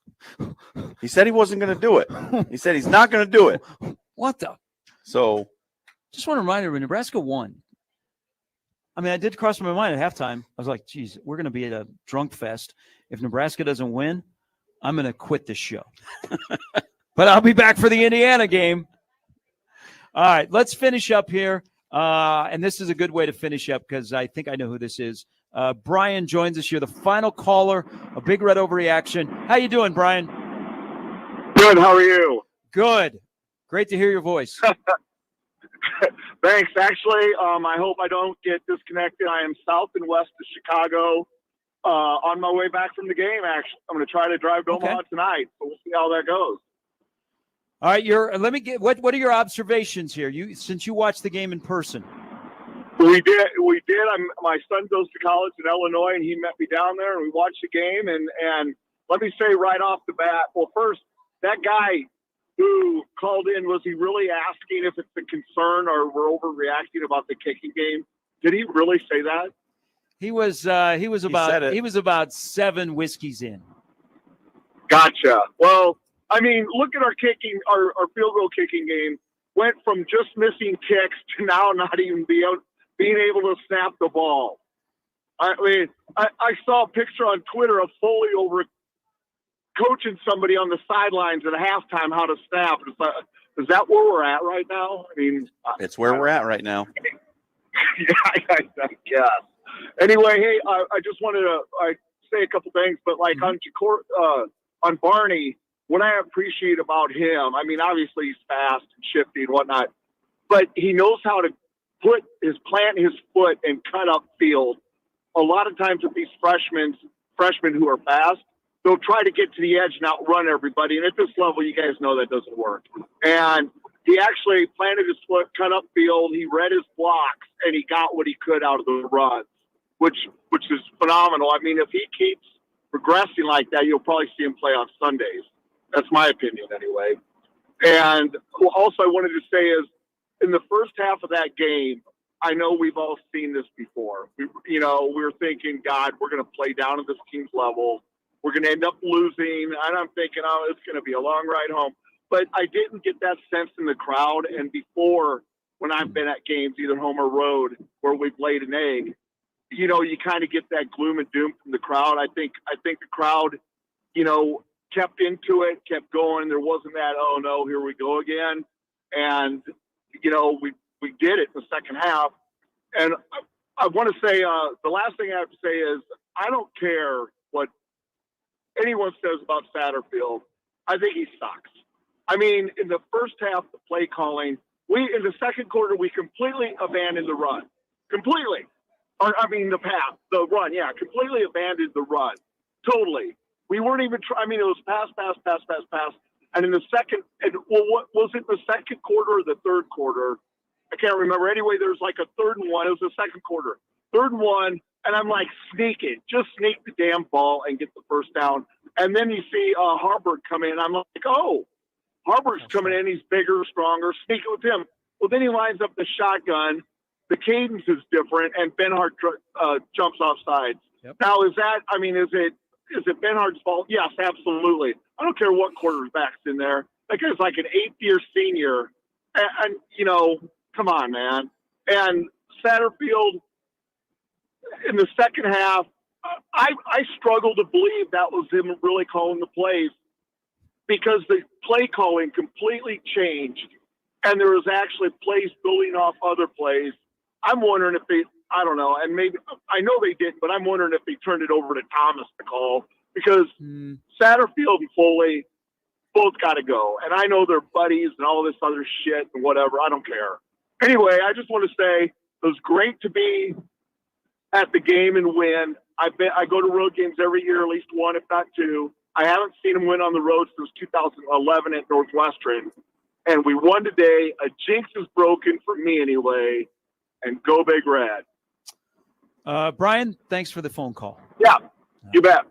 He said he wasn't going to do it. He said he's not going to do it. What the? So. Just want to remind everybody, Nebraska won. I did cross my mind at halftime. I was like, geez, we're going to be at a drunk fest. If Nebraska doesn't win, I'm going to quit this show. But I'll be back for the Indiana game. All right, let's finish up here. And this is a good way to finish up because I think I know who this is. Brian joins us here, the final caller, a Big Red Overreaction. How you doing, Brian? Good. How are you? Good. Great to hear your voice. Thanks. Actually, I hope I don't get disconnected. I am south and west of Chicago on my way back from the game, actually. I'm going to try to drive to Omaha tonight, so we'll see how that goes. All right, let me get what are your observations here? Since you watched the game in person. We did. My son goes to college in Illinois, and he met me down there, and we watched the game. And let me say right off the bat, well, first, that guy who called in, was he really asking if it's a concern or we're overreacting about the kicking game? Did he really say that? He was about 7 whiskeys in. Gotcha. Well, I mean, look at our kicking, our field goal kicking game. Went from just missing kicks to now not even being able to snap the ball. I mean, I saw a picture on Twitter of Foley over coaching somebody on the sidelines at halftime how to snap. Is that where we're at right now? I mean, It's where we're at right now. yeah, I guess. Anyway, hey, I just wanted to say a couple things, but like on Barney, what I appreciate about him, I mean, obviously he's fast and shifty and whatnot, but he knows how to plant his foot and cut up field. A lot of times with these freshmen who are fast, they'll try to get to the edge and outrun everybody. And at this level, you guys know that doesn't work. And he actually planted his foot, cut up field. He read his blocks, and he got what he could out of the runs, which is phenomenal. I mean, if he keeps progressing like that, you'll probably see him play on Sundays. That's my opinion anyway. And also I wanted to say is in the first half of that game, I know we've all seen this before. We're thinking, God, we're going to play down at this team's level. We're going to end up losing. And I'm thinking, it's going to be a long ride home. But I didn't get that sense in the crowd. And before, when I've been at games, either home or road, where we've laid an egg, you kind of get that gloom and doom from the crowd. I think the crowd, kept into it, kept going. There wasn't that, oh no, here we go again. And, we did it in the second half. And I want to say, the last thing I have to say is I don't care what anyone says about Satterfield. I think he sucks. I mean, in the first half, the play calling, in the second quarter, we completely abandoned the run. Completely. The pass, the run. Yeah, completely abandoned the run. Totally. We weren't even trying. It was pass. And in the second, what was it, the second quarter or the third quarter? I can't remember. Anyway, there was like a 3rd and 1. It was the second quarter. 3rd and 1, and I'm like, sneak it. Just sneak the damn ball and get the first down. And then you see Harburg come in. I'm like, oh, Harburg's coming in. He's bigger, stronger. Sneak it with him. Well, then he lines up the shotgun. The cadence is different, and Benhart jumps off sides. Yep. Now, is it Benhart's fault? Yes, absolutely. I don't care what quarterback's in there. That guy's like an 8th-year senior. And come on, man. And Satterfield, in the second half, I struggle to believe that was him really calling the plays because the play calling completely changed, and there was actually plays building off other plays. I'm wondering if I don't know, and maybe I know they didn't, but I'm wondering if they turned it over to Thomas to call because Satterfield and Foley both got to go. And I know they're buddies and all this other shit and whatever. I don't care. Anyway, I just want to say it was great to be at the game and win. I go to road games every year, at least one, if not two. I haven't seen them win on the road since 2011 at Northwestern. And we won today. A jinx is broken for me anyway. And go Big Red. Brian, thanks for the phone call. Yeah, you bet.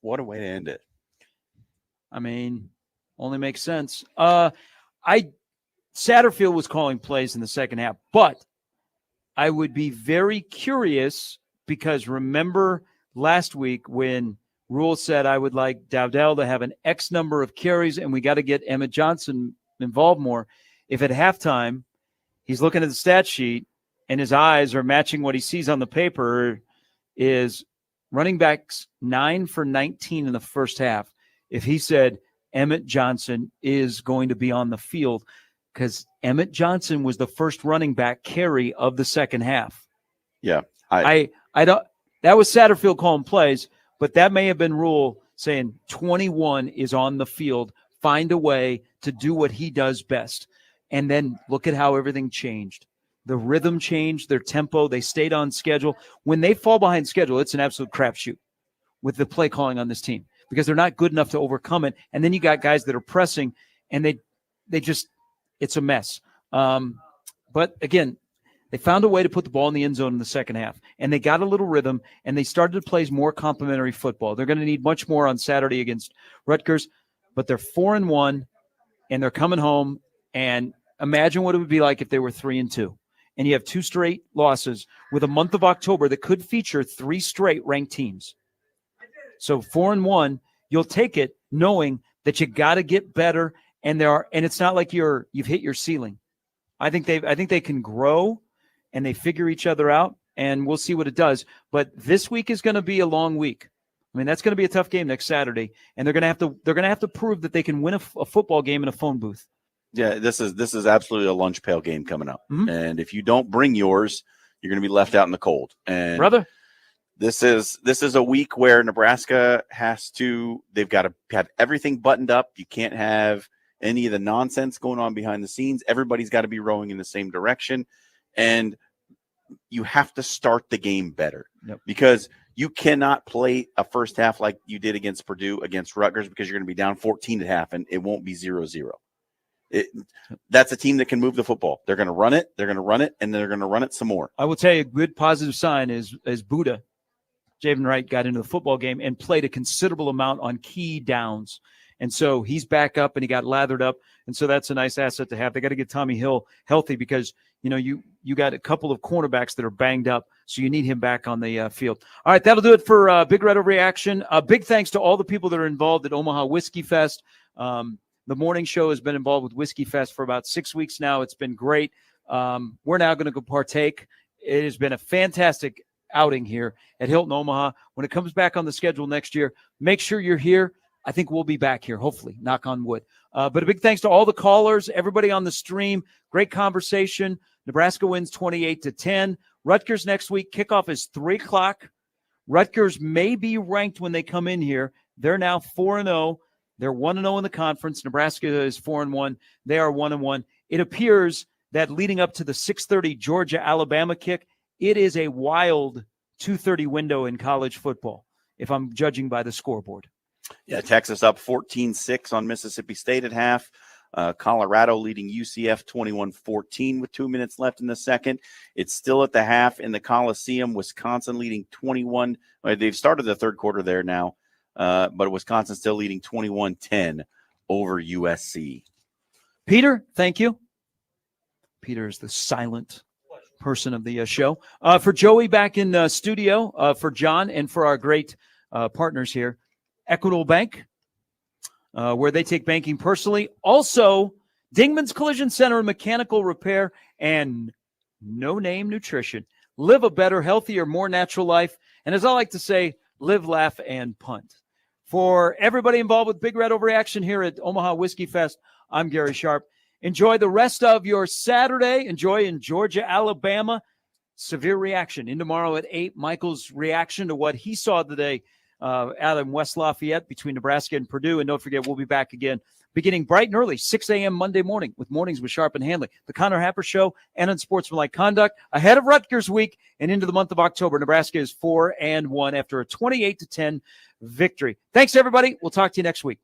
What a way to end it. I mean, only makes sense. Satterfield was calling plays in the second half, but I would be very curious because remember last week when Rhule said I would like Dowdell to have an X number of carries and we got to get Emmett Johnson involved more. If at halftime he's looking at the stat sheet and his eyes are matching what he sees on the paper is running backs 9 for 19 in the first half. If he said Emmett Johnson is going to be on the field because Emmett Johnson was the first running back carry of the second half. Yeah. I don't, that was Satterfield calling plays, but that may have been Rhule saying 21 is on the field. Find a way to do what he does best. And then look at how everything changed. The rhythm changed, their tempo, they stayed on schedule. When they fall behind schedule, it's an absolute crapshoot with the play calling on this team because they're not good enough to overcome it. And then you got guys that are pressing and they just, it's a mess. But again, they found a way to put the ball in the end zone in the second half, and they got a little rhythm, and they started to play more complimentary football. They're going to need much more on Saturday against Rutgers, but they're 4-1, and they're coming home. And imagine what it would be like if they were 3-2, and you have 2 straight losses with a month of October that could feature 3 straight ranked teams. So 4-1, you'll take it knowing that you got to get better. And it's not like you've hit your ceiling. I think they can grow, and they figure each other out, and we'll see what it does. But this week is going to be a long week. I mean, that's going to be a tough game next Saturday, and they're going to have to prove that they can win a football game in a phone booth. Yeah, this is absolutely a lunch pail game coming up. Mm-hmm. And if you don't bring yours, you're going to be left out in the cold. And brother, this is a week where Nebraska they've got to have everything buttoned up. You can't have any of the nonsense going on behind the scenes. Everybody's got to be rowing in the same direction, and you have to start the game better. Yep. Because you cannot play a first half like you did against Purdue, against Rutgers, because you're going to be down 14 at half, and it won't be 0-0. That's a team that can move the football. They're going to run it, and they're going to run it some more. I will tell you a good positive sign is Buddha, Javen Wright, got into the football game and played a considerable amount on key downs. And so he's back up, and he got lathered up. And so that's a nice asset to have. They got to get Tommy Hill healthy because, you got a couple of cornerbacks that are banged up, so you need him back on the field. All right, that'll do it for Big Red Overreaction. Big thanks to all the people that are involved at Omaha Whiskey Fest. The morning show has been involved with Whiskey Fest for about 6 weeks now. It's been great. We're now going to go partake. It has been a fantastic outing here at Hilton Omaha. When it comes back on the schedule next year, make sure you're here. I think we'll be back here, hopefully, knock on wood. But a big thanks to all the callers, everybody on the stream. Great conversation. Nebraska wins 28-10. Rutgers next week. Kickoff is 3 o'clock. Rutgers may be ranked when they come in here. They're now 4-0. They're 1-0 in the conference. Nebraska is 4-1. They are 1-1. It appears that leading up to the 6:30 Georgia-Alabama kick, it is a wild 2:30 window in college football, if I'm judging by the scoreboard. Yeah, Texas up 14-6 on Mississippi State at half. Colorado leading UCF 21-14 with 2 minutes left in the second. It's still at the half in the Coliseum. Wisconsin leading 21. They've started the third quarter there now, but Wisconsin still leading 21-10 over USC. Peter, thank you. Peter is the silent person of the show. For Joey back in studio, for John, and for our great partners here, Equitable Bank, where they take banking personally. Also, Dingman's Collision Center and Mechanical Repair, and No Name Nutrition. Live a better, healthier, more natural life. And as I like to say, live, laugh, and punt. For everybody involved with Big Red Overreaction here at Omaha Whiskey Fest, I'm Gary Sharp. Enjoy the rest of your Saturday. Enjoy in Georgia, Alabama. Severe reaction. In tomorrow at 8, Michael's reaction to what he saw today out in West Lafayette between Nebraska and Purdue. And don't forget, we'll be back again beginning bright and early, 6 a.m. Monday morning with Mornings with Sharp and Handley, the Connor Happer Show, and Unsportsmanlike Conduct. Ahead of Rutgers week and into the month of October, Nebraska is 4-1 after a 28-10 victory. Thanks, everybody. We'll talk to you next week.